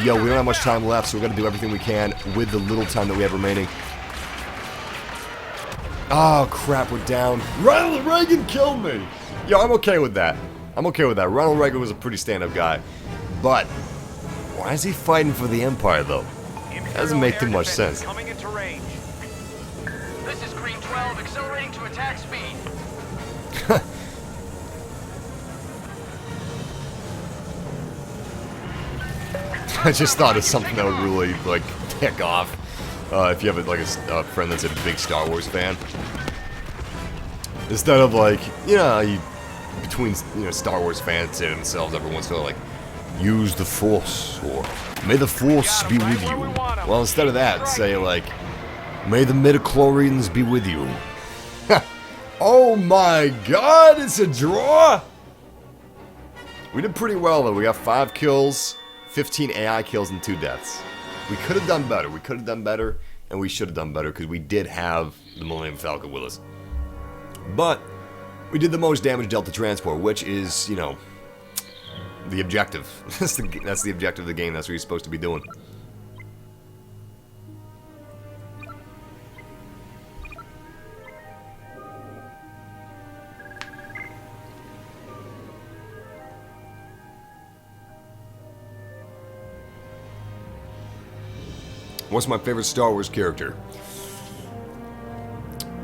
Yo, we don't have much time left, so we're gonna do everything we can with the little time that we have remaining. Oh crap, we're down. Ronald Reagan killed me. Yo, I'm okay with that. I'm okay with that. Ronald Reagan was a pretty stand-up guy. But why is he fighting for the Empire, though? Doesn't make too much sense. Coming into range. This is Green 12, accelerating to attack speed. I just thought of something that would really, like, tick off if you have, a friend that's a big Star Wars fan. Instead of, like, between, Star Wars fans say themselves every once in a while, like, use the Force, or may the Force be with you. Well, instead of that, say, like, may the midichlorians be with you. Oh my god, it's a draw! We did pretty well, though. We got 5 kills, 15 AI kills, and 2 deaths. We could have done better. We could have done better, and we should have done better, because we did have the Millennium Falcon with us. But we did the most damage dealt to transport, which is, the objective. That's the objective of the game. That's what you're supposed to be doing. What's my favorite Star Wars character?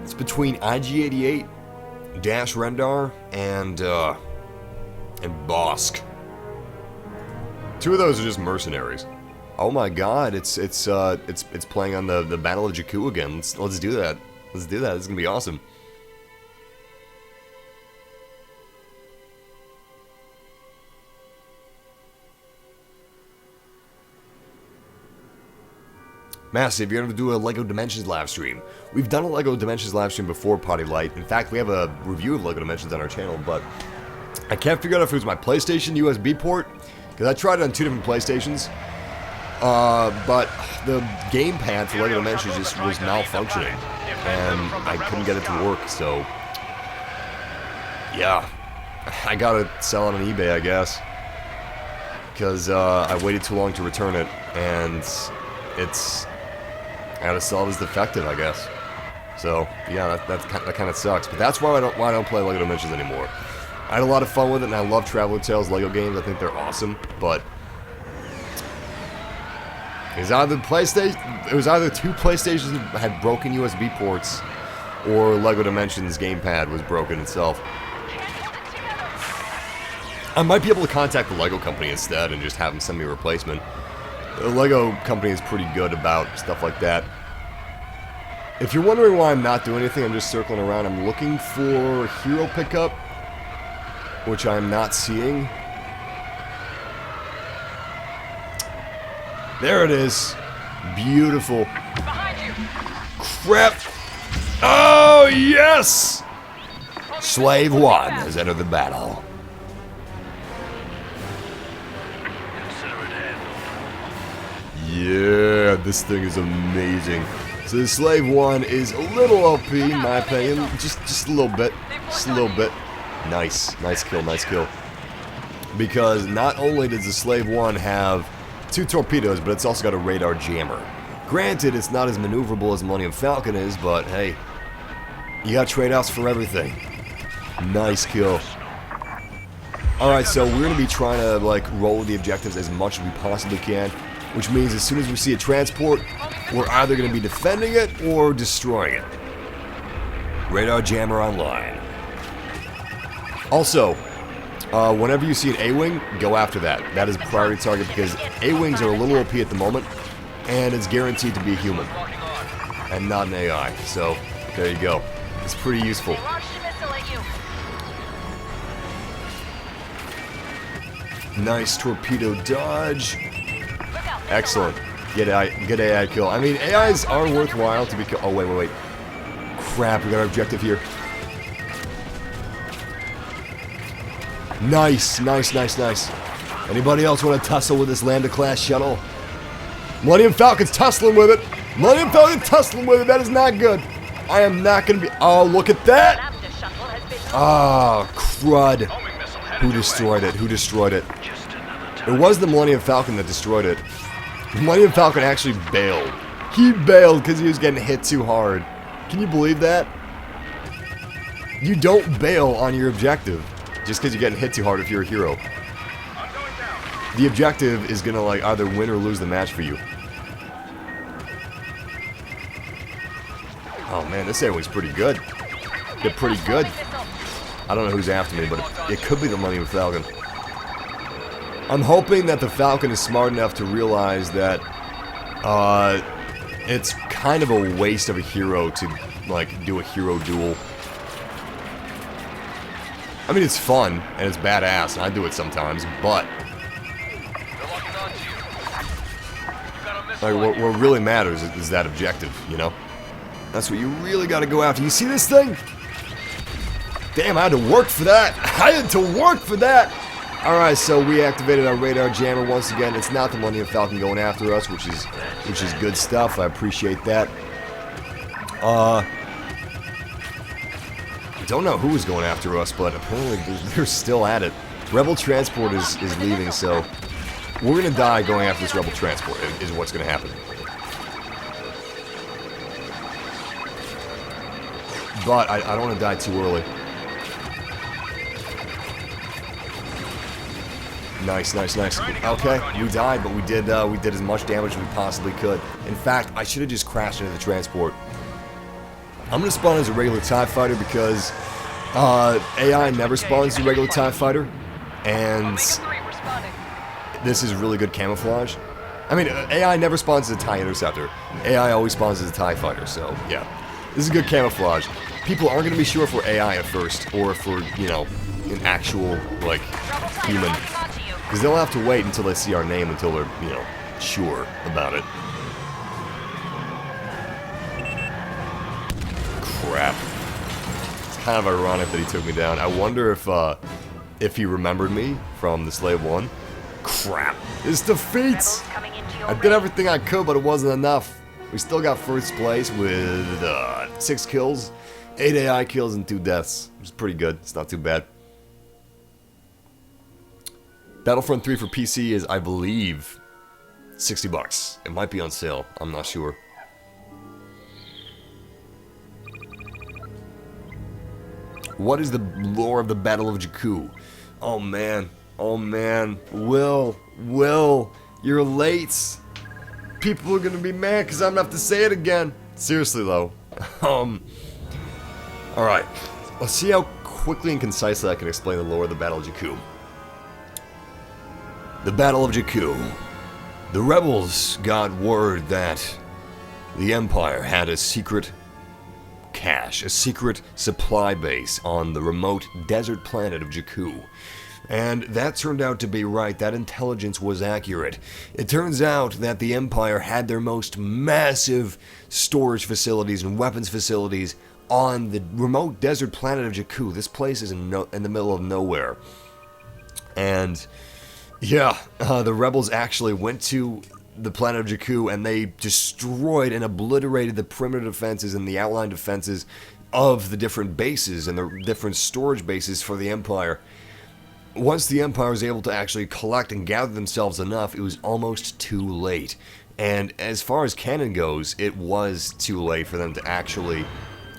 It's between IG-88, Dash Rendar, and Bosk. 2 of those are just mercenaries. Oh my god, it's playing on the Battle of Jakku again. Let's do that. Let's do that. It's gonna be awesome. Massive, you're gonna do a LEGO Dimensions live stream. We've done a LEGO Dimensions live stream before, Potty Light. In fact, we have a review of LEGO Dimensions on our channel, but I can't figure out if it was my PlayStation USB port, because I tried it on 2 different PlayStations, but the gamepad for LEGO Dimensions just was malfunctioning, and I couldn't get it to work, so yeah, I gotta sell it on eBay, I guess, because I waited too long to return it, and I gotta sell it as defective, I guess. So yeah, that kind of sucks. But that's why I don't play LEGO Dimensions anymore. I had a lot of fun with it, and I love Traveler Tales Lego games. I think they're awesome, but it was either two PlayStations that had broken USB ports, or Lego Dimensions gamepad was broken itself. I might be able to contact the Lego company instead and just have them send me a replacement. The Lego company is pretty good about stuff like that. If you're wondering why I'm not doing anything, I'm just circling around. I'm looking for hero pickup, which I'm not seeing. There it is. Beautiful. Crap. Oh, yes! Slave 1 has entered the battle. Yeah, this thing is amazing. So the Slave 1 is a little OP, in my opinion. Just a little bit. Just a little bit. Nice. Nice kill, nice kill. Because not only does the Slave 1 have 2 torpedoes, but it's also got a radar jammer. Granted, it's not as maneuverable as Millennium Falcon is, but hey, you got trade-offs for everything. Nice kill. Alright, so we're going to be trying to, like, roll the objectives as much as we possibly can, which means as soon as we see a transport, we're either going to be defending it or destroying it. Radar jammer online. Also, whenever you see an A-Wing, go after that. That is a priority target because A-Wings are a little OP at the moment, and it's guaranteed to be a human, and not an AI. So, there you go. It's pretty useful. Nice torpedo dodge. Excellent. Good AI kill. I mean, AIs are worthwhile to be killed. Oh, wait. Crap, we got our objective here. Nice. Anybody else want to tussle with this Lambda-class shuttle? Millennium Falcon's tussling with it. That is not good. I am not going to be... Oh, look at that. Ah, crud. Who destroyed it? It was the Millennium Falcon that destroyed it. The Millennium Falcon actually bailed. He bailed because he was getting hit too hard. Can you believe that? You don't bail on your objective just because you're getting hit too hard if you're a hero. The objective is gonna, like, either win or lose the match for you. Oh man, this A-Wing's pretty good. They're pretty good. I don't know who's after me, but it could be the Millennium Falcon. I'm hoping that the Falcon is smart enough to realize that it's kind of a waste of a hero to, like, do a hero duel. I mean, it's fun, and it's badass, and I do it sometimes, but like, what really matters is that objective, you know? That's what you really gotta go after. You see this thing? Damn, I had to work for that! Alright, so we activated our radar jammer once again. It's not the Millennium Falcon going after us, which is good stuff. I appreciate that. Don't know who was going after us, but apparently they're still at it. Rebel transport is leaving, so we're gonna die going after this Rebel transport, is what's gonna happen. But I don't want to die too early. Nice. Okay, we died, but we did as much damage as we possibly could. In fact, I should have just crashed into the transport. I'm gonna spawn as a regular TIE fighter because AI never spawns as a regular TIE fighter, and this is really good camouflage. I mean, AI never spawns as a TIE interceptor. AI always spawns as a TIE fighter, so yeah. This is good camouflage. People aren't gonna be sure if we're AI at first, or if we're, you know, an actual, like, human. Because they'll have to wait until they see our name until they're, you know, sure about it. Crap. It's kind of ironic that he took me down. I wonder if he remembered me from the Slave 1. Crap. It's defeats! I did everything I could, but it wasn't enough. We still got first place with 6 kills, 8 AI kills, and 2 deaths. Which is pretty good. It's not too bad. Battlefront 3 for PC is, I believe, $60. It might be on sale. I'm not sure. What is the lore of the Battle of Jakku? Oh man, Will, you're late. People are gonna be mad because I'm gonna have to say it again. Seriously though. Alright, let's see how quickly and concisely I can explain the lore of the Battle of Jakku. The Battle of Jakku. The rebels got word that the Empire had a secret cache, a secret supply base on the remote desert planet of Jakku. And that turned out to be right. That intelligence was accurate. It turns out that the Empire had their most massive storage facilities and weapons facilities on the remote desert planet of Jakku. This place is in the middle of nowhere. And yeah, the rebels actually went to the planet of Jakku and they destroyed and obliterated the perimeter defenses and the outline defenses of the different bases and the different storage bases for the Empire. Once the Empire was able to actually collect and gather themselves enough, it was almost too late. And as far as canon goes, it was too late for them to actually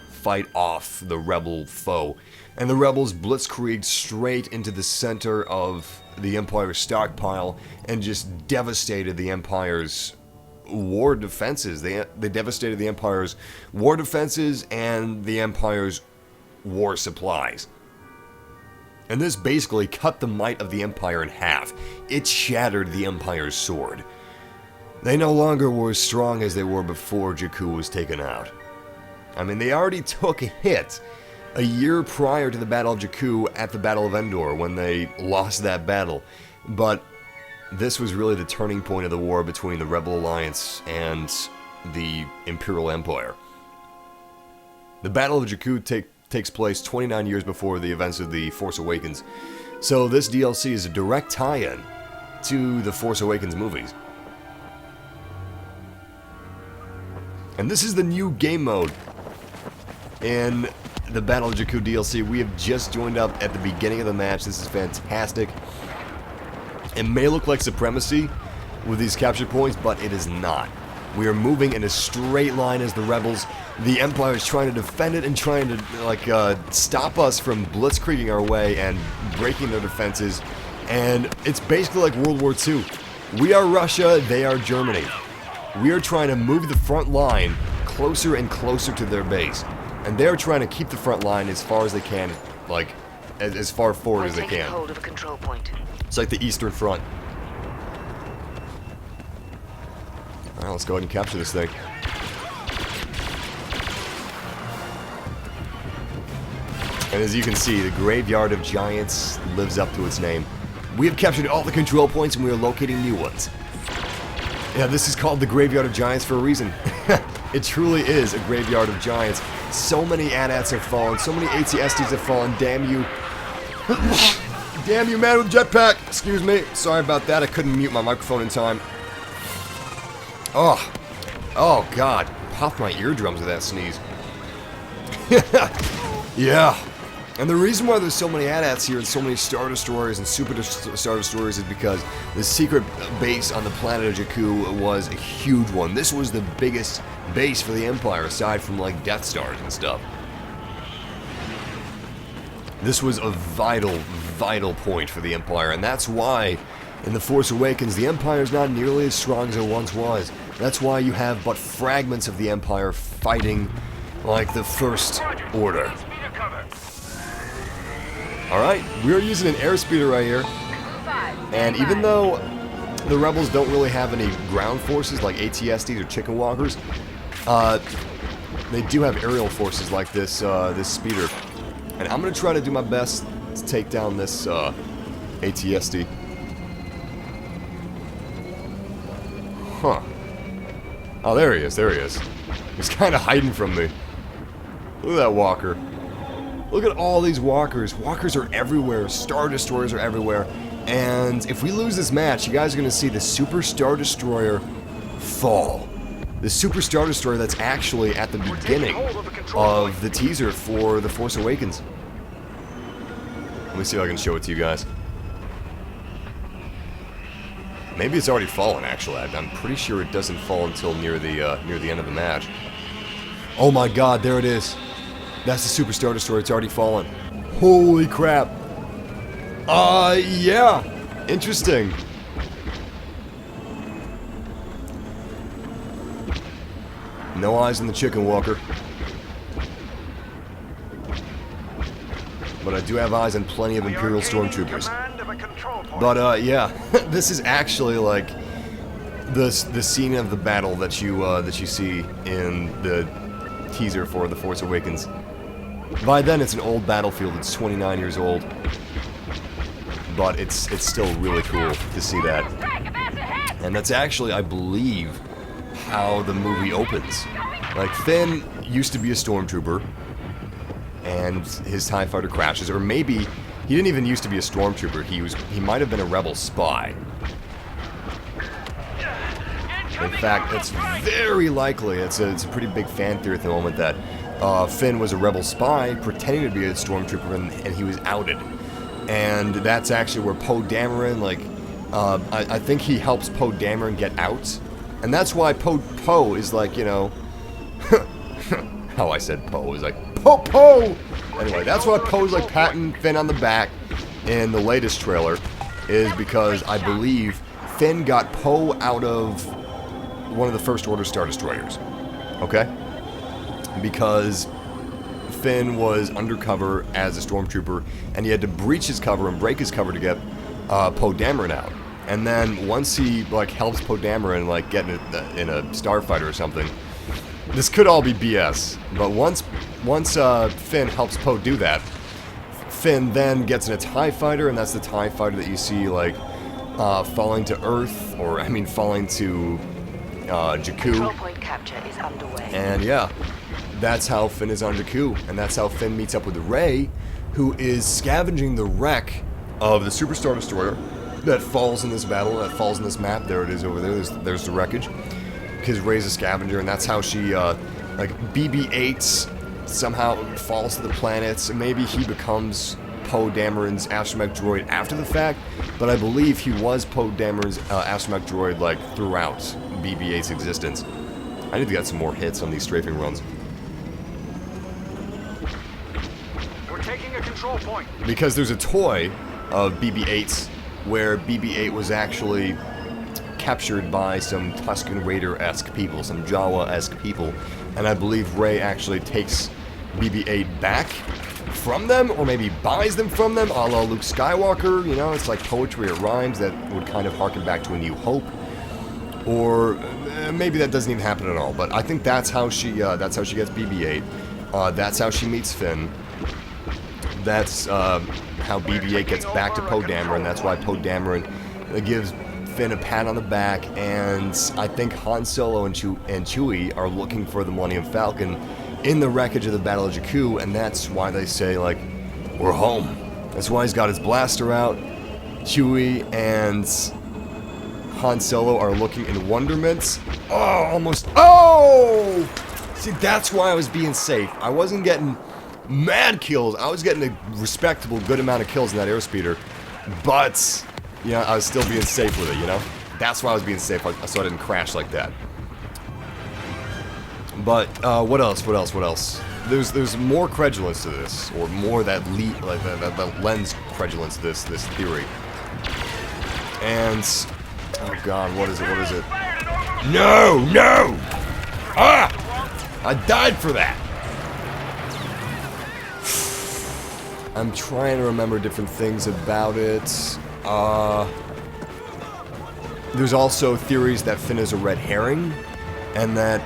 fight off the rebel foe. And the rebels blitzkrieged straight into the center of the Empire's stockpile and just devastated the Empire's war defenses. They devastated the Empire's war defenses and the Empire's war supplies. And this basically cut the might of the Empire in half. It shattered the Empire's sword. They no longer were as strong as they were before Jakku was taken out. I mean, they already took a hit a year prior to the Battle of Jakku at the Battle of Endor when they lost that battle. But this was really the turning point of the war between the Rebel Alliance and the Imperial Empire. The Battle of Jakku takes place 29 years before the events of the Force Awakens. So this DLC is a direct tie-in to the Force Awakens movies. And this is the new game mode in the Battle of Jakku DLC. We have just joined up at the beginning of the match. This is fantastic. It may look like supremacy with these capture points, but it is not. We are moving in a straight line as the rebels. The Empire is trying to defend it and trying to stop us from blitzkrieging our way and breaking their defenses. And it's basically like World War II. We are Russia, they are Germany. We are trying to move the front line closer and closer to their base. And they're trying to keep the front line as far as they can, like, as far forward as they can. Hold of a control point. It's like the Eastern Front. Alright, let's go ahead and capture this thing. And as you can see, the Graveyard of Giants lives up to its name. We have captured all the control points and we are locating new ones. Yeah, this is called the Graveyard of Giants for a reason. It truly is a Graveyard of Giants. So many AT-ATs have fallen, so many AT-STs have fallen, damn you. Damn you, man with jetpack! Excuse me, sorry about that, I couldn't mute my microphone in time. Oh god, popped my eardrums with that sneeze. Yeah. And the reason why there's so many AT-ATs here and so many Star Destroyers and Super Star Destroyers is because the secret base on the planet of Jakku was a huge one. This was the biggest base for the Empire, aside from like Death Stars and stuff. This was a vital point for the Empire, and that's why in The Force Awakens the Empire is not nearly as strong as it once was. That's why you have but fragments of the Empire fighting like the First Order. Alright, we're using an airspeeder right here, and even though the rebels don't really have any ground forces like AT-STs or chicken walkers, they do have aerial forces like this this speeder. And I'm going to try to do my best to take down this AT-ST. Huh. Oh, there he is, there he is. He's kind of hiding from me. Look at that walker. Look at all these walkers. Walkers are everywhere. Star Destroyers are everywhere. And if we lose this match, you guys are going to see the Super Star Destroyer fall. The Super Star Destroyer that's actually at the beginning of the teaser for The Force Awakens. Let me see if I can show it to you guys. Maybe it's already fallen, actually. I'm pretty sure it doesn't fall until near the end of the match. Oh my god, there it is. That's the Super Star Destroyer. It's already fallen. Holy crap. Yeah. Interesting. No eyes on the chicken walker. But I do have eyes on plenty of Imperial stormtroopers. But yeah, this is actually like the scene of the battle that you see in the teaser for The Force Awakens. By then, it's an old battlefield. It's 29 years old, but it's still really cool to see that. And that's actually, I believe, how the movie opens. Like, Finn used to be a stormtrooper, and his TIE fighter crashes, or maybe he didn't even used to be a stormtrooper. He might have been a rebel spy. In fact, it's very likely. It's a pretty big fan theory at the moment that Finn was a rebel spy pretending to be a stormtrooper, and he was outed. And that's actually where Poe Dameron, like, I think he helps Poe Dameron get out, and that's why Poe is like, you know, how I said Poe is like Poe. Anyway, that's why Poe's like patting Finn on the back in the latest trailer, is because I believe Finn got Poe out of one of the First Order Star Destroyers. Okay? Because Finn was undercover as a stormtrooper, and he had to breach his cover and break his cover to get Poe Dameron out. And then once he like helps Poe Dameron like get in a starfighter or something, this could all be BS. But once Finn helps Poe do that, Finn then gets in a TIE fighter, and that's the TIE fighter that you see like falling to Earth, or I mean falling to Jakku. Control point capture is underway. And yeah, that's how Finn is on Jakku, and that's how Finn meets up with Rey, who is scavenging the wreck of the Super Star Destroyer that falls in this battle, that falls in this map. There it is over there. There's the wreckage. Because Rey's a scavenger, and that's how she, like, BB-8 somehow falls to the planets, and maybe he becomes Poe Dameron's astromech droid after the fact, but I believe he was Poe Dameron's astromech droid, like, throughout BB-8's existence. I need to get some more hits on these strafing runs. We're taking a control point. Because there's a toy of BB-8s where BB-8 was actually captured by some Tusken Raider-esque people, some Jawa-esque people, and I believe Rey actually takes BB-8 back from them, or maybe buys them from them, a la Luke Skywalker. You know, it's like poetry or rhymes that would kind of harken back to A New Hope, or maybe that doesn't even happen at all. But I think that's how she gets BB-8. That's how she meets Finn. That's how BB-8 gets back to Poe Dameron. That's why Poe Dameron gives Finn a pat on the back, and I think Han Solo and Chewie are looking for the Millennium Falcon in the wreckage of the Battle of Jakku, and that's why they say, like, we're home. That's why he's got his blaster out. Chewie and Han Solo are looking in wonderment. Oh, almost. Oh! See, that's why I was being safe. I wasn't getting mad kills. I was getting a respectable, good amount of kills in that airspeeder, but you know, I was still being safe with it, you know? That's why I was being safe, so I didn't crash like that. But, what else? There's more credulence to this, or more that lends credulence to this theory. And, oh god, what is it? No! Ah! I died for that! I'm trying to remember different things about it. There's also theories that Finn is a red herring, and that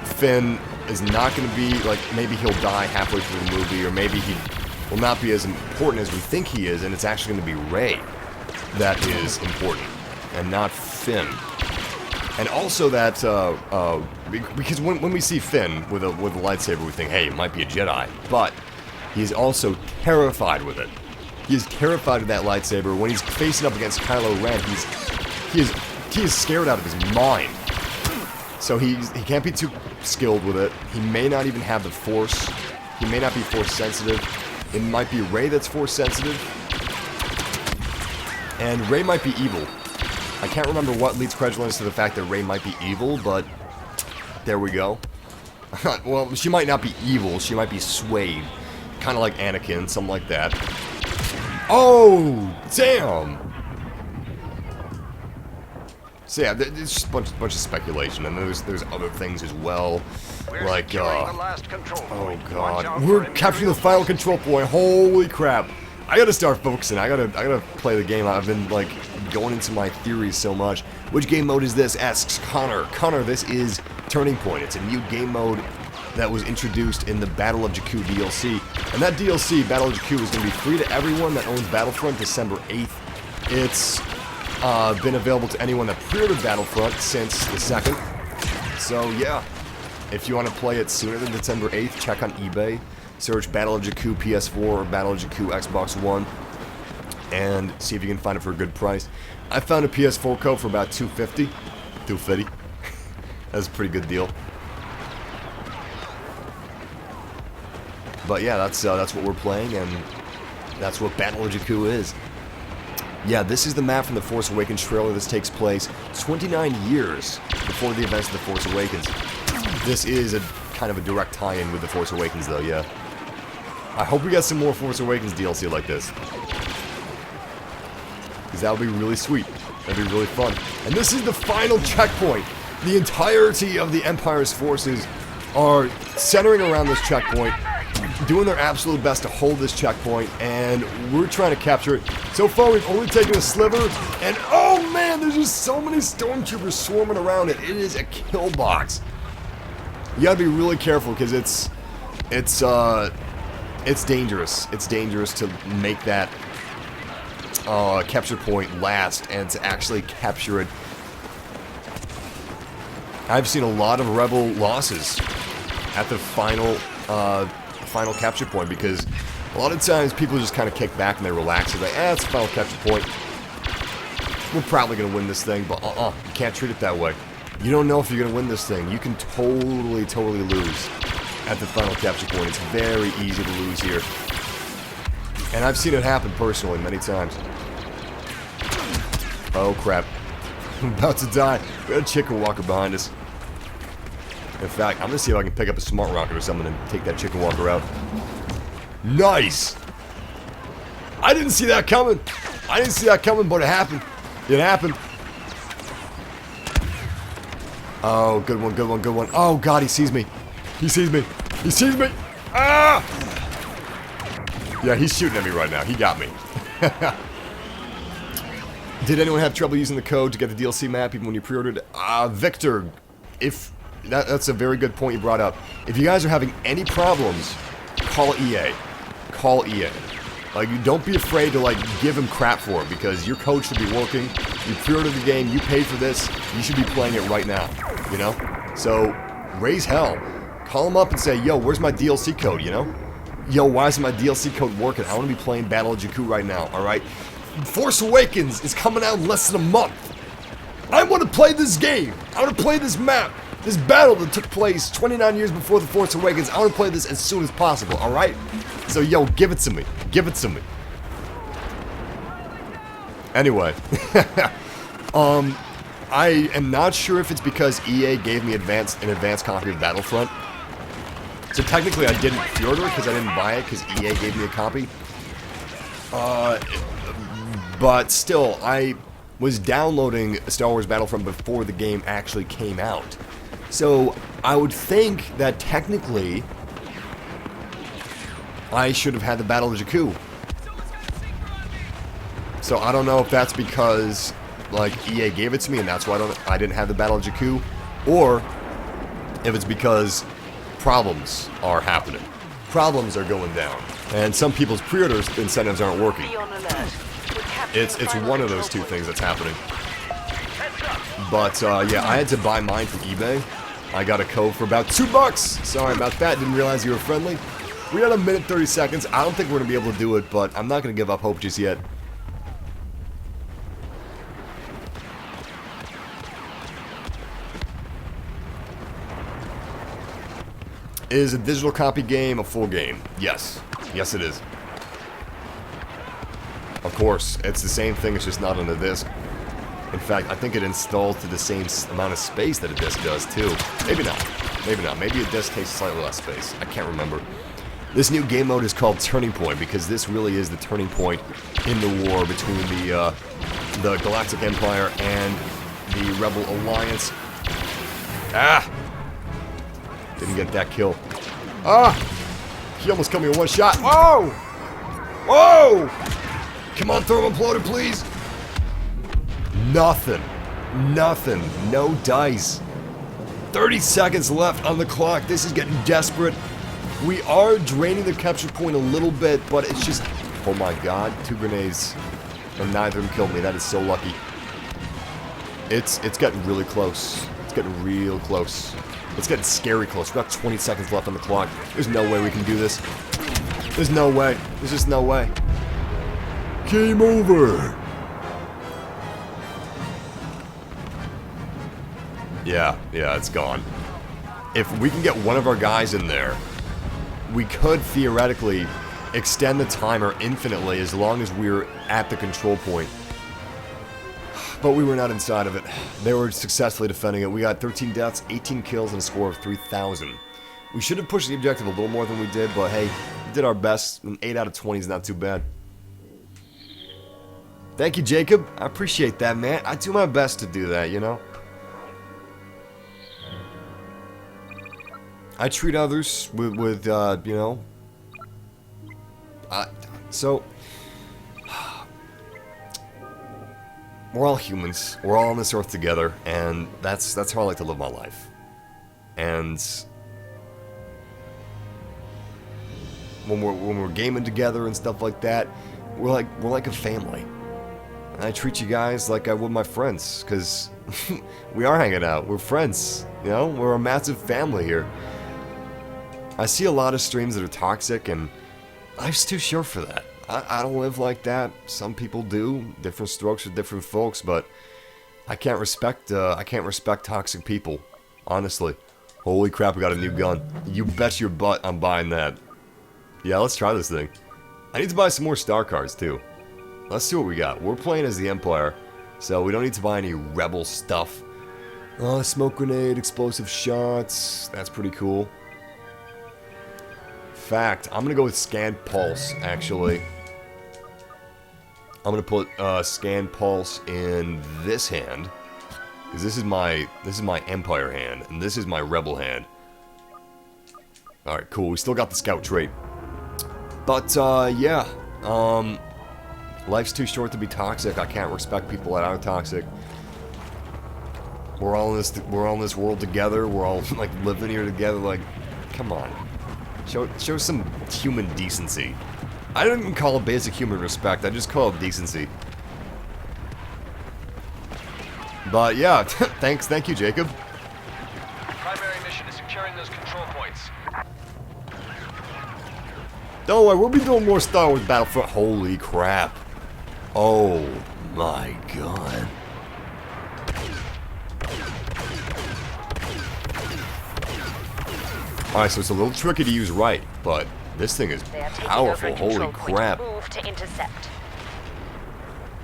Finn is not going to be, like, maybe he'll die halfway through the movie, or maybe he will not be as important as we think he is, and it's actually going to be Rey that is important, and not Finn. And also that, because when we see Finn with a lightsaber, we think, hey, it might be a Jedi, but he's also terrified with it. He is terrified of that lightsaber. When he's facing up against Kylo Ren, he is scared out of his mind. So he can't be too skilled with it. He may not even have the Force. He may not be Force sensitive. It might be Rey that's Force sensitive. And Rey might be evil. I can't remember what leads credulence to the fact that Rey might be evil, but there we go. Well, she might not be evil. She might be swayed. Kind of like Anakin, something like that. Oh, damn! So yeah, there's just a bunch of speculation, and there's other things as well, like oh god, we're capturing the final control point. Holy crap! I gotta start focusing. I gotta play the game. I've been like going into my theories so much. Which game mode is this? Asks Connor. Connor, this is Turning Point. It's a new game mode that was introduced in the Battle of Jakku DLC, and that DLC, Battle of Jakku, is gonna be free to everyone that owns Battlefront December 8th. It's been available to anyone that pre-ordered Battlefront since the 2nd. So yeah, if you want to play it sooner than December 8th, check on eBay, search Battle of Jakku PS4 or Battle of Jakku Xbox One, and see if you can find it for a good price. I found a PS4 code for about $250. That's a pretty good deal. But yeah, that's what we're playing, and that's what Battle of Jakku is. Yeah, this is the map from the Force Awakens trailer. This takes place 29 years before the events of the Force Awakens. This is a kind of a direct tie-in with the Force Awakens, though, yeah. I hope we get some more Force Awakens DLC like this, because that would be really sweet. That'd be really fun. And this is the final checkpoint. The entirety of the Empire's forces are centering around this checkpoint, doing their absolute best to hold this checkpoint, and we're trying to capture it. So far, we've only taken a sliver, and oh man, there's just so many stormtroopers swarming around it. It is a kill box. You gotta be really careful, because it's dangerous. It's dangerous to make that capture point last, and to actually capture it. I've seen a lot of Rebel losses at the final capture point, because a lot of times people just kind of kick back and they relax and they're like, it's a final capture point. We're probably going to win this thing, but you can't treat it that way. You don't know if you're going to win this thing. You can totally lose at the final capture point. It's very easy to lose here. And I've seen it happen personally many times. Oh crap. I'm about to die. We got a chicken walker behind us. In fact, I'm gonna see if I can pick up a smart rocket or something and take that chicken walker out. Nice! I didn't see that coming! I didn't see that coming, but it happened. It happened. Oh, good one, good one, good one. Oh god, he sees me. He sees me. He sees me! Ah! Yeah, he's shooting at me right now. He got me. Did anyone have trouble using the code to get the DLC map even when you pre-ordered? Victor, if... That's a very good point you brought up. If you guys are having any problems, call EA. Call EA. Like, don't be afraid to, like, give them crap for it, because your code should be working. You pre-ordered the game, you paid for this, you should be playing it right now, you know? So, raise hell. Call them up and say, yo, where's my DLC code, you know? Yo, why isn't my DLC code working? I want to be playing Battle of Jakku right now, alright? Force Awakens is coming out in less than a month. I want to play this game. I want to play this map. This battle that took place 29 years before The Force Awakens, I want to play this as soon as possible, alright? So, yo, give it to me. Give it to me. Anyway. I am not sure if it's because EA gave me an advanced copy of Battlefront. So, technically, I didn't pre-order it because I didn't buy it because EA gave me a copy. But still, I was downloading Star Wars Battlefront before the game actually came out. So, I would think that technically, I should have had the Battle of Jakku. So, I don't know if that's because, like, EA gave it to me and that's why I didn't have the Battle of Jakku, or if it's because problems are happening. Problems are going down. And some people's pre-order incentives aren't working. It's one of those two things that's happening. But, yeah, I had to buy mine from eBay. I got a code for about $2. Sorry about that, didn't realize you were friendly. We got a minute 30 seconds. I don't think we're going to be able to do it, but I'm not going to give up hope just yet. Is a digital copy game a full game? Yes. Yes, it is. Of course, it's the same thing, it's just not on the disc. In fact, I think it installs to the same amount of space that a disc does, too. Maybe not. Maybe not. Maybe it does take slightly less space. I can't remember. This new game mode is called Turning Point because this really is the turning point in the war between the Galactic Empire and the Rebel Alliance. Ah! Didn't get that kill. Ah! He almost killed me in one shot. Whoa! Whoa! Come on, thermal imploder, please. Nothing. Nothing. No dice. 30 seconds left on the clock. This is getting desperate. We are draining the capture point a little bit, but it's just... Oh my god, 2 grenades. And neither of them killed me. That is so lucky. It's getting really close. It's getting real close. It's getting scary close. We've got 20 seconds left on the clock. There's no way we can do this. There's no way. There's just no way. Game over. Yeah, it's gone. If we can get one of our guys in there, we could theoretically extend the timer infinitely as long as we're at the control point. But we were not inside of it. They were successfully defending it. We got 13 deaths, 18 kills, and a score of 3,000. We should have pushed the objective a little more than we did, but hey, we did our best. An 8 out of 20 is not too bad. Thank you, Jacob. I appreciate that, man. I do my best to do that, you know? I treat others with you know... So... We're all humans. We're all on this earth together, and that's how I like to live my life. And... When we're gaming together and stuff like that, we're like a family. And I treat you guys like I would my friends, because we are hanging out. We're friends, you know? We're a massive family here. I see a lot of streams that are toxic, and life's too short for that. I don't live like that. Some people do. Different strokes for different folks, but I can't respect toxic people. Honestly. Holy crap, we got a new gun. You bet your butt I'm buying that. Yeah, let's try this thing. I need to buy some more star cards, too. Let's see what we got. We're playing as the Empire, so we don't need to buy any rebel stuff. Smoke grenade, explosive shots. That's pretty cool. Fact, I'm gonna go with Scan Pulse, actually. I'm gonna put Scan Pulse in this hand, because this is my Empire hand, and this is my Rebel hand. Alright, cool. We still got the Scout trait. But, yeah. Life's too short to be toxic. I can't respect people that are toxic. We're all in this world together. We're all, like, living here together. Like, come on. Show some human decency. I don't even call it basic human respect. I just call it decency. But, yeah. Thank you, Jacob. Primary mission is securing those control points. Don't worry, we'll be doing more Star Wars Battlefront. Holy crap. Oh my god. Alright, so it's a little tricky to use right, but this thing is powerful. Holy crap. Move to intercept.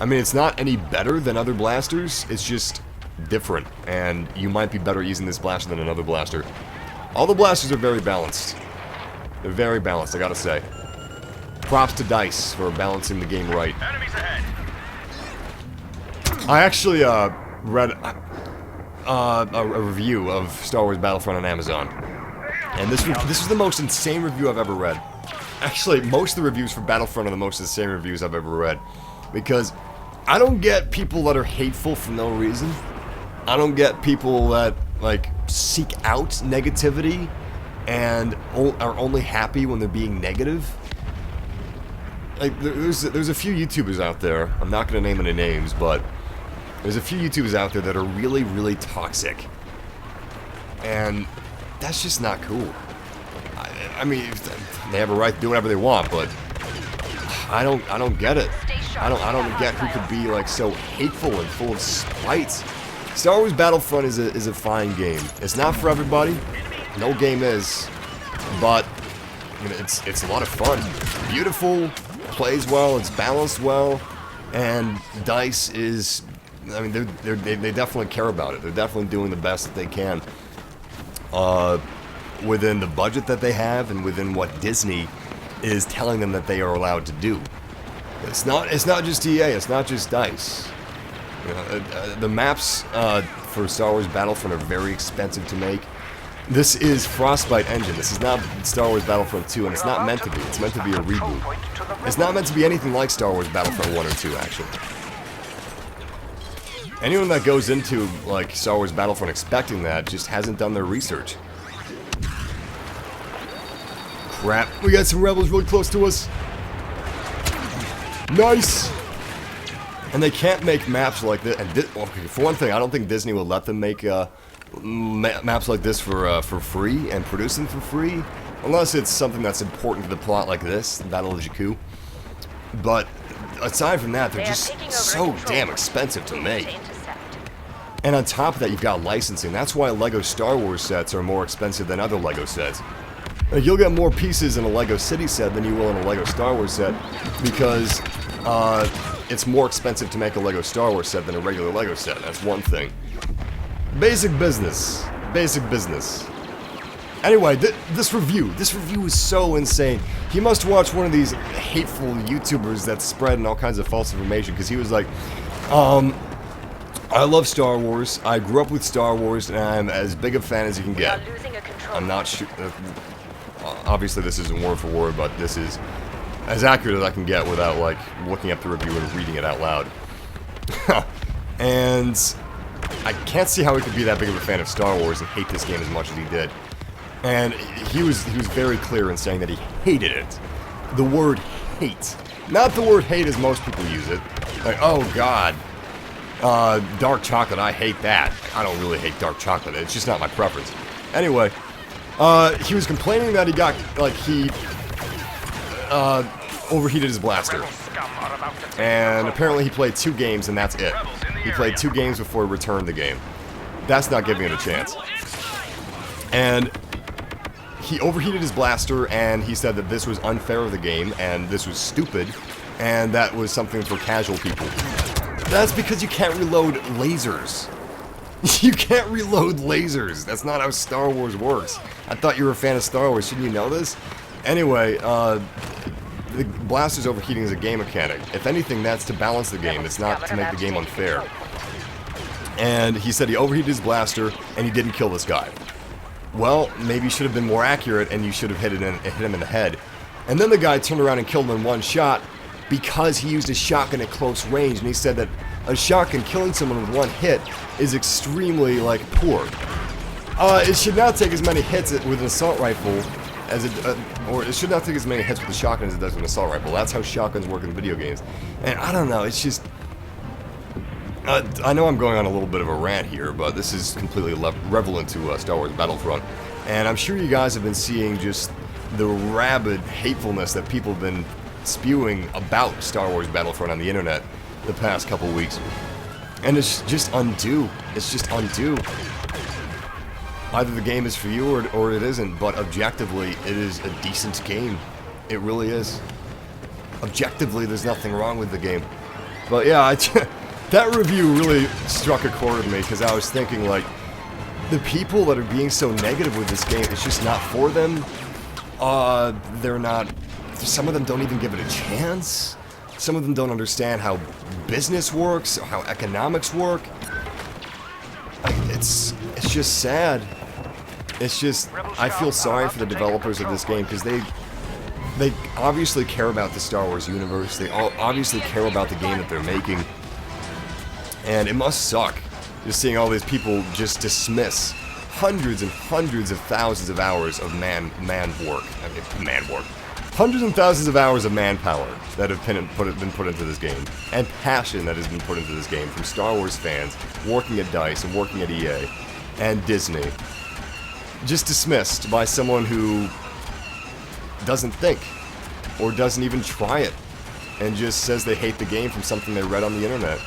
I mean, it's not any better than other blasters, it's just different, and you might be better using this blaster than another blaster. All the blasters are very balanced. They're very balanced, I gotta say. Props to DICE for balancing the game right. Enemies ahead. I actually read a review of Star Wars Battlefront on Amazon, and this was the most insane review I've ever read. Actually, most of the reviews for Battlefront are the most insane reviews I've ever read, because I don't get people that are hateful for no reason. I don't get people that like seek out negativity and are only happy when they're being negative. Like, there's a few YouTubers out there, I'm not going to name any names, but there's a few YouTubers out there that are really, really toxic. And that's just not cool. I mean, they have a right to do whatever they want, but I don't get it. I don't get who could be like so hateful and full of spite. Star Wars Battlefront is a fine game. It's not for everybody. No game is, but you know, it's a lot of fun. It's beautiful, plays well, it's balanced well, and DICE is, I mean, they definitely care about it. They're definitely doing the best that they can. within the budget that they have and within what Disney is telling them that they are allowed to do. It's not just EA, it's not just DICE. You know, the maps for Star Wars Battlefront are very expensive to make. This is Frostbite engine. This is not Star Wars Battlefront 2, and it's not meant to be. It's meant to be a reboot. It's not meant to be anything like Star Wars Battlefront 1 or 2, actually. Anyone that goes into, like, Star Wars Battlefront expecting that just hasn't done their research. Crap. We got some rebels really close to us. Nice! And they can't make maps like this. And okay, for one thing, I don't think Disney will let them make maps like this for free and produce them for free, unless it's something that's important to the plot like this, the Battle of Jakku. But aside from that, they're just so damn expensive to make. And on top of that, you've got licensing. That's why Lego Star Wars sets are more expensive than other Lego sets. Like, you'll get more pieces in a Lego City set than you will in a Lego Star Wars set, because it's more expensive to make a Lego Star Wars set than a regular Lego set. That's one thing. Basic business. Basic business. Anyway, this review is so insane. He must watch one of these hateful YouTubers that's spreading all kinds of false information, because he was like, I love Star Wars, I grew up with Star Wars, and I'm as big a fan as you can get. I'm not sure, obviously this isn't word for word, but this is as accurate as I can get without, like, looking up the review and reading it out loud. And I can't see how he could be that big of a fan of Star Wars and hate this game as much as he did. And he was very clear in saying that he hated it. The word hate. Not the word hate as most people use it. Like, oh god, dark chocolate, I hate that. I don't really hate dark chocolate, it's just not my preference. Anyway, he was complaining that he got, like, he overheated his blaster. And apparently he played 2 games and that's it. He played 2 games before he returned the game. That's not giving it a chance. And he overheated his blaster, and he said that this was unfair of the game, and this was stupid, and that was something for casual people. That's because you can't reload lasers. You can't reload lasers. That's not how Star Wars works. I thought you were a fan of Star Wars. Shouldn't you know this? Anyway, the blaster's overheating is a game mechanic. If anything, that's to balance the game. It's not to make the game unfair. And he said he overheated his blaster, and he didn't kill this guy. Well, maybe you should have been more accurate, and you should have hit him in the head. And then the guy turned around and killed him in one shot because he used a shotgun at close range, and he said that a shotgun killing someone with one hit is extremely, like, poor. It should not take as many hits with an assault rifle as or it should not take as many hits with a shotgun as it does with an assault rifle. That's how shotguns work in video games. And I don't know, it's just... I know I'm going on a little bit of a rant here, but this is completely relevant to Star Wars Battlefront. And I'm sure you guys have been seeing just the rabid hatefulness that people have been spewing about Star Wars Battlefront on the internet the past couple weeks. And it's just undue. It's just undue. Either the game is for you or it isn't, but objectively, it is a decent game. It really is. Objectively, there's nothing wrong with the game. But yeah, that review really struck a chord with me, because I was thinking, like, the people that are being so negative with this game, it's just not for them. They're not... Some of them don't even give it a chance. Some of them don't understand how business works, or how economics work. It's just sad. It's just... I feel sorry for the developers of this game, because they obviously care about the Star Wars universe. They obviously care about the game that they're making. And it must suck just seeing all these people just dismiss hundreds and hundreds of thousands of hours of man work. Hundreds and thousands of hours of manpower that have been put into this game, and passion that has been put into this game from Star Wars fans working at DICE and working at EA and Disney. Just dismissed by someone who doesn't think, or doesn't even try it, and just says they hate the game from something they read on the internet.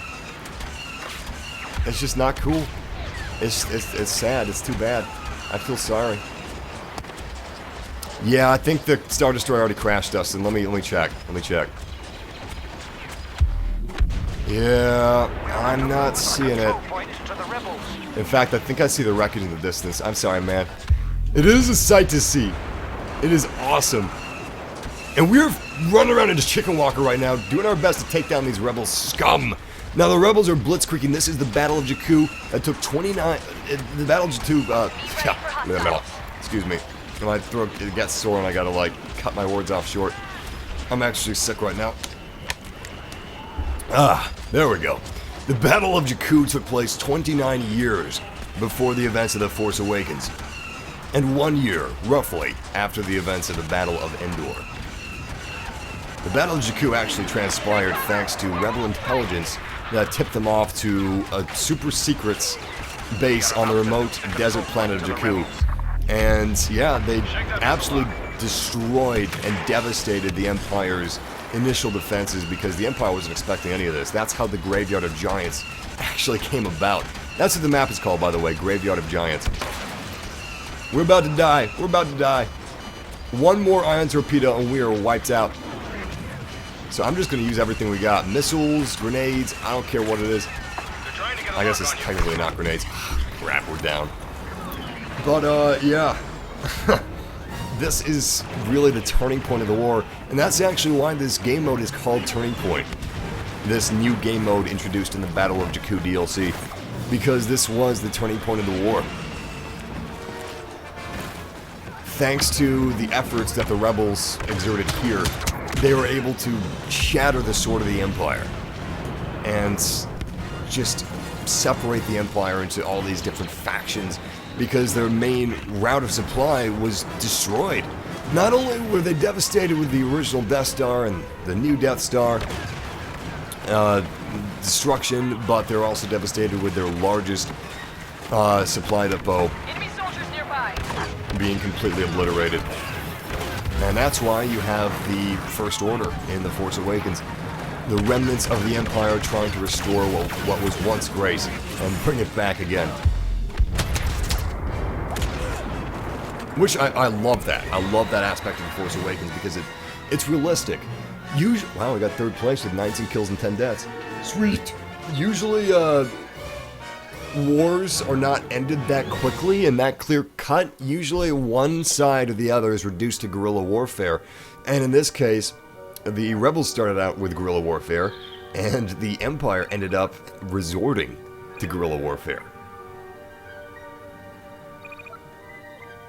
It's just not cool. It's sad. It's too bad. I feel sorry. Yeah, I think the Star Destroyer already crashed us, and let me check. Let me check. Yeah, I'm not seeing it. In fact, I think I see the wreckage in the distance. I'm sorry, man. It is a sight to see. It is awesome. And we're running around into Chicken Walker right now, doing our best to take down these rebel scum. Now the rebels are blitzkrieging. This is the Battle of Jakku that took 29. The Battle of Jakku. Excuse me. My throat gets sore and I gotta like cut my words off short. I'm actually sick right now. There we go. The Battle of Jakku took place 29 years before the events of the Force Awakens, and 1 year, roughly, after the events of the Battle of Endor. The Battle of Jakku actually transpired thanks to rebel intelligence that tipped them off to a super secrets base on the remote desert planet of Jakku. And yeah, they absolutely destroyed and devastated the Empire's initial defenses because the Empire wasn't expecting any of this. That's how the Graveyard of Giants actually came about. That's what the map is called, by the way, Graveyard of Giants. We're about to die. We're about to die. One more ion torpedo and we are wiped out. So I'm just going to use everything we got. Missiles, grenades, I don't care what it is. I guess it's technically not grenades. Crap, we're down. But, yeah. This is really the turning point of the war. And that's actually why this game mode is called Turning Point. This new game mode introduced in the Battle of Jakku DLC. Because this was the turning point of the war. Thanks to the efforts that the rebels exerted here, they were able to shatter the sword of the Empire. And just separate the Empire into all these different factions because their main route of supply was destroyed. Not only were they devastated with the original Death Star and the new Death Star destruction, but they're also devastated with their largest supply depot Enemy soldiers nearby. being completely obliterated. And that's why you have the First Order in The Force Awakens. The remnants of the Empire trying to restore what was once great and bring it back again. Which I love that. I love that aspect of The Force Awakens because it's realistic. Wow, we got third place with 19 kills and 10 deaths. Sweet. Usually, wars are not ended that quickly and that clear cut. Usually one side or the other is reduced to guerrilla warfare. And in this case, the rebels started out with guerrilla warfare and the Empire ended up resorting to guerrilla warfare.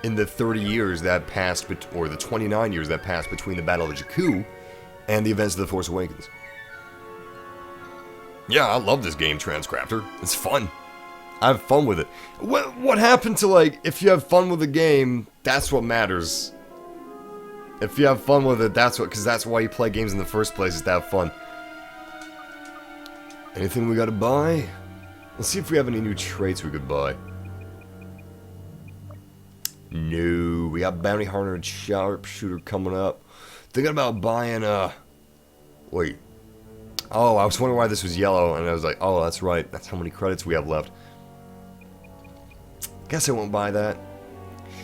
In the 30 years that passed, or the 29 years that passed between the Battle of Jakku and the events of The Force Awakens. Yeah, I love this game, Transcrafter. It's fun. I have fun with it. What happened to, like, if you have fun with a game, that's what matters. If you have fun with it, because that's why you play games in the first place, is to have fun. Anything we gotta buy? Let's see if we have any new traits we could buy. No, we got Bounty Hunter and Sharpshooter coming up. Thinking about buying, wait. Oh, I was wondering why this was yellow, and I was like, oh, that's right. That's how many credits we have left. Guess I won't buy that.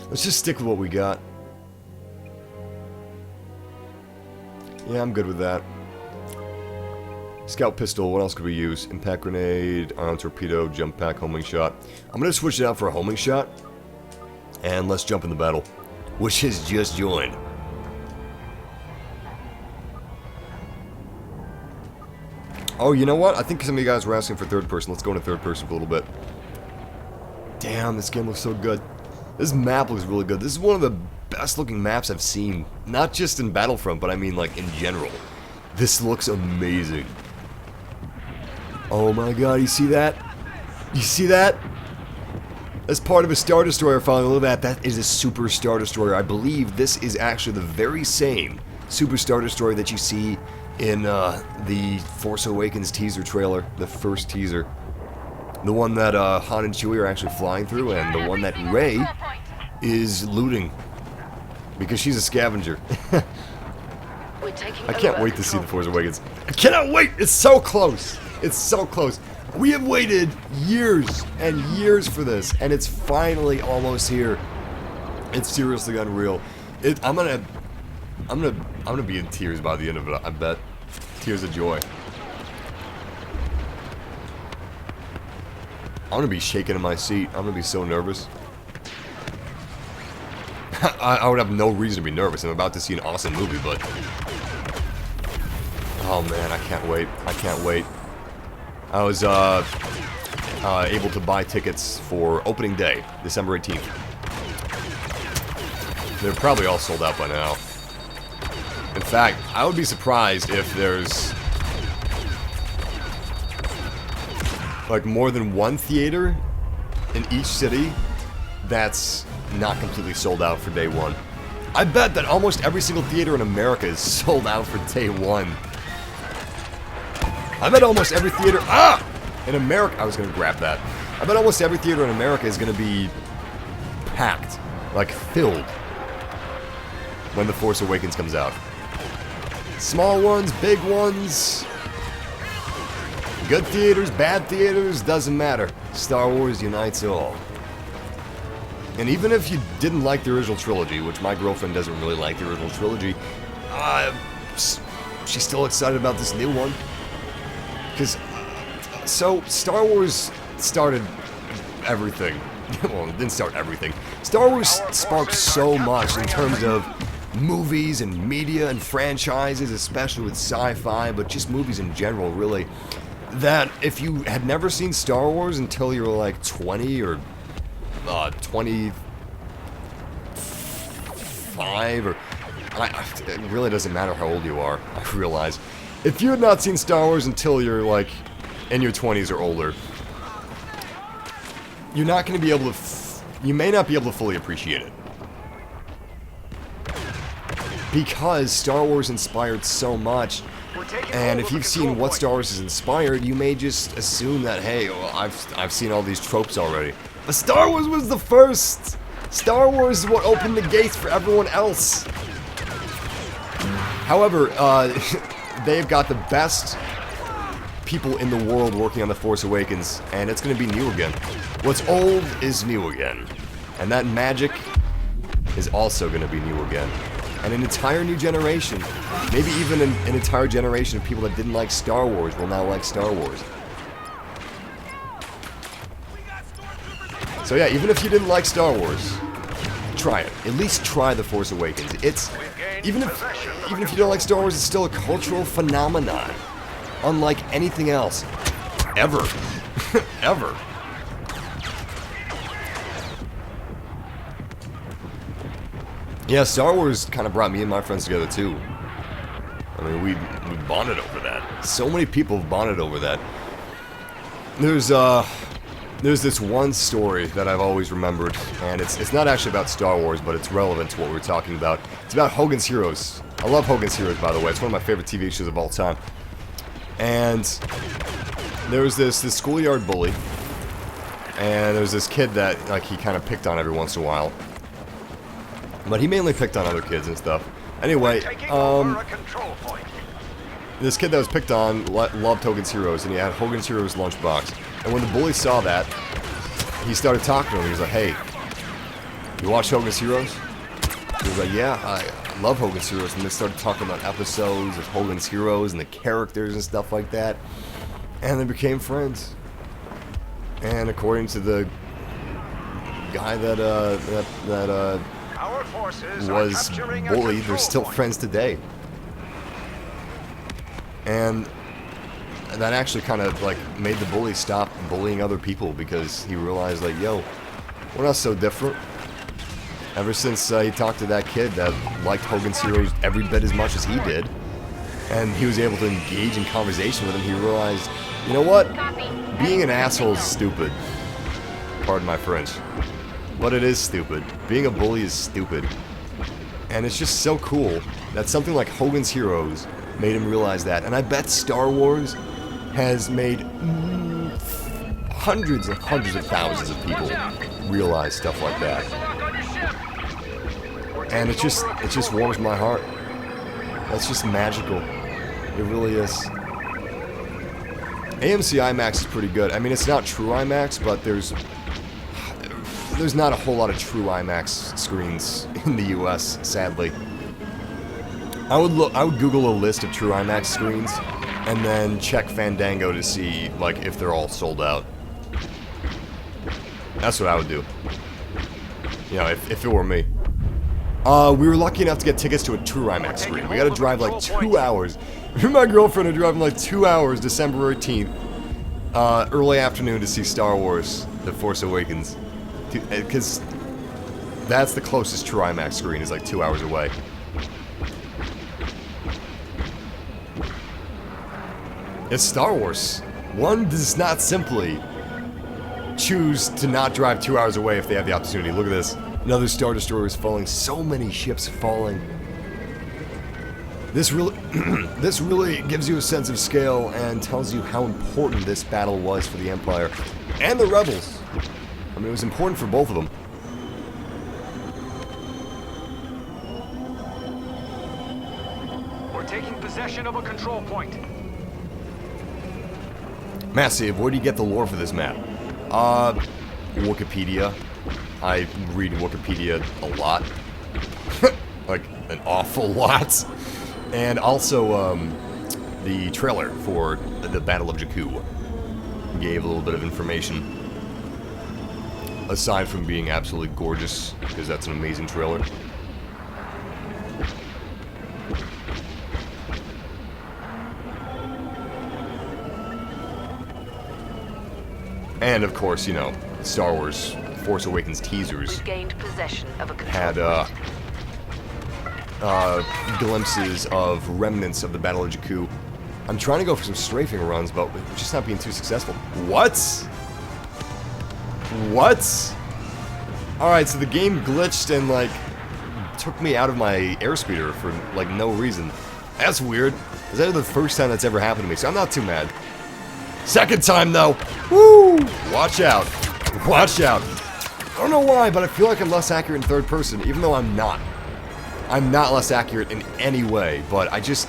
Let's just stick with what we got. Yeah, I'm good with that. Scout pistol, what else could we use? Impact grenade, ion torpedo, jump pack, homing shot. I'm gonna switch it out for a homing shot. And let's jump in the battle, which has just joined. Oh, you know what? I think some of you guys were asking for third person. Let's go into third person for a little bit. Damn, this game looks so good. This map looks really good. This is one of the best looking maps I've seen. Not just in Battlefront, but I mean like in general. This looks amazing. Oh my god, you see that? You see that? As part of a Star Destroyer finally, look at that. That is a Super Star Destroyer. I believe this is actually the very same Super Star Destroyer that you see in the Force Awakens teaser trailer, the first teaser. The one that Han and Chewie are actually flying through, and the one that Rey is looting. Because she's a scavenger. I can't wait to see the Force Awakens. I cannot wait! It's so close! It's so close. We have waited years and years for this, and it's finally almost here. It's seriously unreal. I'm gonna be in tears by the end of it, I bet. Tears of joy. I'm gonna be shaking in my seat. I'm gonna be so nervous. I would have no reason to be nervous. I'm about to see an awesome movie, but... Oh man, I can't wait. I can't wait. I was able to buy tickets for opening day, December 18th. They're probably all sold out by now. In fact, I would be surprised if there's like more than one theater in each city that's not completely sold out for day one. I bet that almost every single theater in America is sold out for day one. I bet almost every theater in America, I was gonna grab that. I bet almost every theater in America is gonna be packed, like filled, when The Force Awakens comes out. Small ones, big ones, good theaters, bad theaters, doesn't matter. Star Wars unites all. And even if you didn't like the original trilogy, which my girlfriend doesn't really like the original trilogy, she's still excited about this new one. Because, so, Star Wars started everything. Well, it didn't start everything. Star Wars sparked so much in terms of movies and media and franchises, especially with sci-fi, but just movies in general, really, that if you had never seen Star Wars until you were like 20 or 25 or... it really doesn't matter how old you are, I realize. If you had not seen Star Wars until you're like in your 20s or older, you're not going to be able to... you may not be able to fully appreciate it. Because Star Wars inspired so much, and if you've seen what Star Wars has inspired, you may just assume that, hey, well, I've seen all these tropes already. But Star Wars was the first! Star Wars is what opened the gates for everyone else. However, they've got the best people in the world working on The Force Awakens, and it's going to be new again. What's old is new again. And that magic is also going to be new again. And an entire new generation, maybe even an entire generation of people that didn't like Star Wars will now like Star Wars. So yeah, even if you didn't like Star Wars, try it. At least try The Force Awakens. It's even if you don't like Star Wars, it's still a cultural phenomenon, unlike anything else, ever, ever. Yeah, Star Wars kind of brought me and my friends together too. I mean, we bonded over that. So many people have bonded over that. There's this one story that I've always remembered, and it's not actually about Star Wars, but it's relevant to what we're talking about. It's about Hogan's Heroes. I love Hogan's Heroes, by the way. It's one of my favorite TV shows of all time. And there was this schoolyard bully, and there was this kid that like he kind of picked on every once in a while. But he mainly picked on other kids and stuff. Anyway, this kid that was picked on loved Hogan's Heroes, and he had Hogan's Heroes lunchbox. And when the bully saw that, he started talking to him. He was like, "Hey, you watch Hogan's Heroes?" He was like, "Yeah, I love Hogan's Heroes." And they started talking about episodes of Hogan's Heroes and the characters and stuff like that. And they became friends. And according to the guy that was bullied, they're still friends today. And that actually kind of like made the bully stop bullying other people, because he realized like, yo, we're not so different. Ever since he talked to that kid that liked Hogan's Heroes every bit as much as he did, and he was able to engage in conversation with him, he realized, you know what? Being an asshole is stupid. Pardon my French. But it is stupid. Being a bully is stupid. And it's just so cool that something like Hogan's Heroes made him realize that. And I bet Star Wars has made hundreds and hundreds of thousands of people realize stuff like that. And it just warms my heart. That's just magical. It really is. AMC IMAX is pretty good. I mean, it's not true IMAX, but there's not a whole lot of true IMAX screens in the US, sadly. I would Google a list of true IMAX screens and then check Fandango to see like if they're all sold out. That's what I would do. You know, if it were me. We were lucky enough to get tickets to a True IMAX screen. We got to drive like 2 hours. Me and my girlfriend are driving like 2 hours, December 18th, early afternoon to see Star Wars: The Force Awakens, because that's the closest True IMAX screen is like 2 hours away. It's Star Wars. One does not simply choose to not drive 2 hours away if they have the opportunity. Look at this. Another Star Destroyer is falling. So many ships falling. This really, this really gives you a sense of scale and tells you how important this battle was for the Empire and the Rebels. I mean, it was important for both of them. We're taking possession of a control point. Massive, where do you get the lore for this map? Wikipedia. I read Wikipedia a lot. Like, an awful lot. And also, the trailer for the Battle of Jakku gave a little bit of information. Aside from being absolutely gorgeous, because that's an amazing trailer. And of course, you know, Star Wars Force Awakens teasers Gained possession of a had glimpses of remnants of the Battle of Jakku. I'm trying to go for some strafing runs, but we're just not being too successful. What? What? Alright, so the game glitched and, like, took me out of my airspeeder for, like, no reason. That's weird. Is that the first time that's ever happened to me, so I'm not too mad. Second time, though! Woo! Watch out. Watch out. I don't know why, but I feel like I'm less accurate in third person, even though I'm not. I'm not less accurate in any way, but I guess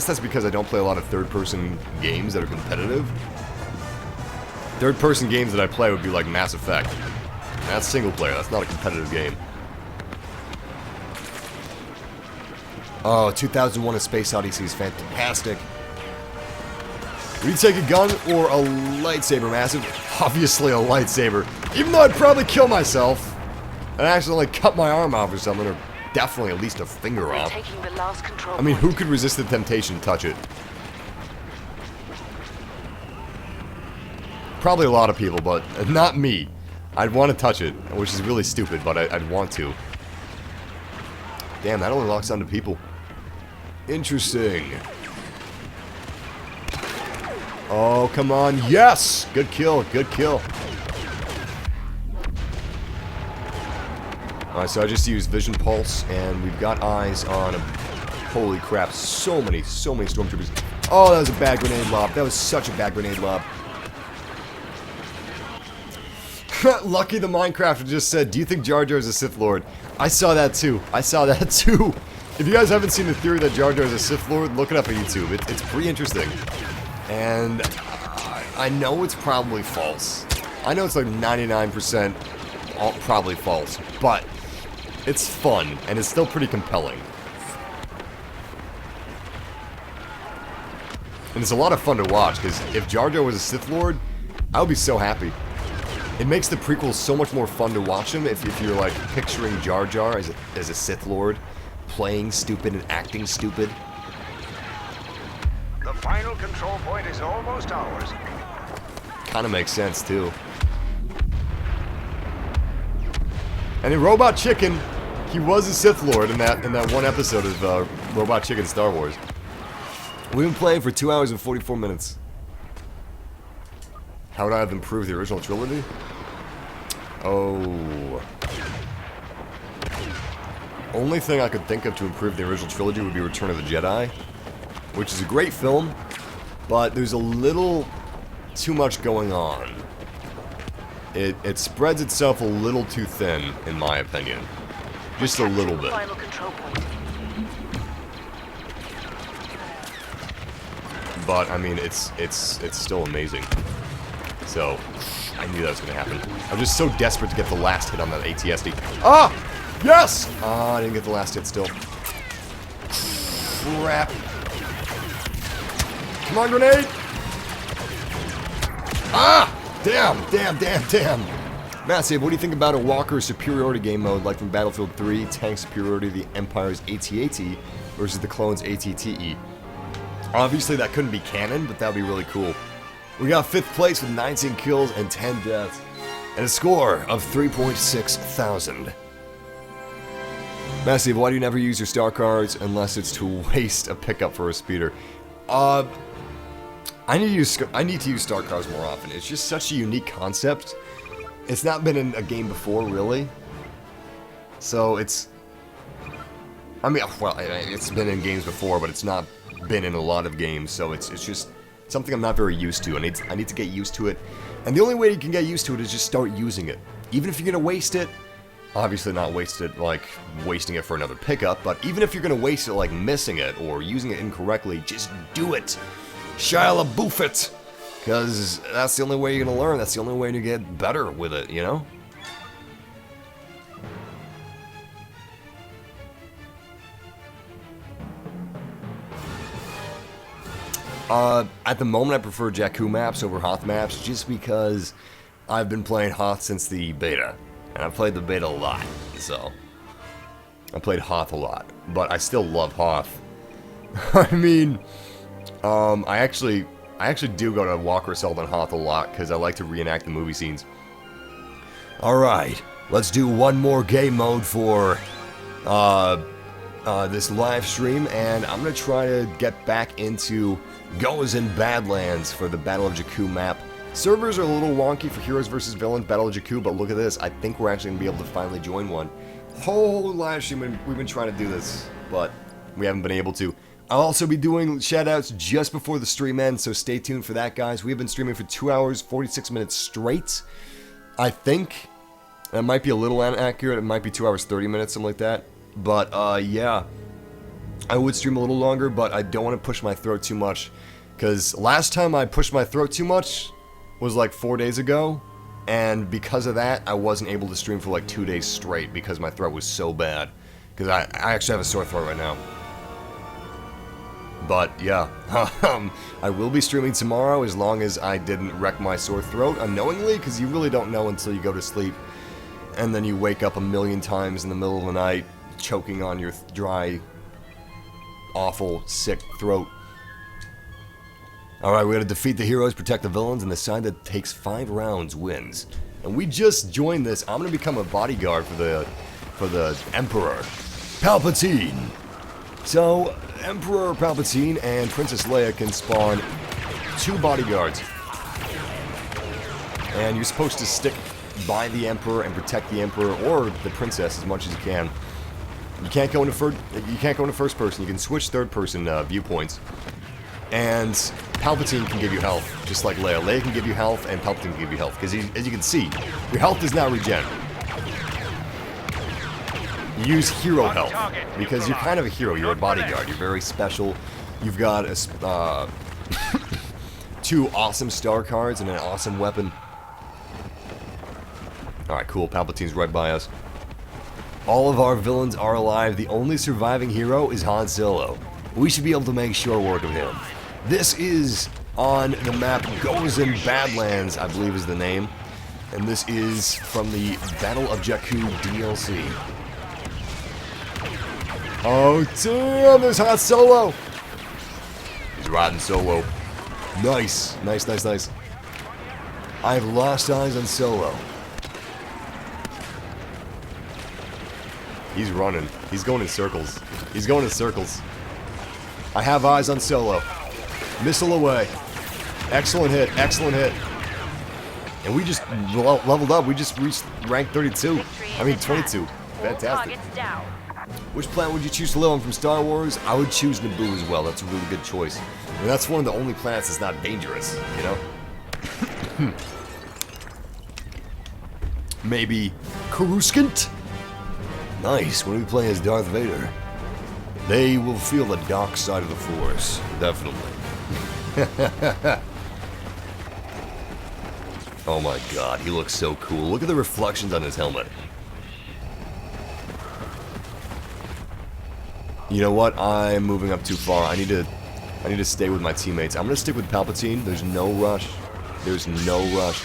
that's because I don't play a lot of third-person games that are competitive. Third-person games that I play would be like Mass Effect. That's single-player, that's not a competitive game. Oh, 2001: A Space Odyssey is fantastic. Would you take a gun or a lightsaber, Massive? Obviously a lightsaber. Even though I'd probably kill myself and accidentally cut my arm off or something, or definitely at least a finger off. Taking the last control I mean, who point. could resist the temptation to touch it? Probably a lot of people, but not me. I'd want to touch it, which is really stupid, but I'd want to. Damn, that only locks onto people. Interesting. Oh, come on. Yes! Good kill, good kill. Alright, so I just used Vision Pulse, and we've got eyes on a... Holy crap, so many stormtroopers. Oh, that was a bad grenade lob. That was such a bad grenade lob. Lucky the Minecrafter just said, do you think Jar Jar is a Sith Lord? I saw that too. I saw that too. If you guys haven't seen the theory that Jar Jar is a Sith Lord, look it up on YouTube. It's pretty interesting. And I know it's probably false. I know it's like 99% probably false, but it's fun, and it's still pretty compelling. And it's a lot of fun to watch, because if Jar Jar was a Sith Lord, I would be so happy. It makes the prequels so much more fun to watch them if you're like picturing Jar Jar as a Sith Lord, playing stupid and acting stupid. The final control point is almost ours. Kind of makes sense too. And in Robot Chicken, he was a Sith Lord in that one episode of Robot Chicken Star Wars. We've been playing for 2 hours and 44 minutes. How would I have improved the original trilogy? Oh. Only thing I could think of to improve the original trilogy would be Return of the Jedi, which is a great film, but there's a little too much going on. It spreads itself a little too thin, in my opinion. Just a little bit. Final control point. But I mean, it's still amazing. So I knew that was gonna happen. I'm just so desperate to get the last hit on that ATSD. Ah! Yes! Ah, I didn't get the last hit still. Crap. Come on, grenade! Ah! Damn! Massive, what do you think about a Walker superiority game mode like from Battlefield 3, tank superiority, the Empire's AT-AT versus the clones AT-TE? Obviously that couldn't be canon, but that would be really cool. We got 5th place with 19 kills and 10 deaths, and a score of 3.6 thousand. Massive, why do you never use your star cards unless it's to waste a pickup for a speeder? I need to use star cards more often. It's just such a unique concept. It's not been in a game before, really. So it's... I mean, well, it's been in games before, but it's not been in a lot of games, so it's just something I'm not very used to. I need to get used to it. And the only way you can get used to it is just start using it. Even if you're going to waste it, obviously not waste it like wasting it for another pickup, but even if you're going to waste it like missing it or using it incorrectly, just do it. Shia LaBeouf it. Because that's the only way you're going to learn. That's the only way to get better with it, you know? At the moment, I prefer Jakku maps over Hoth maps just because I've been playing Hoth since the beta. And I've played the beta a lot, so... I played Hoth a lot, but I still love Hoth. I mean, I actually do go to Walker Assault on Hoth a lot because I like to reenact the movie scenes. Alright, let's do one more game mode for this live stream, and I'm going to try to get back into Goes in Badlands for the Battle of Jakku map. Servers are a little wonky for Heroes vs. Villains Battle of Jakku, but look at this. I think we're actually going to be able to finally join one. Whole live stream, we've been trying to do this, but we haven't been able to. I'll also be doing shoutouts just before the stream ends, so stay tuned for that, guys. We've been streaming for 2 hours, 46 minutes straight, I think. That might be a little inaccurate. It might be 2 hours, 30 minutes, something like that. But, yeah. I would stream a little longer, but I don't want to push my throat too much. Because last time I pushed my throat too much was like 4 days ago. And because of that, I wasn't able to stream for like 2 days straight because my throat was so bad. Because I actually have a sore throat right now. But, yeah, I will be streaming tomorrow as long as I didn't wreck my sore throat unknowingly, because you really don't know until you go to sleep, and then you wake up a million times in the middle of the night, choking on your dry, awful, sick throat. Alright, we gotta defeat the heroes, protect the villains, and the side that takes 5 rounds wins. And we just joined this. I'm gonna become a bodyguard for the Emperor Palpatine. So, Emperor Palpatine and Princess Leia can spawn 2 bodyguards. And you're supposed to stick by the Emperor and protect the Emperor or the Princess as much as you can. You can't go into first person. You can switch third person viewpoints. And Palpatine can give you health, just like Leia. Leia can give you health, and Palpatine can give you health. Because as you can see, your health does not regen. You use hero health, because you're kind of a hero. You're a bodyguard. You're very special. You've got 2 awesome star cards and an awesome weapon. Alright, cool. Palpatine's right by us. All of our villains are alive. The only surviving hero is Han Solo. We should be able to make short work of him. This is on the map Goes in Badlands, I believe is the name. And this is from the Battle of Jakku DLC. Oh damn, there's Han Solo! He's riding solo. Nice, nice, nice, nice. I've lost eyes on Solo. He's running. He's going in circles. He's going in circles. I have eyes on Solo. Missile away. Excellent hit, excellent hit. And we just leveled up. We just reached rank 32. I mean 22. Fantastic. Which planet would you choose to live on from Star Wars? I would choose Naboo as well. That's a really good choice. And that's one of the only planets that's not dangerous, you know? Maybe Coruscant? Nice. When we play as Darth Vader, they will feel the dark side of the Force. Definitely. Oh my god, he looks so cool. Look at the reflections on his helmet. You know what? I'm moving up too far. I need to stay with my teammates. I'm gonna stick with Palpatine. There's no rush. There's no rush.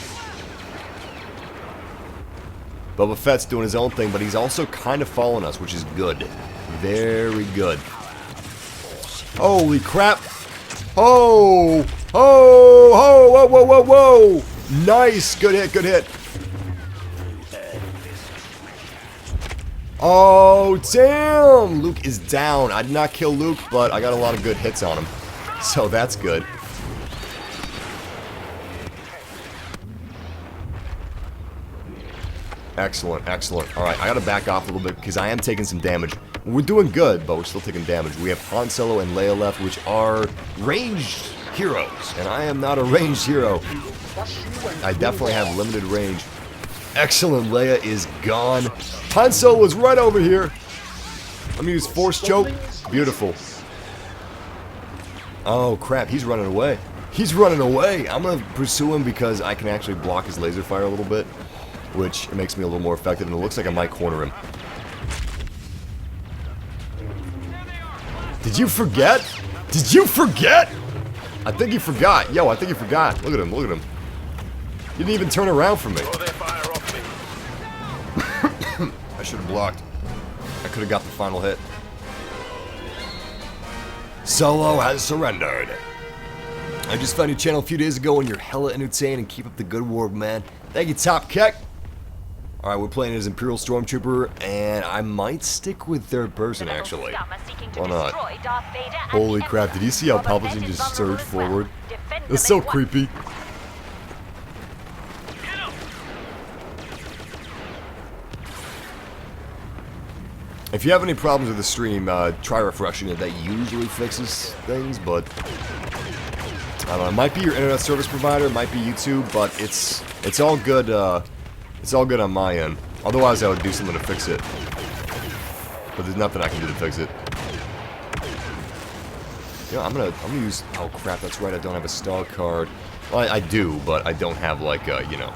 Boba Fett's doing his own thing, but he's also kind of following us, which is good. Very good. Holy crap! Oh! Oh! Oh! Whoa! Whoa! Whoa! Whoa! Nice! Good hit! Good hit! Oh, damn! Luke is down. I did not kill Luke, but I got a lot of good hits on him. So that's good. Excellent, excellent. Alright, I gotta back off a little bit because I am taking some damage. We're doing good, but we're still taking damage. We have Han Solo and Leia left, which are ranged heroes. And I am not a ranged hero. I definitely have limited range. Excellent, Leia is gone. Han Solo is right over here. Let me use Force Choke. Beautiful. Oh crap, he's running away. He's running away. I'm gonna pursue him because I can actually block his laser fire a little bit, which makes me a little more effective, and it looks like I might corner him. Did you forget? Did you forget? I think he forgot. Yo, I think he forgot. Look at him, look at him. He didn't even turn around for me. I should have blocked. I could have got the final hit. Solo has surrendered. I just found your channel a few days ago and you're hella entertained and keep up the good work, man. Thank you, Top Keck. Alright, we're playing as Imperial Stormtrooper, and I might stick with third person, actually. Why not? Holy crap, did you see how Palpatine just surged forward? That's so creepy. If you have any problems with the stream, try refreshing it. That usually fixes things, but I don't know. It might be your internet service provider, it might be YouTube, but it's all good. It's all good on my end. Otherwise, I would do something to fix it. But there's nothing I can do to fix it. Yeah, I'm gonna use. Oh crap, that's right. I don't have a star card. Well, I do, but I don't have like you know.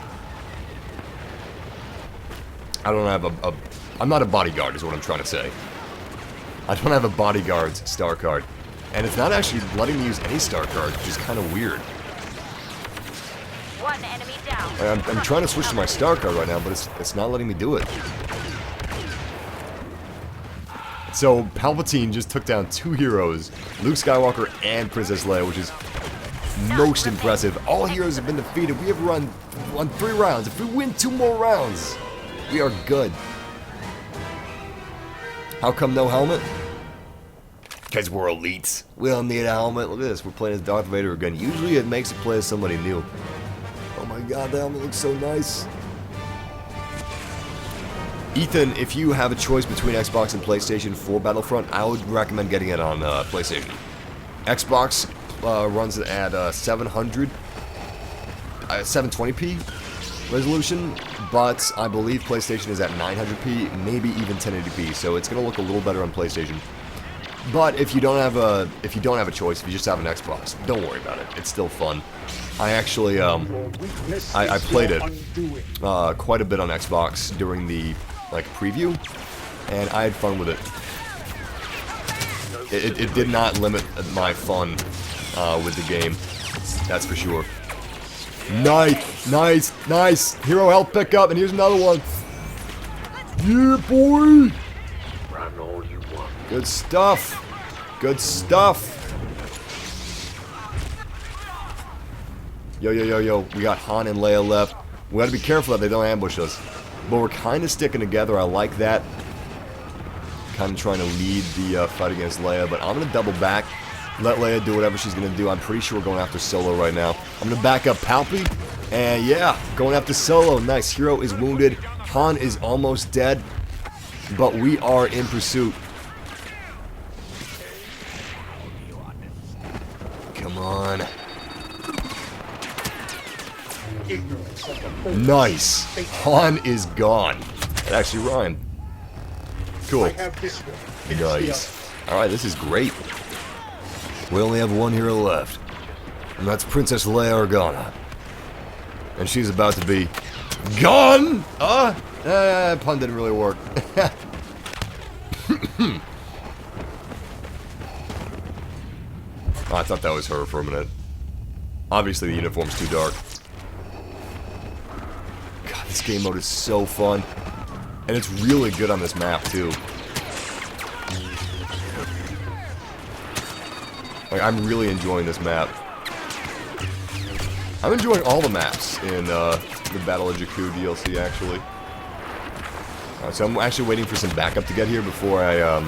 I don't have a. I'm not a bodyguard, is what I'm trying to say. I don't have a bodyguard's star card. And it's not actually letting me use any star card, which is kind of weird. One enemy down. I'm trying to switch to my star card right now, but it's not letting me do it. So, Palpatine just took down 2 heroes, Luke Skywalker and Princess Leia, which is most impressive. All heroes have been defeated. We have won 3 rounds. If we win 2 more rounds, we are good. How come no helmet? Because we're elites. We don't need a helmet. Look at this. We're playing as Darth Vader again. Usually it makes you play as somebody new. Oh my god, the helmet looks so nice. Ethan, if you have a choice between Xbox and PlayStation for Battlefront, I would recommend getting it on PlayStation. Xbox runs it at 720p resolution, but I believe PlayStation is at 900p, maybe even 1080p, so it's gonna look a little better on PlayStation. But if you don't have a choice, if you just have an Xbox, don't worry about it. It's still fun. I actually I played it quite a bit on Xbox during the preview, and I had fun with it. It did not limit my fun with the game, that's for sure. Nice, nice, nice. Hero health pickup, and here's another one. Yeah, boy. Run all you want. Good stuff. Good stuff. Yo, yo, yo, yo. We got Han and Leia left. We gotta be careful that they don't ambush us. But we're kind of sticking together. I like that. Kind of trying to lead the fight against Leia, but I'm gonna double back. Let Leia do whatever she's gonna do. I'm pretty sure we're going after Solo right now. I'm gonna back up Palpy, and yeah, going after Solo. Nice. Hero is wounded. Han is almost dead, but we are in pursuit. Come on. Nice. Han is gone. It actually rhymed. Cool. Nice. Alright, this is great. We only have 1 hero left, and that's Princess Leia Organa. And she's about to be gone! Pun didn't really work. I thought that was her for a minute. Obviously the uniform's too dark. God, this game mode is so fun. And it's really good on this map, too. Like, I'm really enjoying this map. I'm enjoying all the maps in the Battle of Jakku DLC, actually. So I'm actually waiting for some backup to get here before I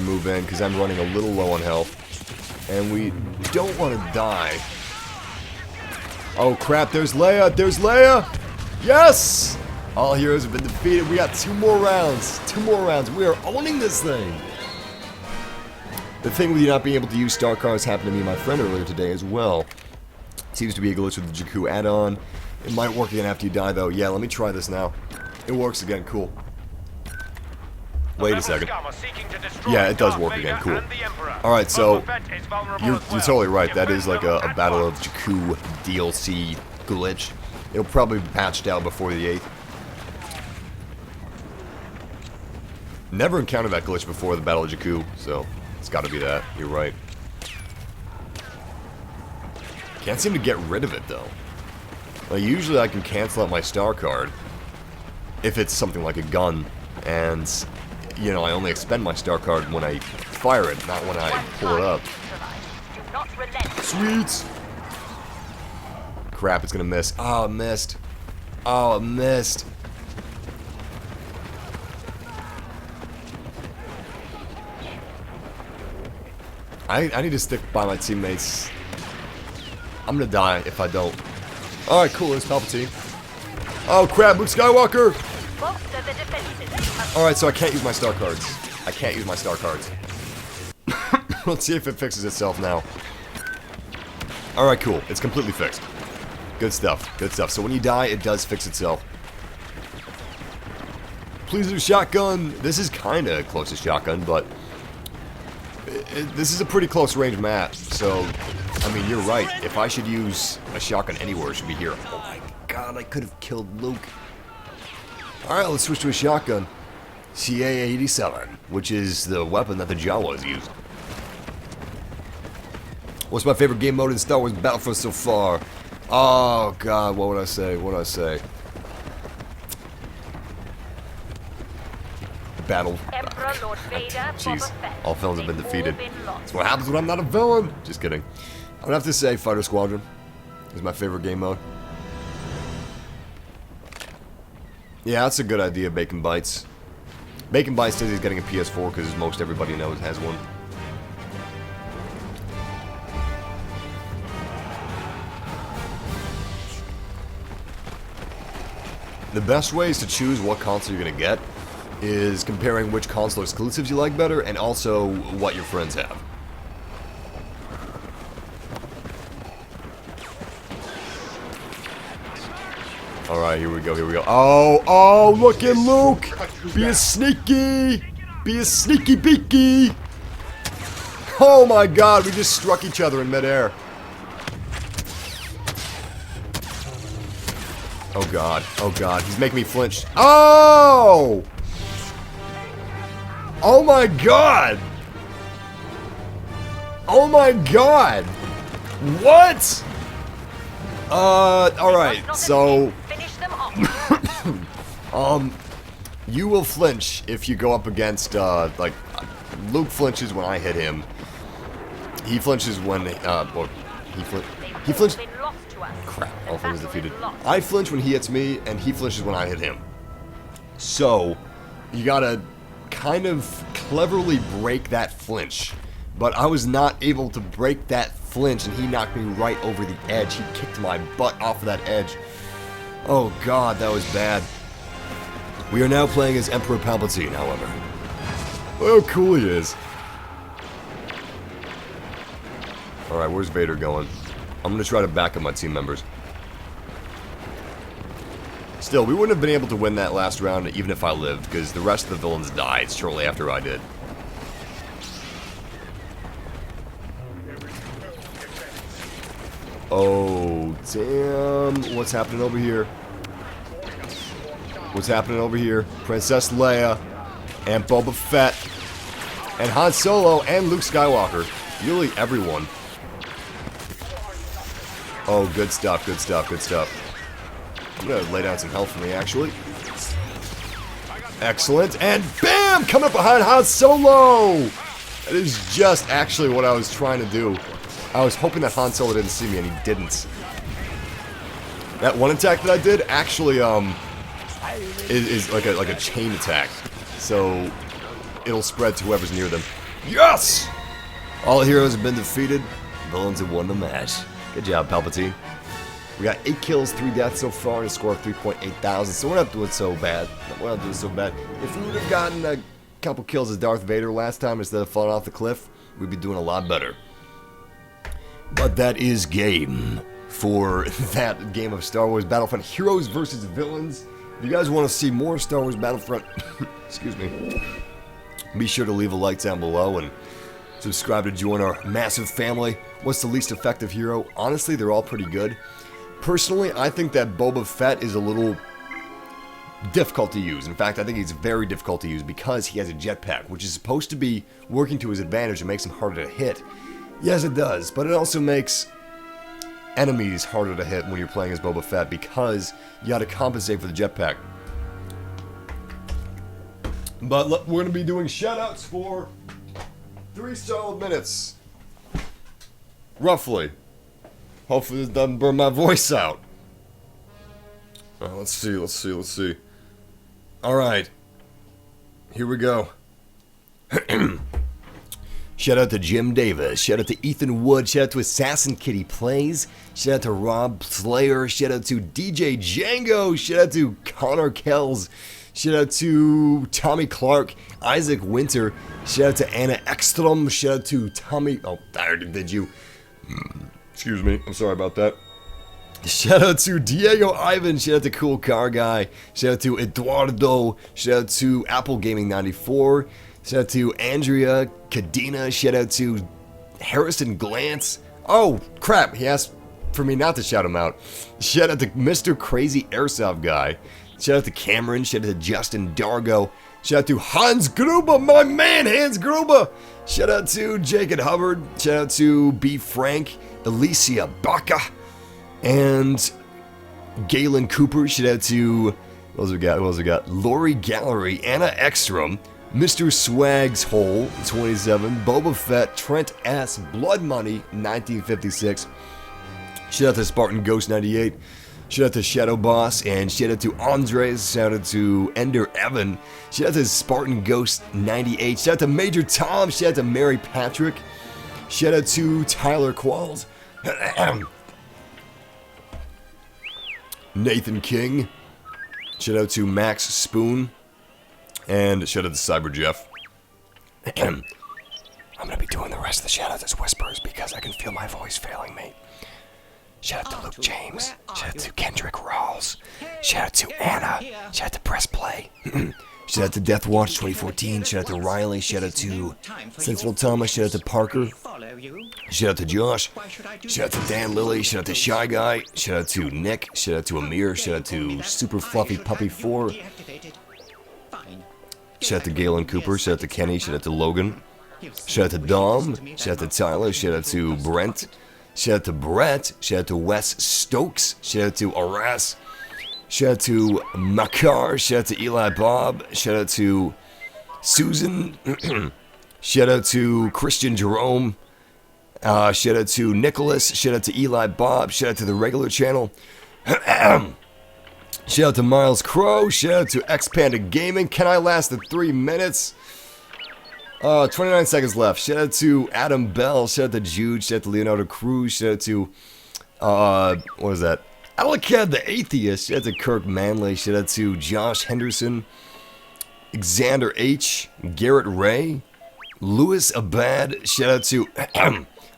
move in, because I'm running a little low on health. And we don't want to die. Oh crap, there's Leia! There's Leia! Yes! All heroes have been defeated. We got 2 more rounds. 2 more rounds. We are owning this thing. The thing with you not being able to use star cards happened to me and my friend earlier today as well. Seems to be a glitch with the Jakku add-on. It might work again after you die, though. Yeah, let me try this now. It works again. Cool. Wait a second. Yeah, it does work again. Cool. Alright, so you're totally right. That is like a Battle of Jakku DLC glitch. It'll probably be patched out before the 8th. Never encountered that glitch before the Battle of Jakku, so it's gotta be that. You're right. Can't seem to get rid of it, though. Like, usually I can cancel out my star card if it's something like a gun, and, you know, I only expend my star card when I fire it, not when I pull it up. Sweet! Crap, it's gonna miss. Oh, it missed. Oh, it missed. I need to stick by my teammates. I'm gonna die if I don't. Alright, cool, there's Palpatine. Oh crap, Luke Skywalker! Alright, so I can't use my star cards. I can't use my star cards. Let's see if it fixes itself now. Alright, cool. It's completely fixed. Good stuff. Good stuff. So when you die, it does fix itself. Please do shotgun. This is kind of close to shotgun, but this is a pretty close range map. So, I mean, you're right. If I should use a shotgun anywhere, it should be here. Oh my god, I could have killed Luke. Alright, let's switch to a shotgun. CA-87, which is the weapon that the Jawas used. What's my favorite game mode in Star Wars Battlefront so far? Oh god, what would I say? What would I say? Battle. Jeez, all villains have been defeated. That's what happens when I'm not a villain. Just kidding. I would have to say Fighter Squadron is my favorite game mode. Yeah, that's a good idea, Bacon Bites. Bacon Bites says he's getting a PS4 because most everybody knows has one. The best ways to choose what console you're going to get is comparing which console exclusives you like better and also what your friends have. Alright, here we go, here we go. Oh, look at Luke! Be a sneaky! Be a sneaky beaky! Oh my god, we just struck each other in midair. Oh god, he's making me flinch. Oh! Oh my god! Oh my god! What? Alright, so you will flinch if you go up against, like, Luke flinches when I hit him. He flinches when, well, he flinched. Crap, all things defeated. I flinch when he hits me, and he flinches when I hit him. So, you gotta kind of cleverly break that flinch. But I was not able to break that flinch, and he knocked me right over the edge. He kicked my butt off of that edge. Oh god, that was bad. We are now playing as Emperor Palpatine, however. Oh, cool he is. Alright, where's Vader going? I'm gonna try to back up my team members. Still, we wouldn't have been able to win that last round even if I lived, because the rest of the villains died shortly after I did. Oh, damn. What's happening over here? What's happening over here? Princess Leia and Boba Fett and Han Solo and Luke Skywalker. Really everyone. Oh, good stuff, good stuff, good stuff. I'm gonna lay down some health for me, actually. Excellent, and BAM! Coming up behind Han Solo! That is just actually what I was trying to do. I was hoping that Han Solo didn't see me, and he didn't. That one attack that I did actually is like a chain attack, so it'll spread to whoever's near them. Yes! All heroes have been defeated. Villains have won the match. Good job, Palpatine. We got 8 kills, 3 deaths so far, and a score of 3.8 thousand. So we're not doing so bad. We're not doing so bad. If we would have gotten a couple kills as Darth Vader last time instead of falling off the cliff, we'd be doing a lot better. But that is game for that game of Star Wars Battlefront Heroes versus Villains. If you guys want to see more Star Wars Battlefront, excuse me, be sure to leave a like down below and subscribe to join our massive family. What's the least effective hero? Honestly, they're all pretty good. Personally, I think that Boba Fett is a little difficult to use. In fact, I think he's very difficult to use because he has a jetpack, which is supposed to be working to his advantage and makes him harder to hit. Yes, it does, but it also makes enemies harder to hit when you're playing as Boba Fett because you gotta compensate for the jetpack. But look, we're gonna be doing shoutouts for 3 solid minutes. Roughly. Hopefully this doesn't burn my voice out. Let's see. Alright. Here we go. Shout out to Jim Davis. Shout out to Ethan Wood. Shout out to Assassin Kitty Plays. Shout out to Rob Slayer. Shout out to DJ Django. Shout out to Connor Kells. Shout out to Tommy Clark. Isaac Winter. Shout out to Anna Ekstrom. Shout out to Tommy. Oh, I already did you. Excuse me. I'm sorry about that. Shout out to Diego Ivan. Shout out to Cool Car Guy. Shout out to Eduardo. Shout out to Apple Gaming 94. Shout out to Andrea Cadena. Shout out to Harrison Glance. Oh, crap. He asked for me not to shout him out. Shout out to Mr. Crazy Airsoft Guy. Shout out to Cameron. Shout out to Justin Dargo. Shout out to Hans Gruber, my man, Hans Gruber. Shout out to Jacob Hubbard. Shout out to B. Frank, Alicia Baca, and Galen Cooper. Shout out to, what else we got? Lori Gallery, Anna Ekstrom, Mr. Swags Hole, 27, Boba Fett, Trent S. Blood Money, 1956. Shout out to Spartan Ghost 98. Shout out to Shadow Boss, and shout out to Andres, shout out to Ender Evan, shout out to Spartan Ghost 98, shout out to Major Tom, shout out to Mary Patrick, shout out to Tyler Qualls, Nathan King, shout out to Max Spoon, and shout out to Cyber Jeff. I'm gonna be doing the rest of the shout outs as whispers because I can feel my voice failing me. Shout out to Luke James. Shout out to Kendrick Rawls. Shout out to Anna. Shout out to Press Play. Shout out to Death Watch 2014. Shout out to Riley. Shout out to Sensible Thomas. Shout out to Parker. Shout out to Josh. Shout out to Dan Lilly. Shout out to Shy Guy. Shout out to Nick. Shout out to Amir. Shout out to Super Fluffy Puppy 4. Shout out to Galen Cooper. Shout out to Kenny. Shout out to Logan. Shout out to Dom. Shout out to Tyler. Shout out to Brent. Shout out to Brett. Shout out to Wes Stokes. Shout out to Aras. Shout out to Makar. Shout out to Eli Bob. Shout out to Susan. Shout out to Christian Jerome. Shout out to Nicholas. Shout out to Eli Bob. Shout out to the regular channel. Shout out to Miles Crow. Shout out to X Panda Gaming. Can I last the 3 minutes? 29 seconds left. Shout out to Adam Bell. Shout out to Jude. Shout out to Leonardo Cruz. Shout out to, what is that? Alakad the Atheist. Shout out to Kirk Manley. Shout out to Josh Henderson. Xander H. Garrett Ray. Louis Abad. Shout out to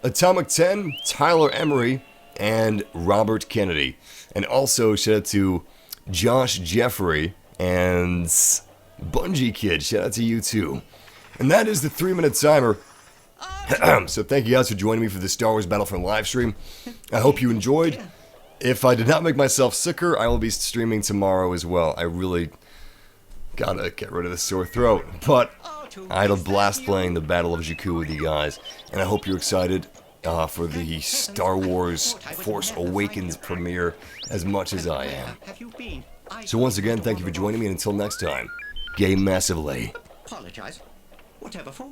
Atomic 10. Tyler Emery. And Robert Kennedy. And also shout out to Josh Jeffrey. And Bungie Kid. Shout out to you too. And that is the 3-minute timer. So thank you guys for joining me for the Star Wars Battlefront live stream. I hope you enjoyed. If I did not make myself sicker, I will be streaming tomorrow as well. I really gotta get rid of the sore throat. But I had a blast playing the Battle of Jakku with you guys. And I hope you're excited. for the Star Wars Force Awakens premiere as much as I am. So once again, thank you for joining me, and until next time, game massively. Apologize. Whatever for?